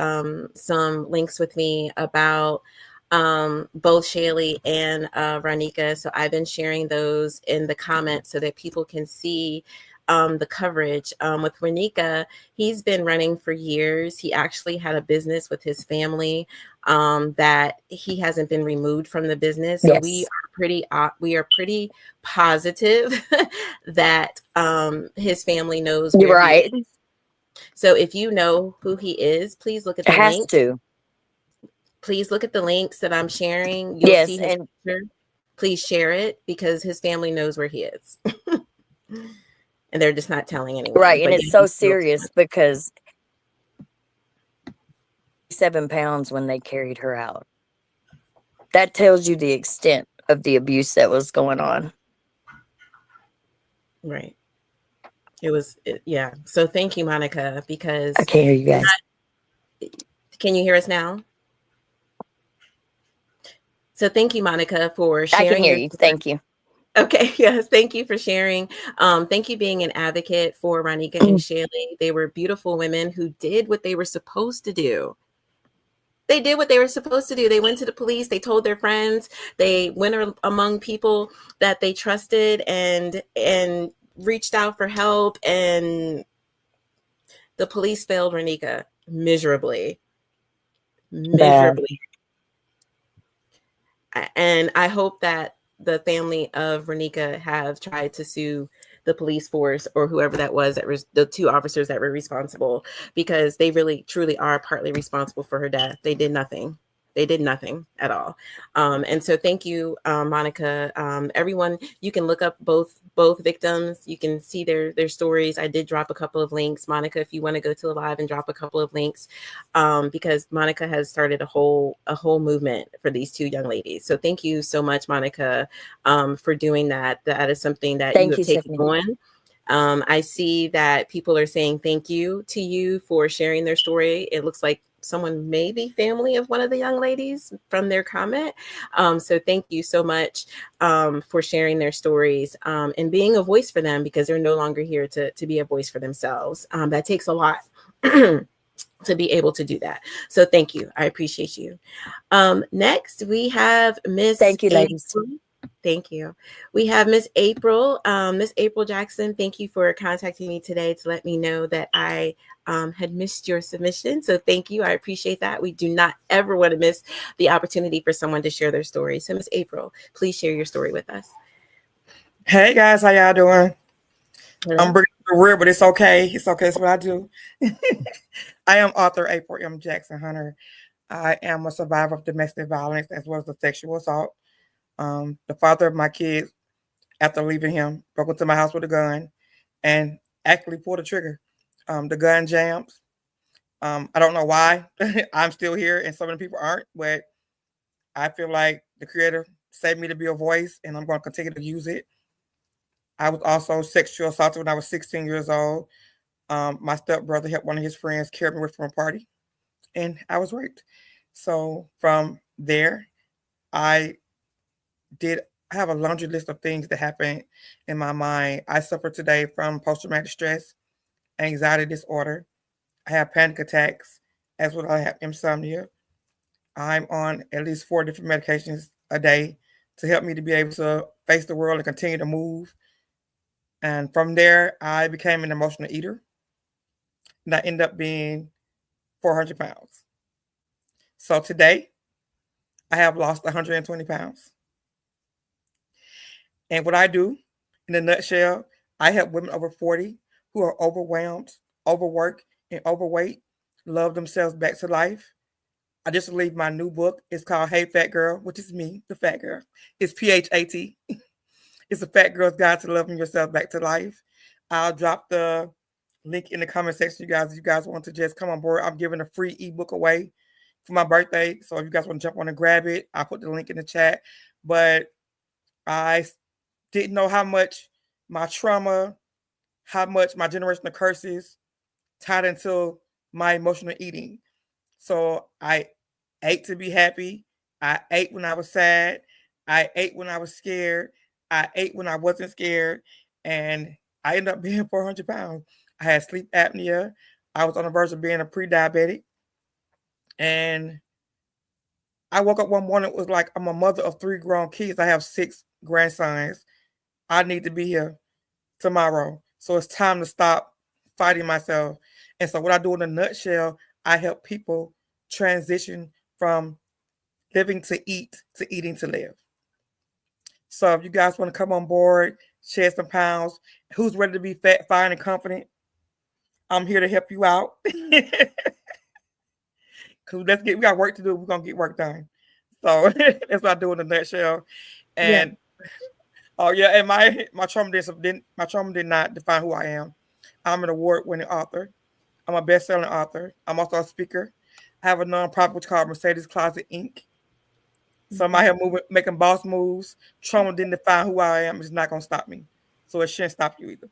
some links with me about both Shaylee and Ronika. So I've been sharing those in the comments so that people can see the coverage. With Ronika, he's been running for years. He actually had a business with his family that he hasn't been removed from the business. So Yes. we are pretty positive that his family knows You're where right. he is. So if you know who he is, please look at It the has link. to. Please look at the links that I'm sharing. You'll Yes, see his and picture. Please share it because his family knows where he is. And they're just not telling anyone. right, and But it's yeah, so he's still- serious because 7 pounds when they carried her out. That tells you the extent of the abuse that was going on. Right. Yeah. So thank you, Monica, because I can't hear you guys. can you hear us now? So thank you, Monica, for sharing. I can hear you. Thank you. Okay, yes, thank you for sharing. Thank you being an advocate for Ronika and Shaylee. They were beautiful women who did what they were supposed to do. They did what they were supposed to do. They went to the police. They told their friends. They went among people that they trusted and reached out for help. And the police failed Ronika miserably. And I hope that the family of Ronika have tried to sue the police force or whoever that was, the 2 officers that were responsible, because they really truly are partly responsible for her death. They did nothing. They did nothing at all. And so thank you, Monica. Everyone, you can look up both victims. You can see their stories. I did drop a couple of links. Monica, if you want to go to the live and drop a couple of links, because Monica has started a whole movement for these 2 young ladies. So thank you so much, Monica, for doing that. That is something that you have taken on. I see that people are saying thank you to you for sharing their story. It looks like someone may be family of one of the young ladies from their comment. So thank you so much for sharing their stories and being a voice for them, because they're no longer here to be a voice for themselves. That takes a lot to be able to do that. So thank you. I appreciate you. Next, we have Miss. Thank you, ladies. Thank you. We have Miss April. Miss April Jackson, thank you for contacting me today to let me know that I had missed your submission. So thank you. I appreciate that. We do not ever want to miss the opportunity for someone to share their story. So Miss April, please share your story with us. Hey guys, how y'all doing? Hello. I'm bringing the real, but it's okay. It's okay. It's what I do. I am author April M. Jackson Hunter. I am a survivor of domestic violence as well as a sexual assault. The father of my kids, after leaving him, broke into my house with a gun and actually pulled the trigger. The gun jammed. I don't know why I'm still here and so many people aren't, but I feel like the Creator saved me to be a voice, and I'm going to continue to use it. I was also sexually assaulted when I was 16 years old. My stepbrother helped one of his friends carry me away from a party, and I was raped. So from there, I have a laundry list of things that happened in my mind. I suffer today from post-traumatic stress, anxiety disorder. I have panic attacks, as well as I have insomnia. I'm on at least 4 different medications a day to help me to be able to face the world and continue to move. And from there, I became an emotional eater. And I ended up being 400 pounds. So today, I have lost 120 pounds. And what I do, in a nutshell, I help women over 40 who are overwhelmed, overworked, and overweight love themselves back to life. I just released my new book. It's called Hey Fat Girl, which is me, the fat girl. It's PHAT. It's a fat girl's guide to loving yourself back to life. I'll drop the link in the comment section, you guys. If you guys want to just come on board, I'm giving a free ebook away for my birthday. So if you guys want to jump on and grab it, I'll put the link in the chat. But I didn't know how much my trauma, how much my generational curses tied into my emotional eating. So I ate to be happy. I ate when I was sad. I ate when I was scared. I ate when I wasn't scared. And I ended up being 400 pounds. I had sleep apnea. I was on the verge of being a pre-diabetic. And I woke up one morning, it was like, I'm a mother of 3 grown kids. I have 6 grandsons. I need to be here tomorrow. So it's time to stop fighting myself. And so what I do in a nutshell, I help people transition from living to eat to eating to live. So if you guys want to come on board, share some pounds, who's ready to be fat, fine, and confident, I'm here to help you out. Because we got work to do. We're going to get work done. So that's what I do in a nutshell. And oh yeah, and my trauma did not define who I am. I'm an award-winning author. I'm a best-selling author. I'm also a speaker. I have a nonprofit which is called Mercedes Closet Inc. So I'm out here making boss moves. Trauma didn't define who I am. It's not going to stop me. So it shouldn't stop you either.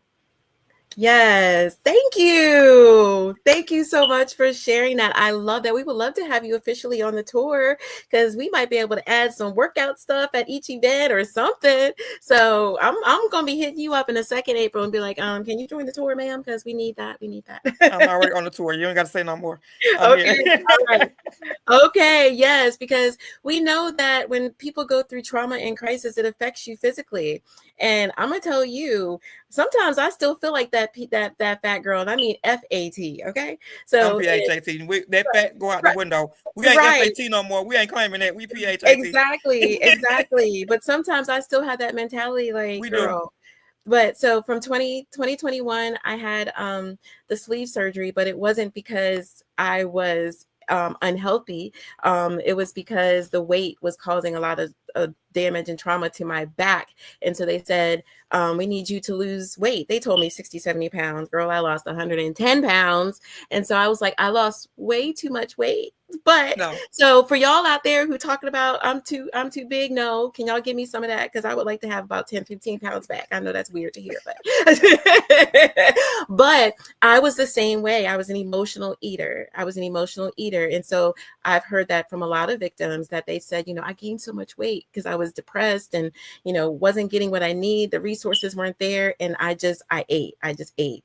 Yes. Thank you. Thank you so much for sharing that. I love that. We would love to have you officially on the tour because we might be able to add some workout stuff at each event or something. So I'm going to be hitting you up in a second, April, and be like, can you join the tour, ma'am? Because we need that. We need that. I'm already on the tour. You ain't got to say no more. Okay. All right. Okay. Yes. Because we know that when people go through trauma and crisis, it affects you physically. And I'm going to tell you, sometimes I still feel like that fat girl, and I mean FAT. Okay, so I'm PHAT. That fat go out the window. We ain't FAT no more. We ain't claiming that. We PHAT. Exactly. But sometimes I still have that mentality, like, girl. But so from 2021, I had the sleeve surgery, but it wasn't because I was unhealthy. It was because the weight was causing a lot of damage and trauma to my back. And so they said, we need you to lose weight. They told me 60, 70 pounds. Girl, I lost 110 pounds. And so I was like, I lost way too much weight. But so for y'all out there who talking about I'm too big, no, can y'all give me some of that? Because I would like to have about 10, 15 pounds back. I know that's weird to hear, but I was the same way. I was an emotional eater. And so I've heard that from a lot of victims that they said, I gained so much weight because I was depressed and, wasn't getting what I need. The resources weren't there. And I just ate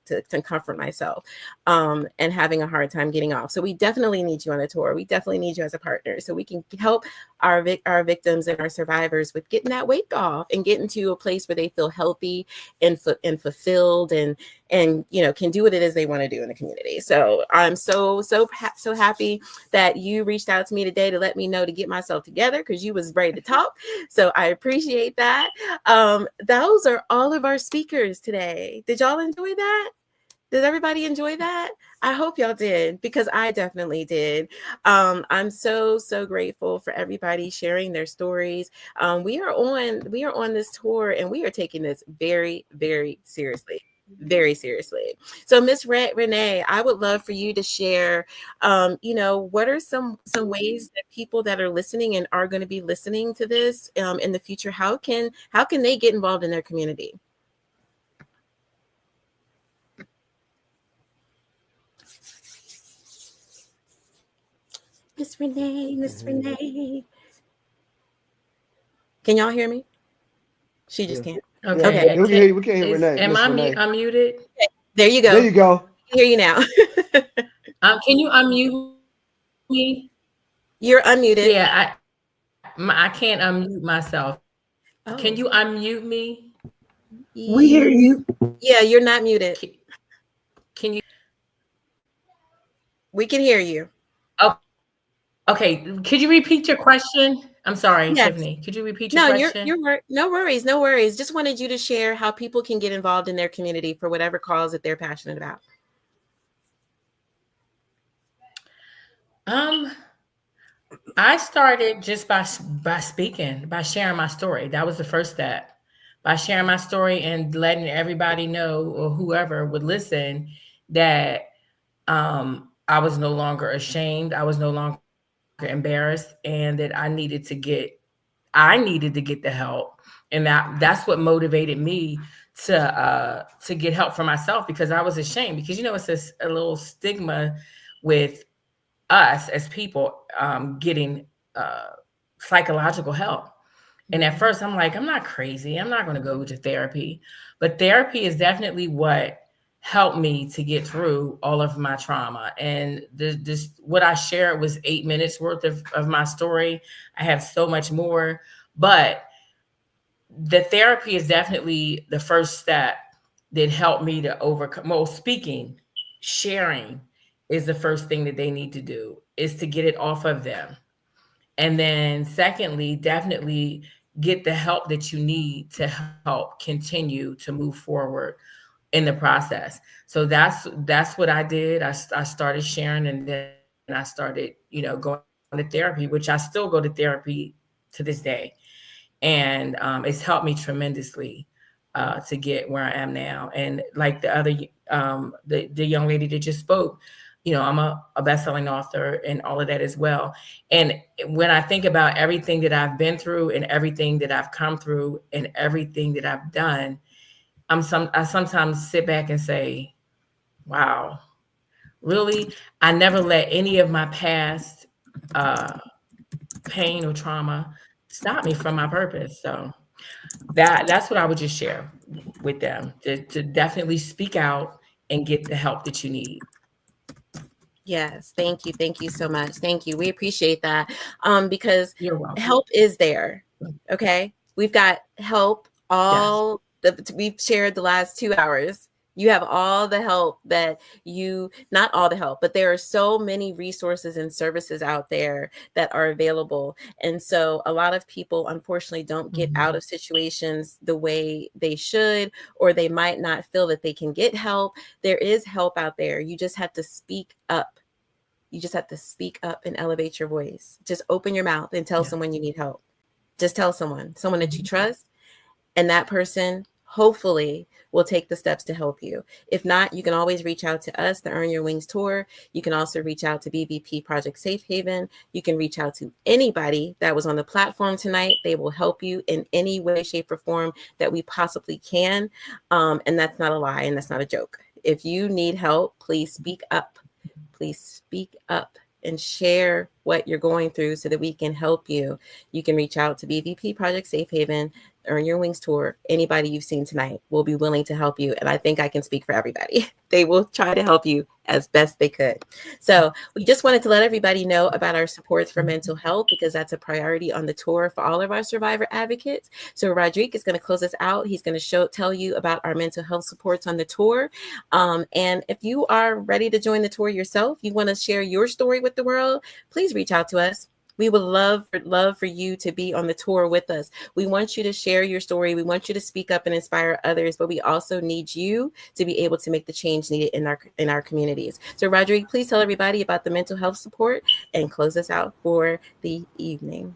to comfort myself and having a hard time getting off. So we definitely need you on the tour. We definitely need you as a partner so we can help our victims and our survivors with getting that weight off and getting to a place where they feel healthy and fulfilled and can do what it is they want to do in the community. So I'm so happy that you reached out to me today to let me know to get myself together because you was ready to talk. So I appreciate that. Those are all of our speakers today. Did y'all enjoy that? Did everybody enjoy that? I hope y'all did because I definitely did. I'm so grateful for everybody sharing their stories. We are on this tour and we are taking this very, very seriously. Very seriously. So Miss Renee, I would love for you to share, what are some ways that people that are listening and are going to be listening to this in the future, how can they get involved in their community? Miss Renee. Can y'all hear me? She just can't. Okay. Yeah, we can't hear Renee. Am I muted? Okay. There you go. There you go. I can hear you now. Can you unmute me? You're unmuted. Yeah, I can't unmute myself. Oh. Can you unmute me? We hear you. Yeah, you're not muted. Can you? We can hear you. Oh, okay. Could you repeat your question? I'm sorry, Yes. Tiffany. Could you repeat your No, question? no worries, no worries. Just wanted you to share how people can get involved in their community for whatever cause that they're passionate about. Um, I started just by speaking, by sharing my story. That was the first step. By sharing my story and letting everybody know, or whoever would listen, that I was no longer ashamed. I was no longer embarrassed, and that I needed to get the help, and that's what motivated me to get help for myself, because I was ashamed. Because it's a little stigma with us as people getting psychological help. And at first, I'm like, I'm not crazy. I'm not going to go to therapy. But therapy is definitely what helped me to get through all of my trauma. And this what I shared was 8 minutes worth of my story. I have so much more, but the therapy is definitely the first step that helped me to overcome. Well, speaking, sharing is the first thing that they need to do, is to get it off of them. And then secondly, definitely get the help that you need to help continue to move forward in the process. So that's what I did. I started sharing, and then I started, going to therapy, which I still go to therapy to this day. And it's helped me tremendously to get where I am now. And like the young lady that just spoke, I'm a best-selling author and all of that as well. And when I think about everything that I've been through and everything that I've come through and everything that I've done, I sometimes sit back and say, wow, really? I never let any of my past uh, pain or trauma stop me from my purpose. So that's what I would just share with them, to definitely speak out and get the help that you need. Yes, thank you. Thank you so much. Thank you. We appreciate that. Because You're welcome. help is there. Okay. We've got help Yes. we've shared the last 2 hours. You have all the help not all the help, but there are so many resources and services out there that are available. And so a lot of people, unfortunately, don't get out of situations the way they should, or they might not feel that they can get help. There is help out there. You just have to speak up. You just have to speak up and elevate your voice. Just open your mouth and tell someone you need help. Just tell someone that you trust, and that person hopefully will take the steps to help you. If not, you can always reach out to us, the Earn Your Wings Tour. You can also reach out to BVP Project Safe Haven. You can reach out to anybody that was on the platform tonight. They will help you in any way, shape, or form that we possibly can. And that's not a lie, and that's not a joke. If you need help, please speak up. Please speak up and share what you're going through so that we can help you. You can reach out to BVP Project Safe Haven, Earn Your Wings Tour. Anybody you've seen tonight will be willing to help you. And I think I can speak for everybody. They will try to help you as best they could. So we just wanted to let everybody know about our supports for mental health, because that's a priority on the tour for all of our survivor advocates. So Rodrigue is going to close us out. He's going to tell you about our mental health supports on the tour. And if you are ready to join the tour yourself, you want to share your story with the world, please reach out to us. We would love for you to be on the tour with us. We want you to share your story. We want you to speak up and inspire others, but we also need you to be able to make the change needed in our communities. So Rodrigue, please tell everybody about the mental health support and close us out for the evening.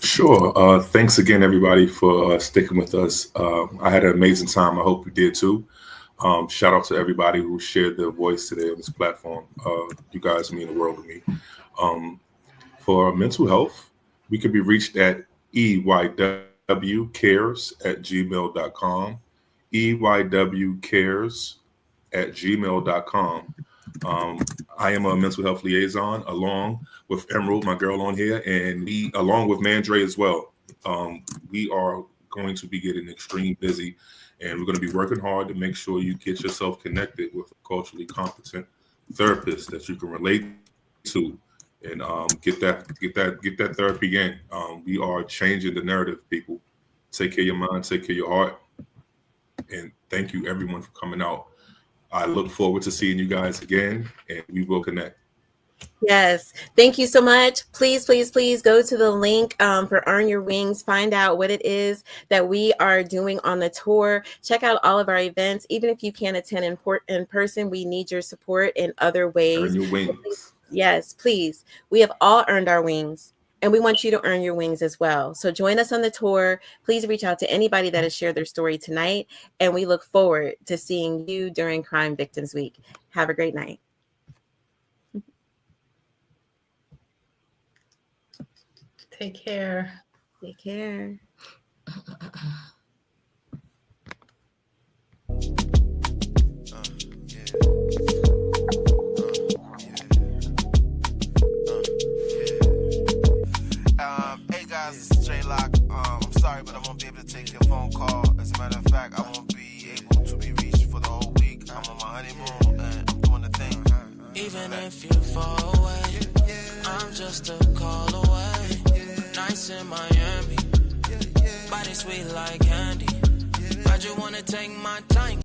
Sure. Thanks again, everybody, for sticking with us. I had an amazing time. I hope you did too. Shout out to everybody who shared their voice today on this platform. You guys mean the world to me. For mental health, we can be reached at eywcares@gmail.com. eywcares@gmail.com. I am a mental health liaison along with Emerald, my girl on here, and we, along with Mandre as well. We are going to be getting extremely busy, and we're going to be working hard to make sure you get yourself connected with a culturally competent therapist that you can relate to, and get that therapy in. We are changing the narrative, people. Take care of your mind, take care of your heart, and thank you everyone for coming out. I look forward to seeing you guys again, and we will connect. Yes. Thank you so much. Please, please, please go to the link for Earn Your Wings. Find out what it is that we are doing on the tour. Check out all of our events. Even if you can't attend in person, we need your support in other ways. Earn your wings. Yes, please. We have all earned our wings, and we want you to earn your wings as well. So join us on the tour. Please reach out to anybody that has shared their story tonight, and we look forward to seeing you during Crime Victims Week. Have a great night. Take care. Take care. Hey guys, this is J-Lock. I'm sorry, but I won't be able to take your phone call. As a matter of fact, I won't be able to be reached for the whole week. I'm on my honeymoon and I'm doing the thing. Even if you fall away, I'm just a call away. Nice in Miami, body sweet like candy. I just wanna take my time.